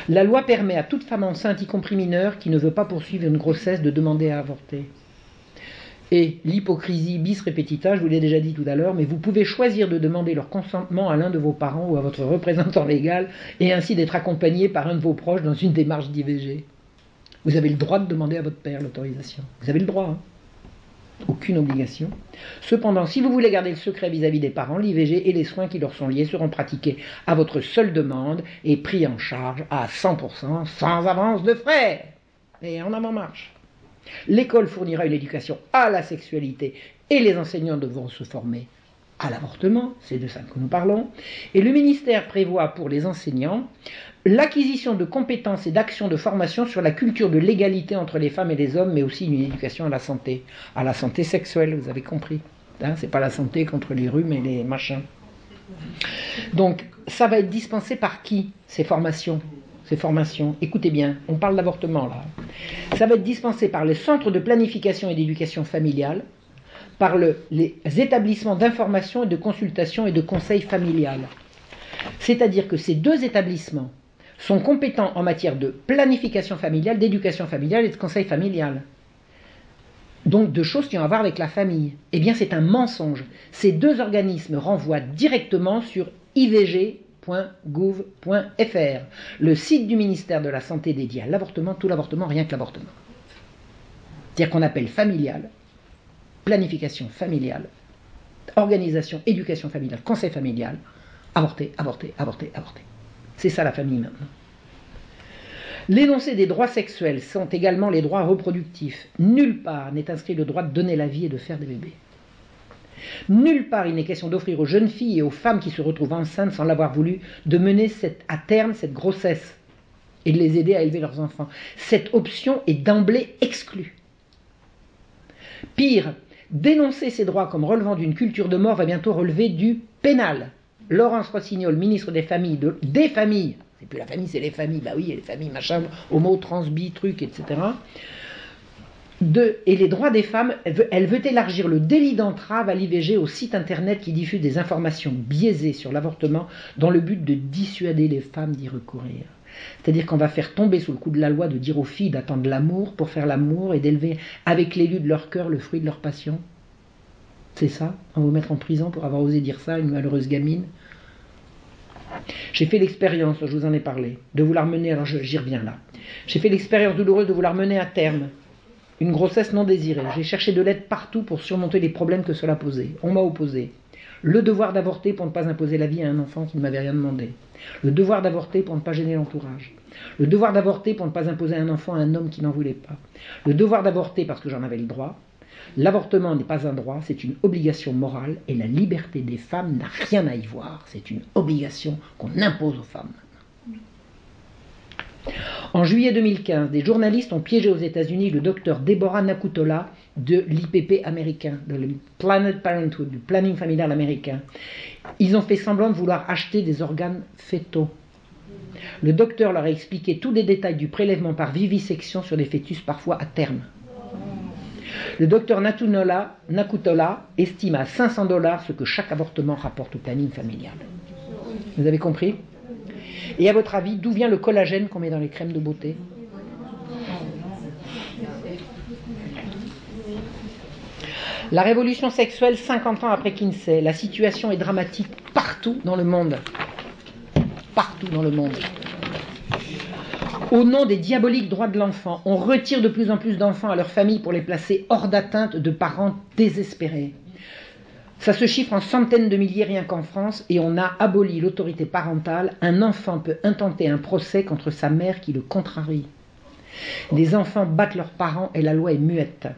La loi permet à toute femme enceinte, y compris mineure, qui ne veut pas poursuivre une grossesse, de demander à avorter. Et l'hypocrisie bis repetita, je vous l'ai déjà dit tout à l'heure, mais vous pouvez choisir de demander leur consentement à l'un de vos parents ou à votre représentant légal, et ainsi d'être accompagné par un de vos proches dans une démarche d'IVG. Vous avez le droit de demander à votre père l'autorisation. Vous avez le droit, hein. Aucune obligation. Cependant, si vous voulez garder le secret vis-à-vis des parents, l'IVG et les soins qui leur sont liés seront pratiqués à votre seule demande et pris en charge à 100% sans avance de frais. Et on en marche. L'école fournira une éducation à la sexualité et les enseignants devront se former à l'avortement, c'est de ça que nous parlons. Et le ministère prévoit pour les enseignants l'acquisition de compétences et d'actions de formation sur la culture de l'égalité entre les femmes et les hommes, mais aussi une éducation à la santé sexuelle, vous avez compris. Hein, c'est pas la santé contre les rhumes et les machins. Donc, ça va être dispensé par qui, ces formations? Écoutez bien, on parle d'avortement là. Ça va être dispensé par les centres de planification et d'éducation familiale, par les établissements d'information et de consultation et de conseil familial. C'est-à-dire que ces deux établissements sont compétents en matière de planification familiale, d'éducation familiale et de conseil familial. Donc de choses qui ont à voir avec la famille. Eh bien c'est un mensonge. Ces deux organismes renvoient directement sur ivg.gouv.fr, le site du ministère de la Santé dédié à l'avortement, tout l'avortement, rien que l'avortement. C'est-à-dire qu'on appelle familial, planification familiale, organisation, éducation familiale, conseil familial, avorter. C'est ça la famille maintenant. L'énoncé des droits sexuels sont également les droits reproductifs. Nulle part n'est inscrit le droit de donner la vie et de faire des bébés. Nulle part il n'est question d'offrir aux jeunes filles et aux femmes qui se retrouvent enceintes sans l'avoir voulu de mener à terme cette grossesse et de les aider à élever leurs enfants. Cette option est d'emblée exclue. Pire, dénoncer ces droits comme relevant d'une culture de mort va bientôt relever du pénal. Laurence Rossignol, ministre des familles, c'est plus la famille, c'est les familles, bah oui, les familles, machin, homo, trans, bi, truc, etc. Et les droits des femmes, elle veut élargir le délit d'entrave à l'IVG aux sites internet qui diffusent des informations biaisées sur l'avortement dans le but de dissuader les femmes d'y recourir. C'est-à-dire qu'on va faire tomber sous le coup de la loi de dire aux filles d'attendre l'amour pour faire l'amour et d'élever avec l'élu de leur cœur le fruit de leur passion. C'est ça? On va vous mettre en prison pour avoir osé dire ça à une malheureuse gamine. J'ai fait l'expérience, je vous en ai parlé, de vouloir mener, alors j'y reviens là. J'ai fait l'expérience douloureuse de vouloir mener à terme une grossesse non désirée. J'ai cherché de l'aide partout pour surmonter les problèmes que cela posait. On m'a opposé. Le devoir d'avorter pour ne pas imposer la vie à un enfant qui ne m'avait rien demandé. Le devoir d'avorter pour ne pas gêner l'entourage. Le devoir d'avorter pour ne pas imposer un enfant à un homme qui n'en voulait pas. Le devoir d'avorter parce que j'en avais le droit. L'avortement n'est pas un droit, c'est une obligation morale et la liberté des femmes n'a rien à y voir. C'est une obligation qu'on impose aux femmes. En juillet 2015, des journalistes ont piégé aux États-Unis le docteur Deborah Nakutola de l'IPP américain, de Planned Parenthood, du planning familial américain. Ils ont fait semblant de vouloir acheter des organes fœtaux. Le docteur leur a expliqué tous les détails du prélèvement par vivisection sur des fœtus parfois à terme. Le docteur Nakutola estime à $500 ce que chaque avortement rapporte au planning familial. Vous avez compris? Et à votre avis, d'où vient le collagène qu'on met dans les crèmes de beauté? La révolution sexuelle, 50 ans après Kinsey, la situation est dramatique partout dans le monde. Partout dans le monde. Au nom des diaboliques droits de l'enfant, on retire de plus en plus d'enfants à leur famille pour les placer hors d'atteinte de parents désespérés. Ça se chiffre en centaines de milliers rien qu'en France et on a aboli l'autorité parentale. Un enfant peut intenter un procès contre sa mère qui le contrarie. Les enfants battent leurs parents et la loi est muette.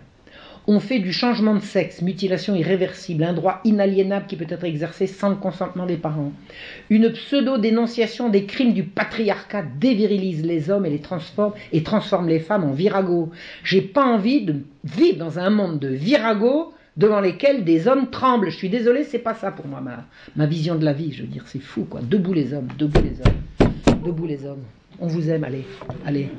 On fait du changement de sexe, mutilation irréversible, un droit inaliénable qui peut être exercé sans le consentement des parents. Une pseudo-dénonciation des crimes du patriarcat dévirilise les hommes et les transforme les femmes en viragos. J'ai pas envie de vivre dans un monde de viragos devant lesquels des hommes tremblent. Je suis désolé, c'est pas ça pour moi, ma vision de la vie. Je veux dire, c'est fou, quoi. Debout les hommes, debout les hommes, debout les hommes. On vous aime, allez, allez.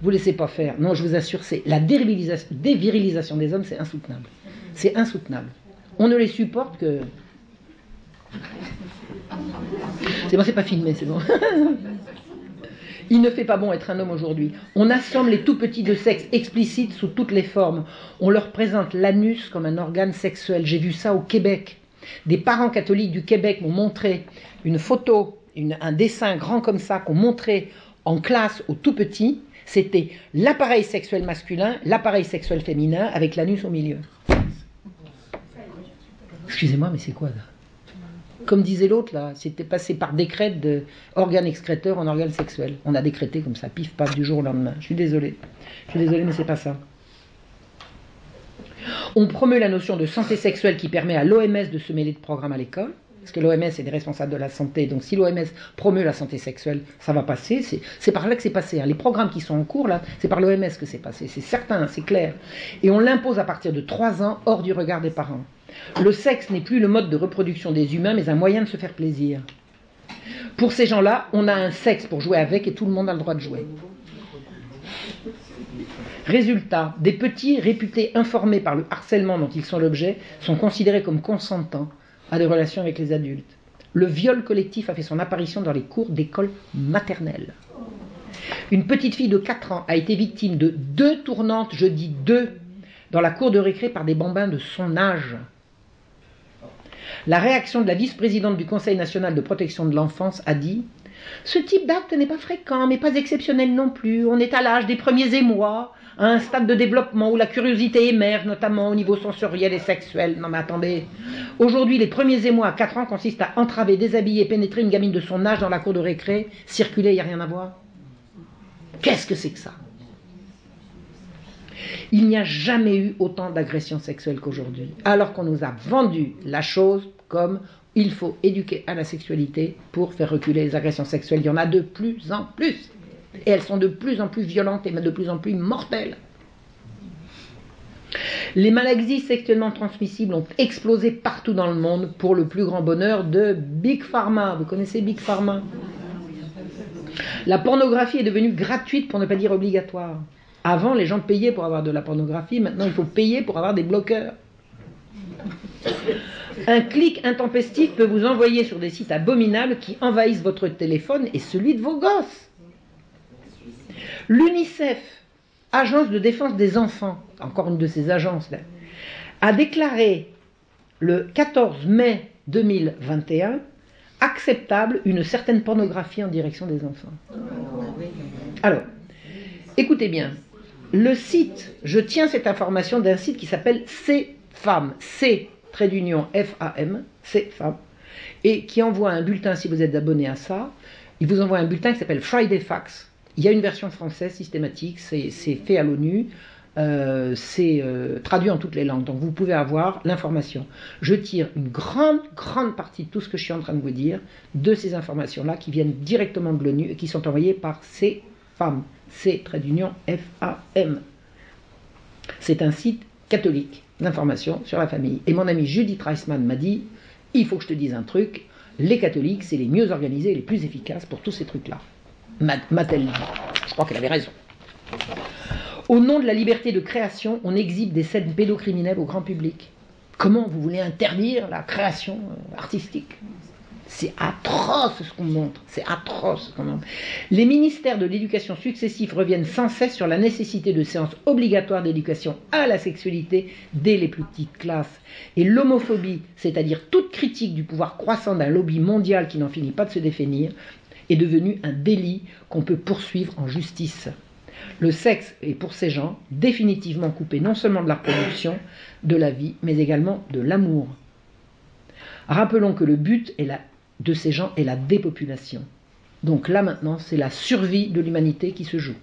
Vous laissez pas faire. Non, je vous assure, c'est la dévirilisation des hommes, c'est insoutenable. C'est insoutenable. On ne les supporte que... C'est bon, c'est pas filmé, c'est bon. Il ne fait pas bon être un homme aujourd'hui. On assomme les tout petits de sexe explicite sous toutes les formes. On leur présente l'anus comme un organe sexuel. J'ai vu ça au Québec. Des parents catholiques du Québec m'ont montré une photo, un dessin grand comme ça, qu'on montrait en classe aux tout petits. C'était l'appareil sexuel masculin, l'appareil sexuel féminin avec l'anus au milieu. Excusez-moi, mais c'est quoi là? Comme disait l'autre, là, c'était passé par décret de organe excréteur en organe sexuel. On a décrété comme ça, pif, paf, du jour au lendemain. Je suis désolé, mais c'est pas ça. On promeut la notion de santé sexuelle qui permet à l'OMS de se mêler de programmes à l'école. Parce que l'OMS est des responsables de la santé, donc si l'OMS promeut la santé sexuelle, ça va passer, c'est par là que c'est passé. Hein. Les programmes qui sont en cours, là, c'est par l'OMS que c'est passé, c'est certain, c'est clair. Et on l'impose à partir de 3 ans, hors du regard des parents. Le sexe n'est plus le mode de reproduction des humains, mais un moyen de se faire plaisir. Pour ces gens-là, on a un sexe pour jouer avec et tout le monde a le droit de jouer. Résultat, des petits réputés informés par le harcèlement dont ils sont l'objet sont considérés comme consentants à des relations avec les adultes. Le viol collectif a fait son apparition dans les cours d'école maternelle. Une petite fille de 4 ans a été victime de 2 tournantes, je dis 2, dans la cour de récré par des bambins de son âge. La réaction de la vice-présidente du Conseil national de protection de l'enfance a dit « Ce type d'acte n'est pas fréquent, mais pas exceptionnel non plus. On est à l'âge des premiers émois, à un stade de développement où la curiosité émerge, notamment au niveau sensoriel et sexuel. Non mais attendez, aujourd'hui les premiers émois à 4 ans consistent à entraver, déshabiller, pénétrer une gamine de son âge dans la cour de récré, circuler, il n'y a rien à voir. Qu'est-ce que c'est que ça? Il n'y a jamais eu autant d'agressions sexuelles qu'aujourd'hui, alors qu'on nous a vendu la chose comme il faut éduquer à la sexualité pour faire reculer les agressions sexuelles. Il y en a de plus en plus. Et elles sont de plus en plus violentes et de plus en plus mortelles. Les maladies sexuellement transmissibles ont explosé partout dans le monde pour le plus grand bonheur de Big Pharma. Vous connaissez Big Pharma? La pornographie est devenue gratuite pour ne pas dire obligatoire. Avant, les gens payaient pour avoir de la pornographie. Maintenant, il faut payer pour avoir des bloqueurs. Un clic intempestif peut vous envoyer sur des sites abominables qui envahissent votre téléphone et celui de vos gosses. L'UNICEF, Agence de défense des enfants, encore une de ces agences-là, a déclaré le 14 mai 2021 acceptable une certaine pornographie en direction des enfants. Alors, écoutez bien, le site, je tiens cette information d'un site qui s'appelle C-Fam, C-F-A-M, C-Fam, et qui envoie un bulletin, si vous êtes abonné à ça, il vous envoie un bulletin qui s'appelle Friday Facts. Il y a une version française systématique, c'est fait à l'ONU, c'est traduit en toutes les langues, donc vous pouvez avoir l'information. Je tire une grande partie de tout ce que je suis en train de vous dire de ces informations-là qui viennent directement de l'ONU et qui sont envoyées par C-Fam, C-F-A-M. C'est un site catholique d'information sur la famille. Et mon amie Judith Reisman m'a dit, il faut que je te dise un truc, les catholiques, c'est les mieux organisés et les plus efficaces pour tous ces trucs-là. M'a-t-elle dit. Je crois qu'elle avait raison. Au nom de la liberté de création, on exhibe des scènes pédocriminelles au grand public. Comment vous voulez interdire la création artistique? C'est atroce ce qu'on montre. C'est atroce ce qu'on montre. Les ministères de l'éducation successifs reviennent sans cesse sur la nécessité de séances obligatoires d'éducation à la sexualité dès les plus petites classes. Et l'homophobie, c'est-à-dire toute critique du pouvoir croissant d'un lobby mondial qui n'en finit pas de se définir, est devenu un délit qu'on peut poursuivre en justice. Le sexe est pour ces gens définitivement coupé non seulement de la reproduction, de la vie, mais également de l'amour. Rappelons que le but de ces gens est la dépopulation. Donc là maintenant, c'est la survie de l'humanité qui se joue.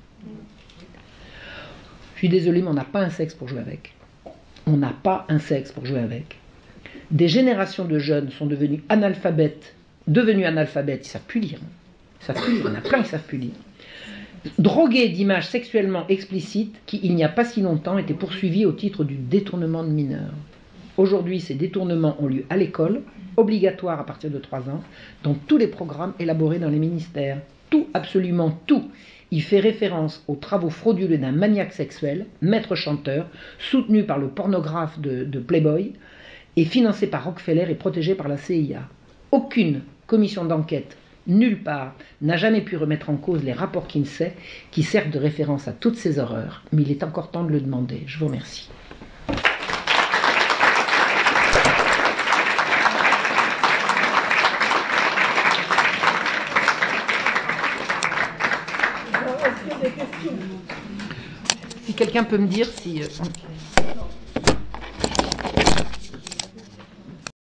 Je suis désolé, mais on n'a pas un sexe pour jouer avec. On n'a pas un sexe pour jouer avec. Des générations de jeunes sont devenus analphabètes, ils ne savent plus lire. Il y en a plein qui ne savent plus lire. Drogués d'images sexuellement explicites qui, il n'y a pas si longtemps, étaient poursuivis au titre du détournement de mineurs. Aujourd'hui, ces détournements ont lieu à l'école, obligatoires à partir de 3 ans, dans tous les programmes élaborés dans les ministères. Tout, absolument tout, y fait référence aux travaux frauduleux d'un maniaque sexuel, maître chanteur, soutenu par le pornographe de Playboy, et financé par Rockefeller et protégé par la CIA. Aucune commission d'enquête nulle part n'a jamais pu remettre en cause les rapports Kinsey qui servent de référence à toutes ces horreurs, mais il est encore temps de le demander. Je vous remercie. Si quelqu'un peut me dire si...